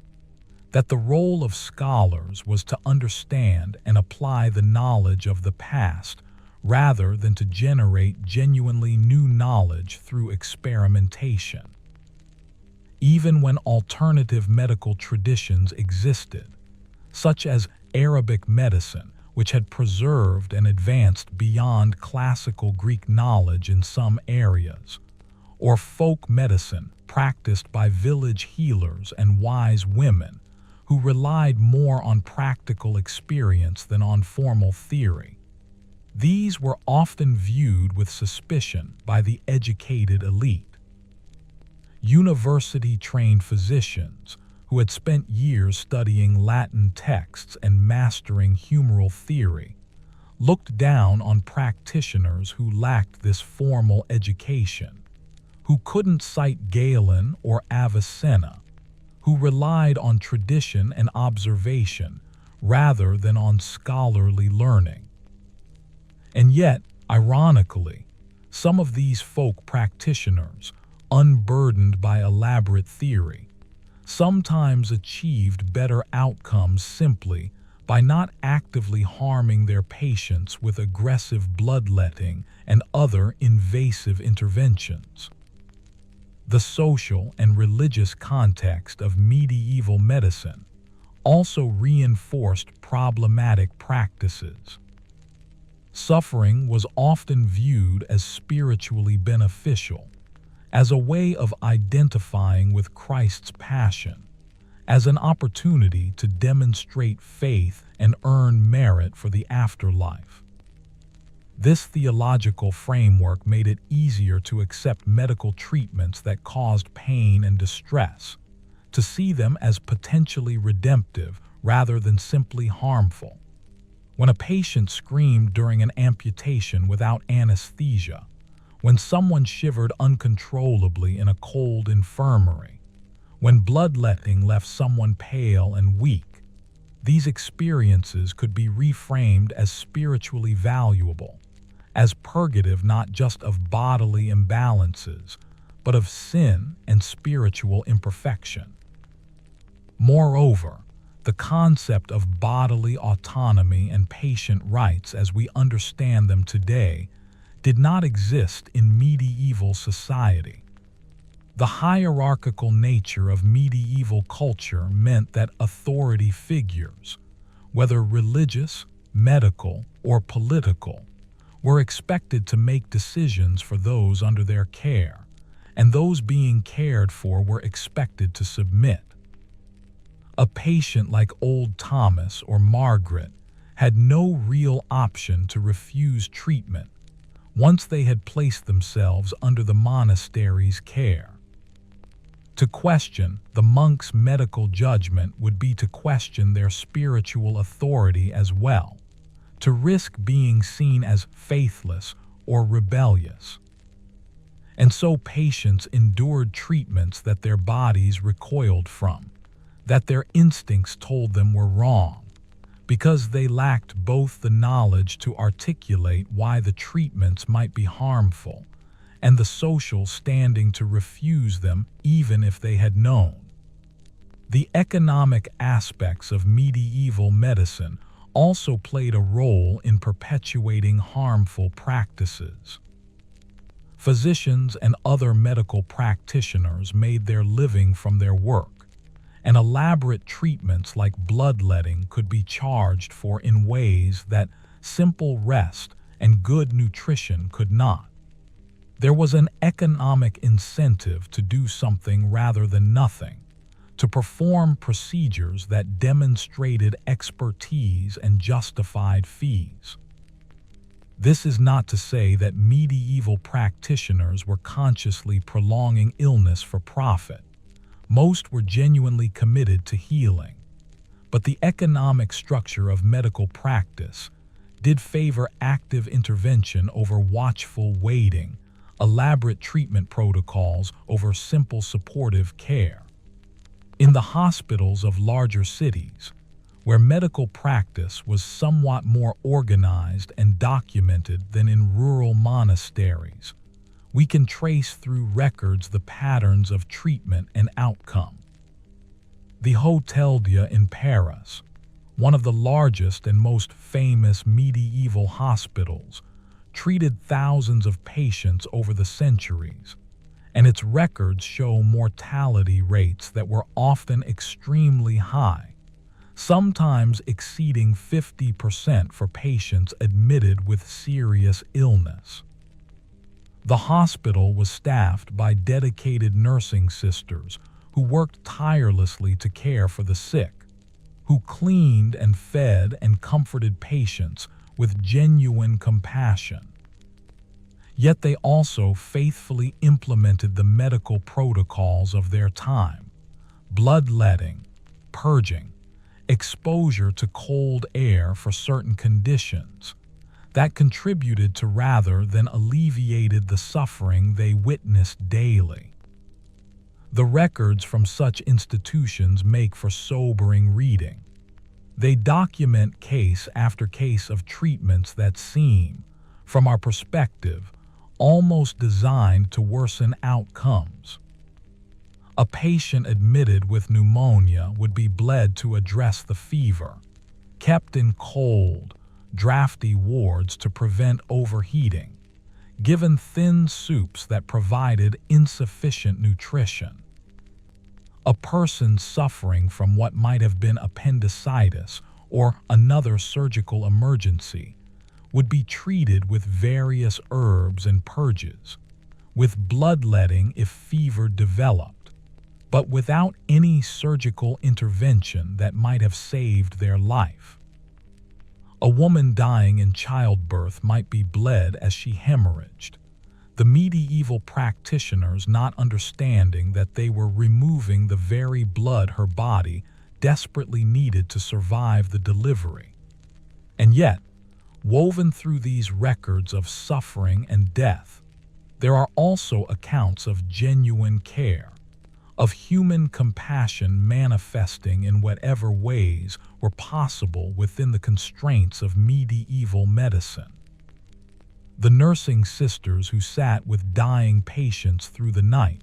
that the role of scholars was to understand and apply the knowledge of the past rather than to generate genuinely new knowledge through experimentation. Even when alternative medical traditions existed, such as Arabic medicine, which had preserved and advanced beyond classical Greek knowledge in some areas, or folk medicine practiced by village healers and wise women who relied more on practical experience than on formal theory. These were often viewed with suspicion by the educated elite. University-trained physicians who had spent years studying Latin texts and mastering humoral theory looked down on practitioners who lacked this formal education, who couldn't cite Galen or Avicenna, who relied on tradition and observation rather than on scholarly learning. And yet, ironically, some of these folk practitioners, unburdened by elaborate theory, sometimes achieved better outcomes simply by not actively harming their patients with aggressive bloodletting and other invasive interventions. The social and religious context of medieval medicine also reinforced problematic practices. Suffering was often viewed as spiritually beneficial, as a way of identifying with Christ's passion, as an opportunity to demonstrate faith and earn merit for the afterlife. This theological framework made it easier to accept medical treatments that caused pain and distress, to see them as potentially redemptive rather than simply harmful. When a patient screamed during an amputation without anesthesia, when someone shivered uncontrollably in a cold infirmary, when bloodletting left someone pale and weak, these experiences could be reframed as spiritually valuable, as purgative not just of bodily imbalances, but of sin and spiritual imperfection. Moreover, the concept of bodily autonomy and patient rights as we understand them today did not exist in medieval society. The hierarchical nature of medieval culture meant that authority figures, whether religious, medical, or political, were expected to make decisions for those under their care, and those being cared for were expected to submit. A patient like old Thomas or Margaret had no real option to refuse treatment once they had placed themselves under the monastery's care. To question the monk's medical judgment would be to question their spiritual authority as well, to risk being seen as faithless or rebellious. And so patients endured treatments that their bodies recoiled from, that their instincts told them were wrong, because they lacked both the knowledge to articulate why the treatments might be harmful and the social standing to refuse them even if they had known. The economic aspects of medieval medicine also played a role in perpetuating harmful practices. Physicians and other medical practitioners made their living from their work, and elaborate treatments like bloodletting could be charged for in ways that simple rest and good nutrition could not. There was an economic incentive to do something rather than nothing, to perform procedures that demonstrated expertise and justified fees. This is not to say that medieval practitioners were consciously prolonging illness for profit. Most were genuinely committed to healing, but the economic structure of medical practice did favor active intervention over watchful waiting, elaborate treatment protocols over simple supportive care. In the hospitals of larger cities, where medical practice was somewhat more organized and documented than in rural monasteries. We can trace through records the patterns of treatment and outcome. The Hôtel Dieu in Paris, one of the largest and most famous medieval hospitals, treated thousands of patients over the centuries, and its records show mortality rates that were often extremely high, sometimes exceeding 50% for patients admitted with serious illness. The hospital was staffed by dedicated nursing sisters who worked tirelessly to care for the sick, who cleaned and fed and comforted patients with genuine compassion. Yet they also faithfully implemented the medical protocols of their time: bloodletting, purging, exposure to cold air for certain conditions that contributed to rather than alleviated the suffering they witnessed daily. The records from such institutions make for sobering reading. They document case after case of treatments that seem, from our perspective, almost designed to worsen outcomes. A patient admitted with pneumonia would be bled to address the fever, kept in cold, drafty wards to prevent overheating, given thin soups that provided insufficient nutrition. A person suffering from what might have been appendicitis or another surgical emergency would be treated with various herbs and purges, with bloodletting if fever developed, but without any surgical intervention that might have saved their life. A woman dying in childbirth might be bled as she hemorrhaged, the medieval practitioners not understanding that they were removing the very blood her body desperately needed to survive the delivery. And yet, woven through these records of suffering and death, there are also accounts of genuine care, of human compassion manifesting in whatever ways were possible within the constraints of medieval medicine. The nursing sisters who sat with dying patients through the night,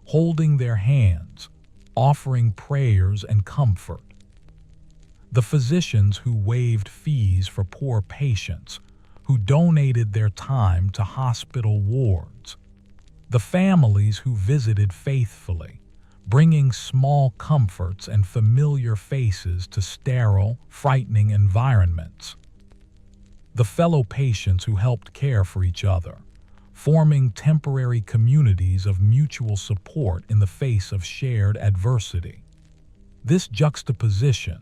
holding their hands, offering prayers and comfort. The physicians who waived fees for poor patients, who donated their time to hospital wards. The families who visited faithfully, bringing small comforts and familiar faces to sterile, frightening environments. The fellow patients who helped care for each other, forming temporary communities of mutual support in the face of shared adversity. This juxtaposition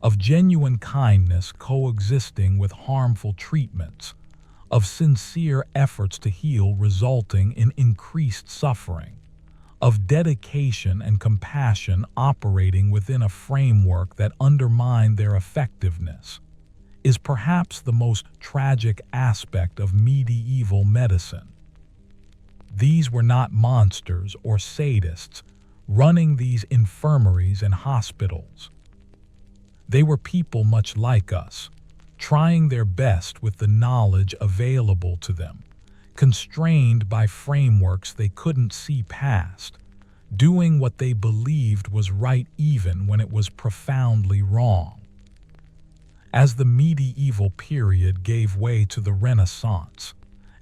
of genuine kindness coexisting with harmful treatments, of sincere efforts to heal resulting in increased suffering, of dedication and compassion operating within a framework that undermined their effectiveness, is perhaps the most tragic aspect of medieval medicine. These were not monsters or sadists running these infirmaries and hospitals. They were people much like us, trying their best with the knowledge available to them, constrained by frameworks they couldn't see past, doing what they believed was right even when it was profoundly wrong. As the medieval period gave way to the Renaissance,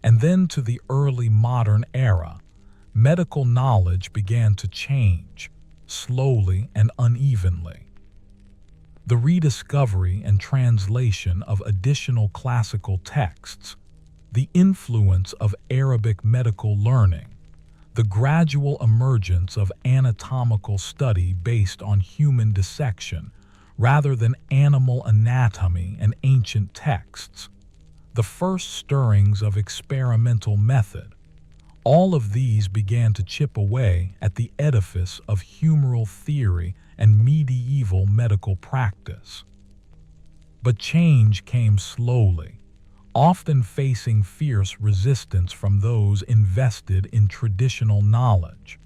and then to the early modern era, medical knowledge began to change, slowly and unevenly. The rediscovery and translation of additional classical texts, the influence of Arabic medical learning, the gradual emergence of anatomical study based on human dissection rather than animal anatomy and ancient texts, the first stirrings of experimental method, all of these began to chip away at the edifice of humoral theory and medieval medical practice. But change came slowly, often facing fierce resistance from those invested in traditional knowledge.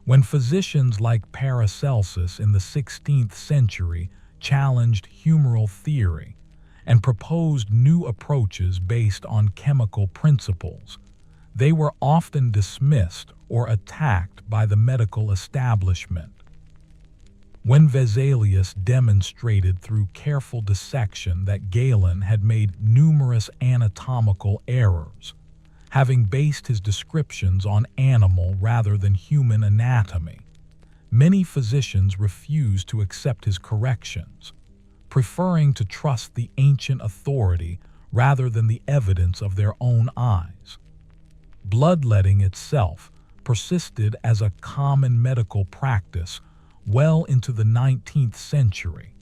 When physicians like Paracelsus in the 16th century challenged humoral theory, and proposed new approaches based on chemical principles, they were often dismissed or attacked by the medical establishment. When Vesalius demonstrated through careful dissection that Galen had made numerous anatomical errors, having based his descriptions on animal rather than human anatomy, many physicians refused to accept his corrections, preferring to trust the ancient authority rather than the evidence of their own eyes. Bloodletting itself persisted as a common medical practice well into the 19th century,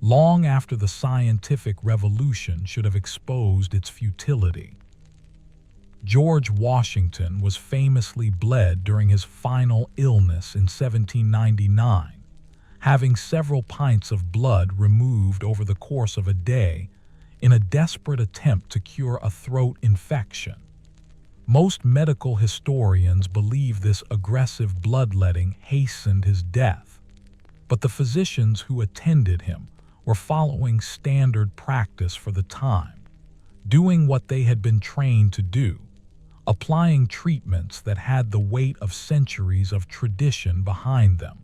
long after the scientific revolution should have exposed its futility. George Washington was famously bled during his final illness in 1799, having several pints of blood removed over the course of a day in a desperate attempt to cure a throat infection. Most medical historians believe this aggressive bloodletting hastened his death, but the physicians who attended him were following standard practice for the time, doing what they had been trained to do, applying treatments that had the weight of centuries of tradition behind them.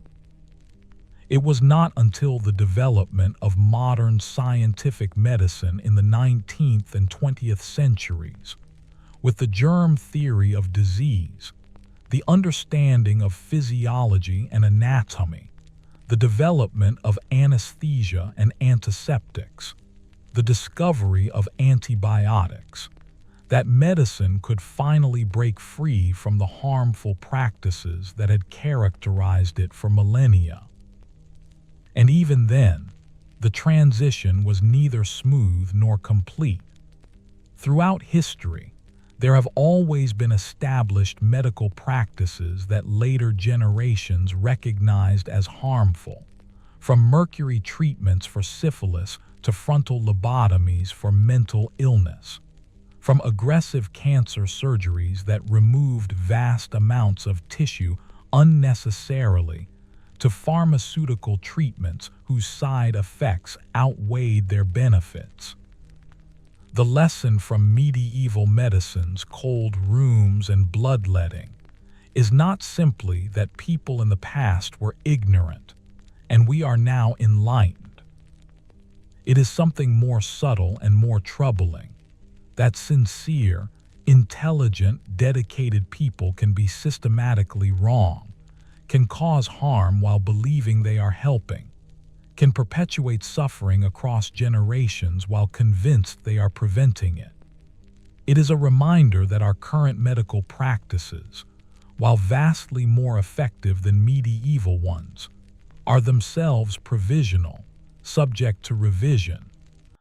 It was not until the development of modern scientific medicine in the 19th and 20th centuries, with the germ theory of disease, the understanding of physiology and anatomy, the development of anesthesia and antiseptics, the discovery of antibiotics, that medicine could finally break free from the harmful practices that had characterized it for millennia. And even then, the transition was neither smooth nor complete. Throughout history, there have always been established medical practices that later generations recognized as harmful, from mercury treatments for syphilis to frontal lobotomies for mental illness, from aggressive cancer surgeries that removed vast amounts of tissue unnecessarily to pharmaceutical treatments whose side effects outweighed their benefits. The lesson from medieval medicine's cold rooms and bloodletting is not simply that people in the past were ignorant and we are now enlightened. It is something more subtle and more troubling, that sincere, intelligent, dedicated people can be systematically wrong, can cause harm while believing they are helping, can perpetuate suffering across generations while convinced they are preventing it. It is a reminder that our current medical practices, while vastly more effective than medieval ones, are themselves provisional, subject to revision,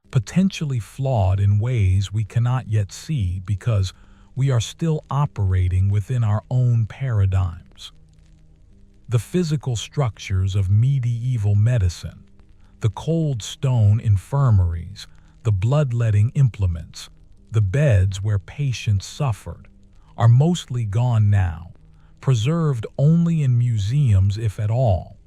potentially flawed in ways we cannot yet see because we are still operating within our own paradigms. The physical structures of medieval medicine, the cold stone infirmaries, the bloodletting implements, the beds where patients suffered, are mostly gone now, preserved only in museums if at all.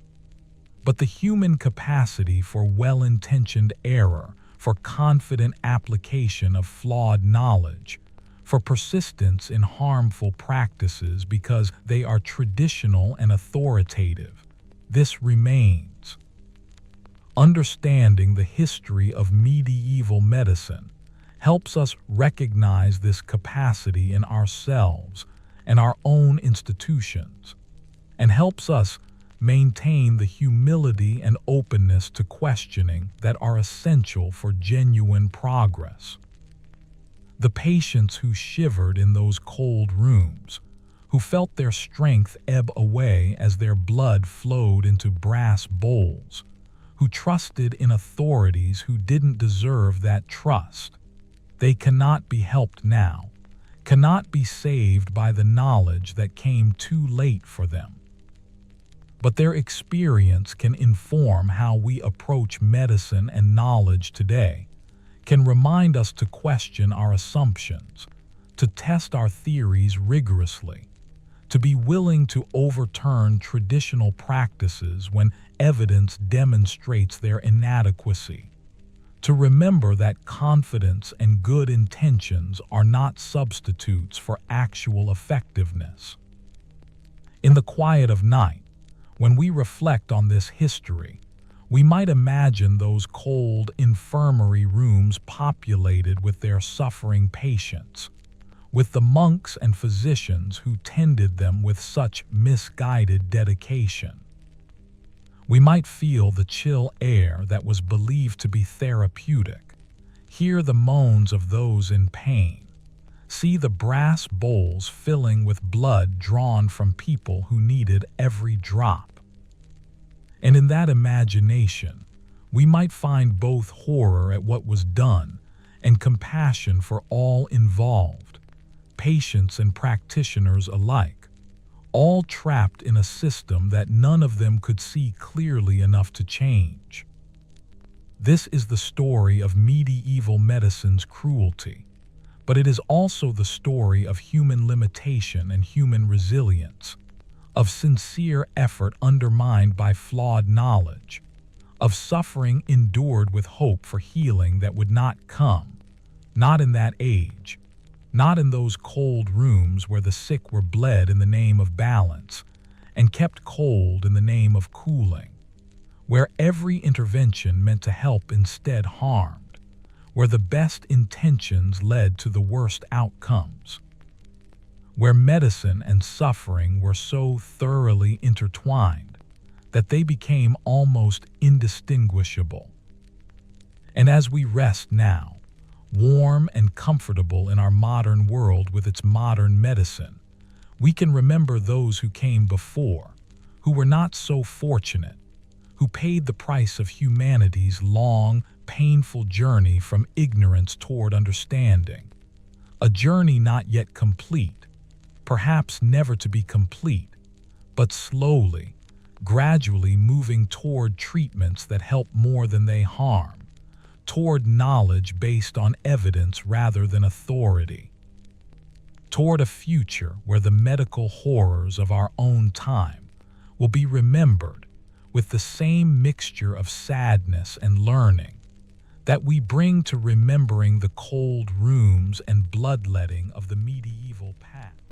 But the human capacity for well-intentioned error, for confident application of flawed knowledge, for persistence in harmful practices because they are traditional and authoritative, this remains. Understanding the history of medieval medicine helps us recognize this capacity in ourselves and our own institutions, and helps us maintain the humility and openness to questioning that are essential for genuine progress. The patients who shivered in those cold rooms, who felt their strength ebb away as their blood flowed into brass bowls, who trusted in authorities who didn't deserve that trust, they cannot be helped now, cannot be saved by the knowledge that came too late for them. But their experience can inform how we approach medicine and knowledge today, can remind us to question our assumptions, to test our theories rigorously, to be willing to overturn traditional practices when evidence demonstrates their inadequacy, to remember that confidence and good intentions are not substitutes for actual effectiveness. In the quiet of night, when we reflect on this history, we might imagine those cold infirmary rooms populated with their suffering patients, with the monks and physicians who tended them with such misguided dedication. We might feel the chill air that was believed to be therapeutic, hear the moans of those in pain, see the brass bowls filling with blood drawn from people who needed every drop. And in that imagination, we might find both horror at what was done and compassion for all involved, patients and practitioners alike, all trapped in a system that none of them could see clearly enough to change. This is the story of medieval medicine's cruelty, but it is also the story of human limitation and human resilience, of sincere effort undermined by flawed knowledge, of suffering endured with hope for healing that would not come, not in that age, not in those cold rooms where the sick were bled in the name of balance and kept cold in the name of cooling, where every intervention meant to help instead harmed, where the best intentions led to the worst outcomes, where medicine and suffering were so thoroughly intertwined that they became almost indistinguishable. And as we rest now, warm and comfortable in our modern world with its modern medicine, we can remember those who came before, who were not so fortunate, who paid the price of humanity's long, painful journey from ignorance toward understanding, a journey not yet complete, perhaps never to be complete, but slowly, gradually moving toward treatments that help more than they harm, toward knowledge based on evidence rather than authority, toward a future where the medical horrors of our own time will be remembered with the same mixture of sadness and learning that we bring to remembering the cold rooms and bloodletting of the medieval past.